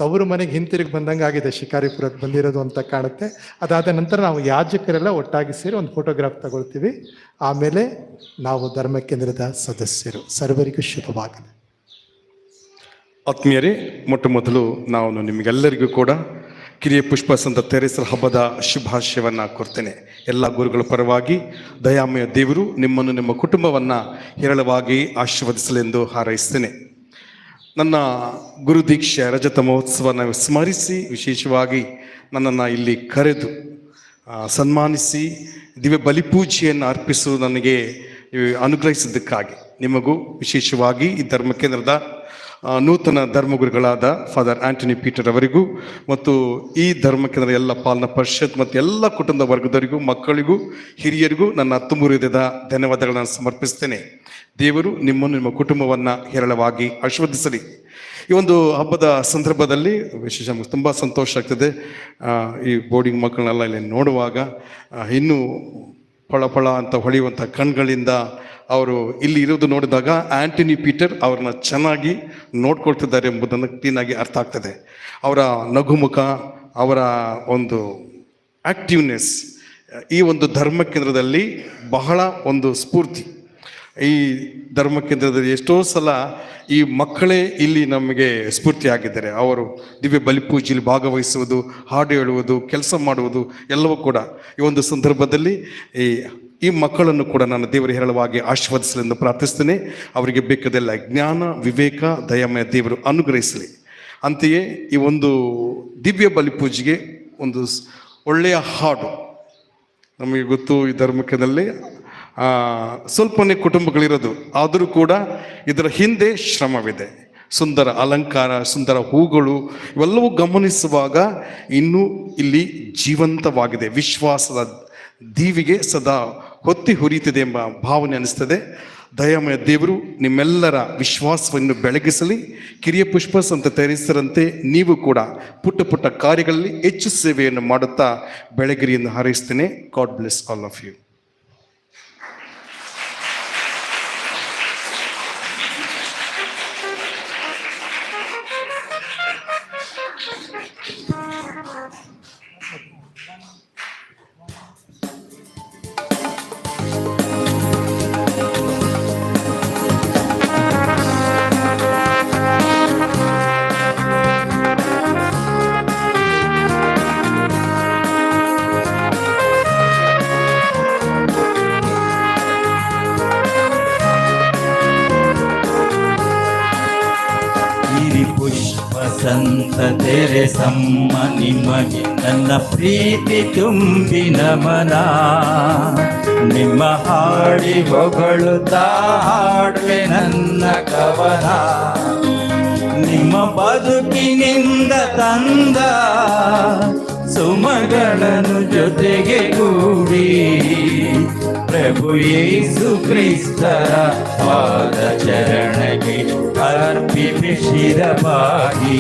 ತವರು ಮನೆಗೆ ಹಿಂತಿರುಗಿ ಬಂದಂಗೆ ಆಗಿದೆ, ಶಿಕಾರಿಪುರಕ್ಕೆ ಬಂದಿರೋದು ಅಂತ ಕಾಣುತ್ತೆ. ಅದಾದ ನಂತರ ನಾವು ಯಾಜಕರೆಲ್ಲ ಒಟ್ಟಾಗಿ ಸೇರಿ ಒಂದು ಫೋಟೋಗ್ರಾಫ್ ತಗೊಳ್ತೀವಿ. ಆಮೇಲೆ ನಾವು ಧರ್ಮ ಕೇಂದ್ರದ ಸದಸ್ಯರು. ಸರ್ವರಿಗೂ ಶುಭವಾಗಲಿ. ಆತ್ಮೀಯರೇ, ಮೊಟ್ಟ ಮೊದಲು ನಾವು ನಿಮಗೆಲ್ಲರಿಗೂ ಕೂಡ ಕಿರಿಯ ಪುಷ್ಪ ಸಂತ ತೆರೇಸರ ಹಬ್ಬದ ಶುಭಾಶಯವನ್ನು ಕೊಡ್ತೇನೆ. ಎಲ್ಲ ಗುರುಗಳ ಪರವಾಗಿ ದಯಾಮಯ ದೇವರು ನಿಮ್ಮನ್ನು ನಿಮ್ಮ ಕುಟುಂಬವನ್ನು ಹೇರಳವಾಗಿ ಆಶೀರ್ವದಿಸಲೆಂದು ಹಾರೈಸ್ತೇನೆ. ನನ್ನ ಗುರು ದೀಕ್ಷೆ ರಜತ ಮಹೋತ್ಸವನ ಸ್ಮರಿಸಿ ವಿಶೇಷವಾಗಿ ನನ್ನನ್ನು ಇಲ್ಲಿ ಕರೆದು ಸನ್ಮಾನಿಸಿ ದಿವ್ಯ ಬಲಿಪೂಜೆಯನ್ನು ಅರ್ಪಿಸಲು ನನಗೆ ಅನುಗ್ರಹಿಸಿದ್ದಕ್ಕಾಗಿ ನಿಮಗೂ ವಿಶೇಷವಾಗಿ ಈ ಧರ್ಮ ಕೇಂದ್ರದ ನೂತನ ಧರ್ಮಗುರುಗಳಾದ ಫಾದರ್ ಆಂಟನಿ ಪೀಟರ್ ಅವರಿಗೂ ಮತ್ತು ಈ ಧರ್ಮ ಕೇಂದ್ರದ ಎಲ್ಲ ಪಾಲನಾ ಪರಿಷತ್ ಮತ್ತು ಎಲ್ಲ ಕುಟುಂಬದ ವರ್ಗದವರಿಗೂ, ಮಕ್ಕಳಿಗೂ, ಹಿರಿಯರಿಗೂ ನನ್ನ ತುಂಬ ಹೃದಯದ ಧನ್ಯವಾದಗಳನ್ನು ಸಮರ್ಪಿಸ್ತೇನೆ. ದೇವರು ನಿಮ್ಮನ್ನು ನಿಮ್ಮ ಕುಟುಂಬವನ್ನು ಹೇರಳವಾಗಿ ಆಶೀರ್ವದಿಸಲಿ. ಈ ಒಂದು ಹಬ್ಬದ ಸಂದರ್ಭದಲ್ಲಿ ವಿಶೇಷ ತುಂಬ ಸಂತೋಷ ಆಗ್ತದೆ. ಈ ಬೋರ್ಡಿಂಗ್ ಮಕ್ಕಳನ್ನೆಲ್ಲ ಇಲ್ಲಿ ನೋಡುವಾಗ ಇನ್ನೂ ಫಳ ಅಂತ ಹೊಳೆಯುವಂಥ ಕಣ್ಗಳಿಂದ ಅವರು ಇಲ್ಲಿ ಇರೋದು ನೋಡಿದಾಗ ಆಂಟನಿ ಪೀಟರ್ ಅವ್ರನ್ನ ಚೆನ್ನಾಗಿ ನೋಡ್ಕೊಳ್ತಿದ್ದಾರೆ ಎಂಬುದನ್ನು ಕ್ಲೀನಾಗಿ ಅರ್ಥ ಆಗ್ತದೆ. ಅವರ ನಗುಮುಖ, ಅವರ ಒಂದು ಆ್ಯಕ್ಟಿವ್ನೆಸ್ ಈ ಒಂದು ಧರ್ಮ ಕೇಂದ್ರದಲ್ಲಿ ಬಹಳ ಒಂದು ಸ್ಫೂರ್ತಿ. ಈ ಧರ್ಮ ಕೇಂದ್ರದಲ್ಲಿ ಎಷ್ಟೋ ಸಲ ಈ ಮಕ್ಕಳೇ ಇಲ್ಲಿ ನಮಗೆ ಸ್ಫೂರ್ತಿಯಾಗಿದ್ದಾರೆ. ಅವರು ದಿವ್ಯ ಬಲಿಪೂಜೆಯಲ್ಲಿ ಭಾಗವಹಿಸುವುದು, ಹಾಡು ಹೇಳುವುದು, ಕೆಲಸ ಮಾಡುವುದು ಎಲ್ಲವೂ ಕೂಡ ಈ ಒಂದು ಸಂದರ್ಭದಲ್ಲಿ ಈ ಮಕ್ಕಳನ್ನು ಕೂಡ ನಾನು ದೇವರು ಹೇರಳವಾಗಿ ಆಶೀರ್ವದಿಸಲೆಂದು ಪ್ರಾರ್ಥಿಸ್ತೇನೆ. ಅವರಿಗೆ ಬೇಕಾದೆಲ್ಲ ಜ್ಞಾನ, ವಿವೇಕ, ದಯಾಮಯ ದೇವರು ಅನುಗ್ರಹಿಸಲಿ. ಅಂತೆಯೇ ಈ ಒಂದು ದಿವ್ಯ ಬಲಿಪೂಜೆಗೆ ಒಂದು ಒಳ್ಳೆಯ ಹಾಡು, ನಮಗೆ ಗೊತ್ತು ಈ ಧರ್ಮಕದಲ್ಲಿ ಸ್ವಲ್ಪನೇ ಕುಟುಂಬಗಳಿರೋದು, ಆದರೂ ಕೂಡ ಇದರ ಹಿಂದೆ ಶ್ರಮವಿದೆ. ಸುಂದರ ಅಲಂಕಾರ, ಸುಂದರ ಹೂಗಳು ಇವೆಲ್ಲವೂ ಗಮನಿಸುವಾಗ ಇನ್ನೂ ಇಲ್ಲಿ ಜೀವಂತವಾಗಿದೆ, ವಿಶ್ವಾಸದ ದೀವಿಗೆ ಸದಾ ಹೊತ್ತಿ ಹುರಿಯುತ್ತಿದೆ ಎಂಬ ಭಾವನೆ ಅನಿಸ್ತದೆ. ದಯಾಮಯ ದೇವರು ನಿಮ್ಮೆಲ್ಲರ ವಿಶ್ವಾಸವನ್ನು ಬೆಳಗಿಸಲಿ. ಕಿರಿಯ ಪುಷ್ಪ ಸಂತ ತೆರೇಸರಂತೆ ನೀವು ಕೂಡ ಪುಟ್ಟ ಪುಟ್ಟ ಕಾರ್ಯಗಳಲ್ಲಿ ಹೆಚ್ಚು ಸೇವೆಯನ್ನು ಮಾಡುತ್ತಾ ಬೆಳಗಿರಿ ಎಂದು ಹಾರೈಸ್ತೇನೆ. God bless all of you. ಸಂತ ತೆರೇಸಮ್ಮ ನಿಮಗೆ ನನ್ನ ಪ್ರೀತಿ ತುಂಬಿ ನಮನ. ನಿಮ್ಮ ಹಾಡಿ ಹೊಗಳುತ್ತಾ ಹಾಡುವೆ ನನ್ನ ಕವನ. ನಿಮ್ಮ ಬದುಕಿನಿಂದ ತಂದ ಸುಮಗಳನ್ನು ಜೊತೆಗೆ ಕೂಡಿ ಪ್ರಭು ಯೇಸು ಕ್ರಿಸ್ತರ ಪಾದ ಚರಣಕ್ಕೆ ಅರ್ಪಿಸಿ ಶಿರವಾಗಿ.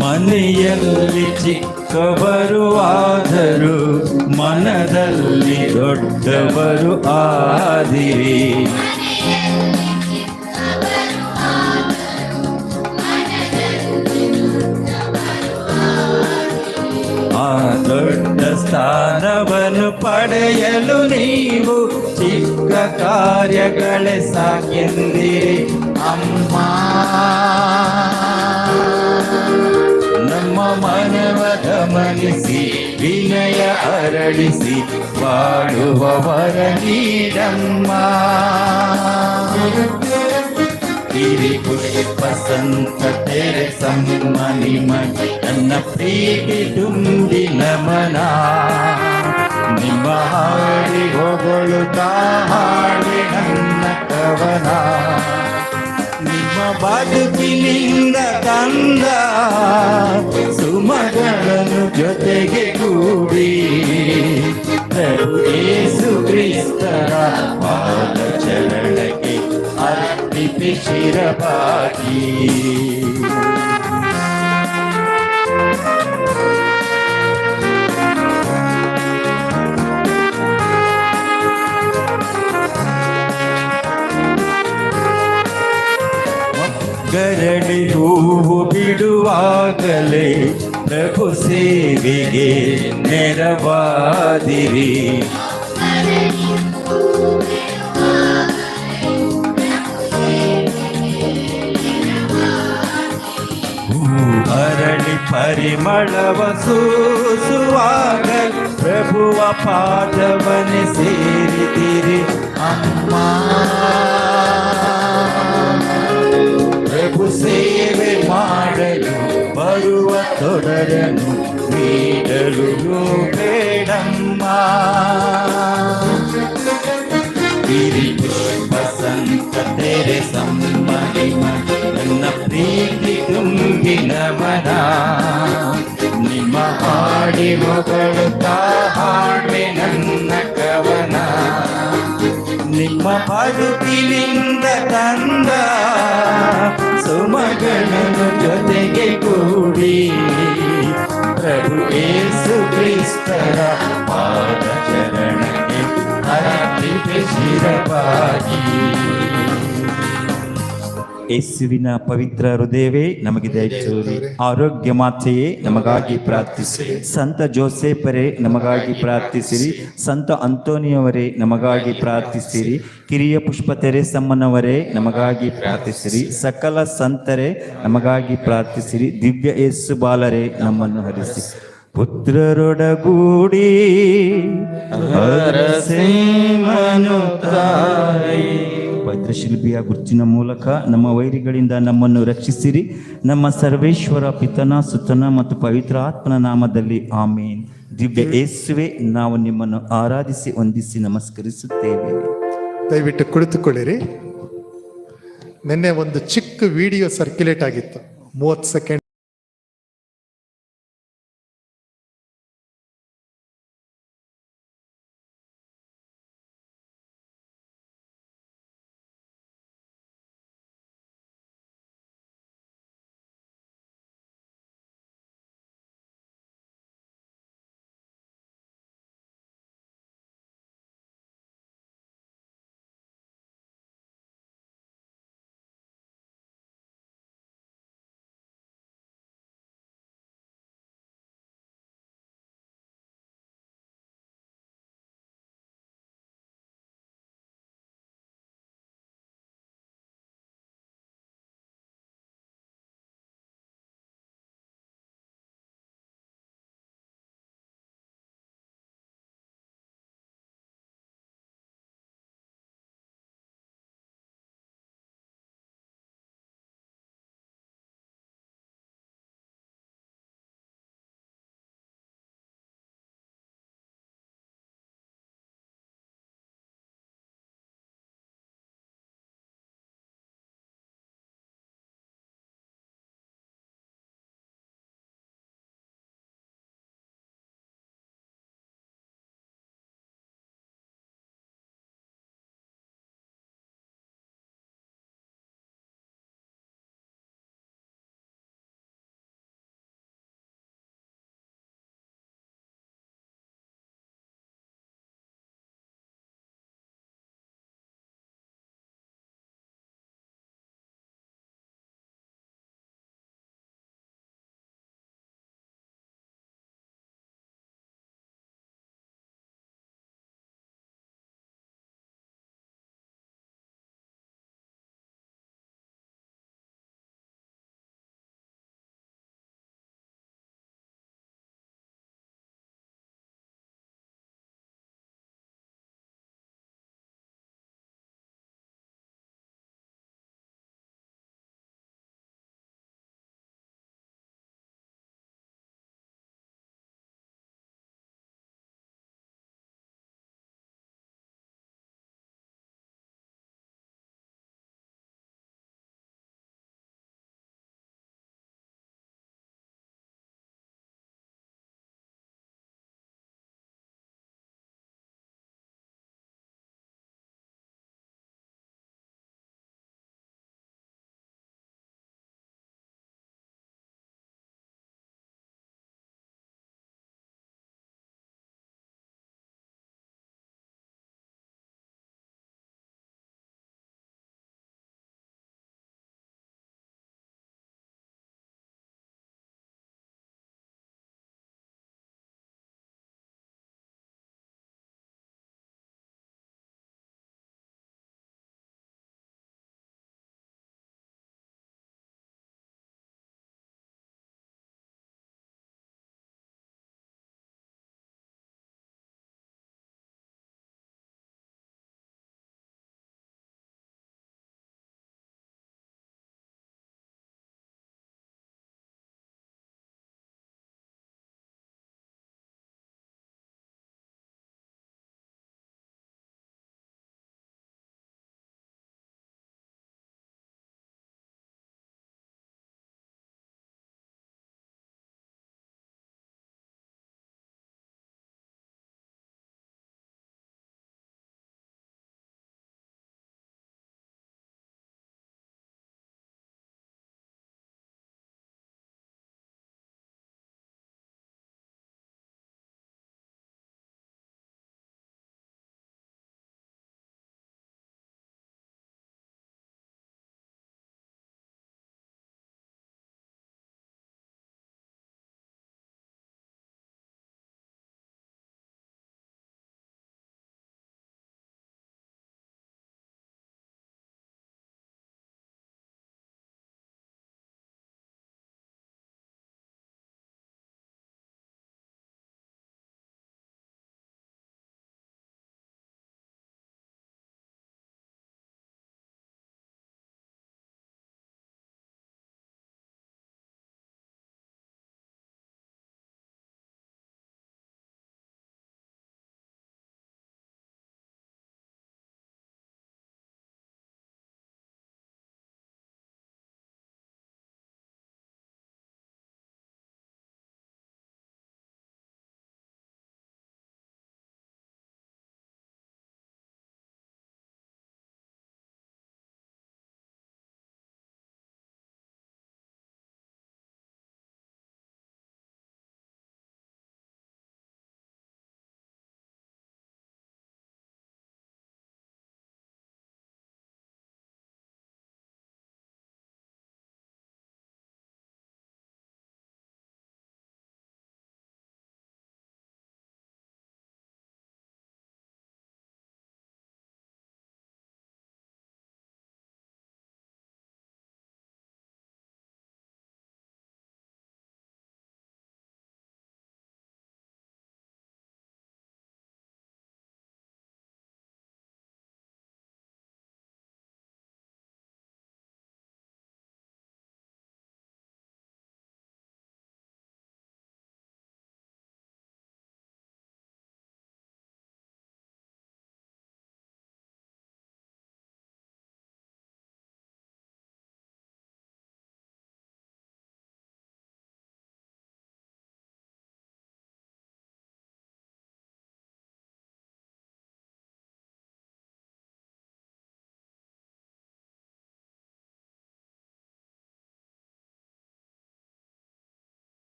ಮನೆಯಲ್ಲಿ ಚಿಕ್ಕವರು ಆದರೂ ಮನದಲ್ಲಿ ದೊಡ್ಡವರು ಆದಿರಿ. ಪಡೆಯಲು ನೀವು ಚಿಕ್ಕ ಕಾರ್ಯಗಳೇ ಸಾಕೆಂದಿರಿ ಅಮ್ಮ. ನಮ್ಮ ಮನವ ಗಮನಿಸಿ ವಿನಯ ಅರಳಿಸಿ ಬಾಳುವವರ ನೀಡಮ್ಮ. ಕಿರಿ ಪುಷ್ಪ ಸಂತ ತೆರೆ ಸಮ್ಮ ನಿಮಗೆ ನನ್ನ ಪ್ರೀತಿ ತುಂಬಿ ನಮನ. ನಿಮ್ಮ ಹಾಡಿ ಹೊಗಳುತ್ತಾ ಹಾಡಿ ನನ್ನ ಕವನ. ನಿಮ್ಮ ಬದುಕಿನಿಂದ ತಂದ ಸುಮಗಳನ್ನು ಜೊತೆಗೆ ಕೂಡಿ ಪ್ರಭು ಯೇಸು ಕ್ರಿಸ್ತರ ಪಾದ ಚರಣಕ್ಕೆ ಅರ್ಪಿಸಿ ಶಿರಬಾಗಿ. ಗರಡಿ ಹೂವು ಬಿಡುವಾಗಲೇ ಪ್ರಭು ಸೇವೆಗೆ ನೆರವಾದಿರಿ. ಅರಳಿ ಪರಿಮಳವ ಸೂಸುವಾಗ ಪ್ರಭುವ ಪಾದವನೆ ಸೇರಿದಿರಿ ಅಮ್ಮ. ಪ್ರಭು ಸೇವೆ ಮಾಡಲು ಬರುವ ತೊಡರನ್ನು ನೀಡಲು ಬೇಡಮ್ಮ. ಗಿರಿ ಪುಷ್ಪ ಸಂತ ತೆರೆ ಸಮ್ಮನಿಮ ನನ್ನ ಪ್ರೀತಿ ತುಂಬಿ ನಮನ. ನಿಮ್ಮ ಹಾಡಿ ಹೊಗಳುತ್ತಾ ಹಾಡಿ ನನ್ನ ಕವನ. ನಿಮ್ಮ ಬದುಕಿನಿಂದ ತಂದ ಸುಮಗಳನ್ನು ಜೊತೆಗೆ ಕೂಡಿ ಪ್ರಭು ಯೇಸು ಕ್ರಿಸ್ತರ ಪಾದ ಚರಣಕ್ಕೆ ಅರ್ಪಿಸಿ ಶಿರಬಾಗಿ. ಯೇಸುವಿನ ಪವಿತ್ರ ಹೃದಯವೇ ನಮಗೆ ದಯಚೂರಿ. ಆರೋಗ್ಯ ಮಾತೆಯೇ ನಮಗಾಗಿ ಪ್ರಾರ್ಥಿಸಿರಿ. ಸಂತ ಜೋಸೆಫರೇ ನಮಗಾಗಿ ಪ್ರಾರ್ಥಿಸಿರಿ. ಸಂತ ಅಂತೋನಿಯವರೇ ನಮಗಾಗಿ ಪ್ರಾರ್ಥಿಸಿರಿ. ಕಿರಿಯ ಪುಷ್ಪ ತೆರೆಸಮ್ಮನವರೇ ನಮಗಾಗಿ ಪ್ರಾರ್ಥಿಸಿರಿ. ಸಕಲ ಸಂತರೇ ನಮಗಾಗಿ ಪ್ರಾರ್ಥಿಸಿರಿ. ದಿವ್ಯ ಯೇಸು ಬಾಲರೇ ನಮ್ಮನ್ನು ಹರಿಸಿ. ಪುತ್ರರೊಡಗೂಡಿ ಹರಸೇಮನು ತಾಯಿ. ಪವಿತ್ರ ಶಿಲ್ಪಿಯ ಗುರುತಿನ ಮೂಲಕ ನಮ್ಮ ವೈರಿಗಳಿಂದ ನಮ್ಮನ್ನು ರಕ್ಷಿಸಿರಿ. ನಮ್ಮ ಸರ್ವೇಶ್ವರ ಪಿತನ ಸುತನ ಮತ್ತು ಪವಿತ್ರ ಆತ್ಮನ ನಾಮದಲ್ಲಿ ಆಮೇನ್. ದಿವ್ಯ ಯೇಸುವೆ, ನಾವು ನಿಮ್ಮನ್ನು ಆರಾಧಿಸಿ ವಂದಿಸಿ ನಮಸ್ಕರಿಸುತ್ತೇವೆ. ದಯವಿಟ್ಟು ಕುಳಿತುಕೊಳ್ಳಿರಿ. ನಿನ್ನೆ ಒಂದು ಚಿಕ್ಕ ವಿಡಿಯೋ ಸರ್ಕ್ಯುಲೇಟ್ ಆಗಿತ್ತು, 30 ಸೆಕೆಂಡ್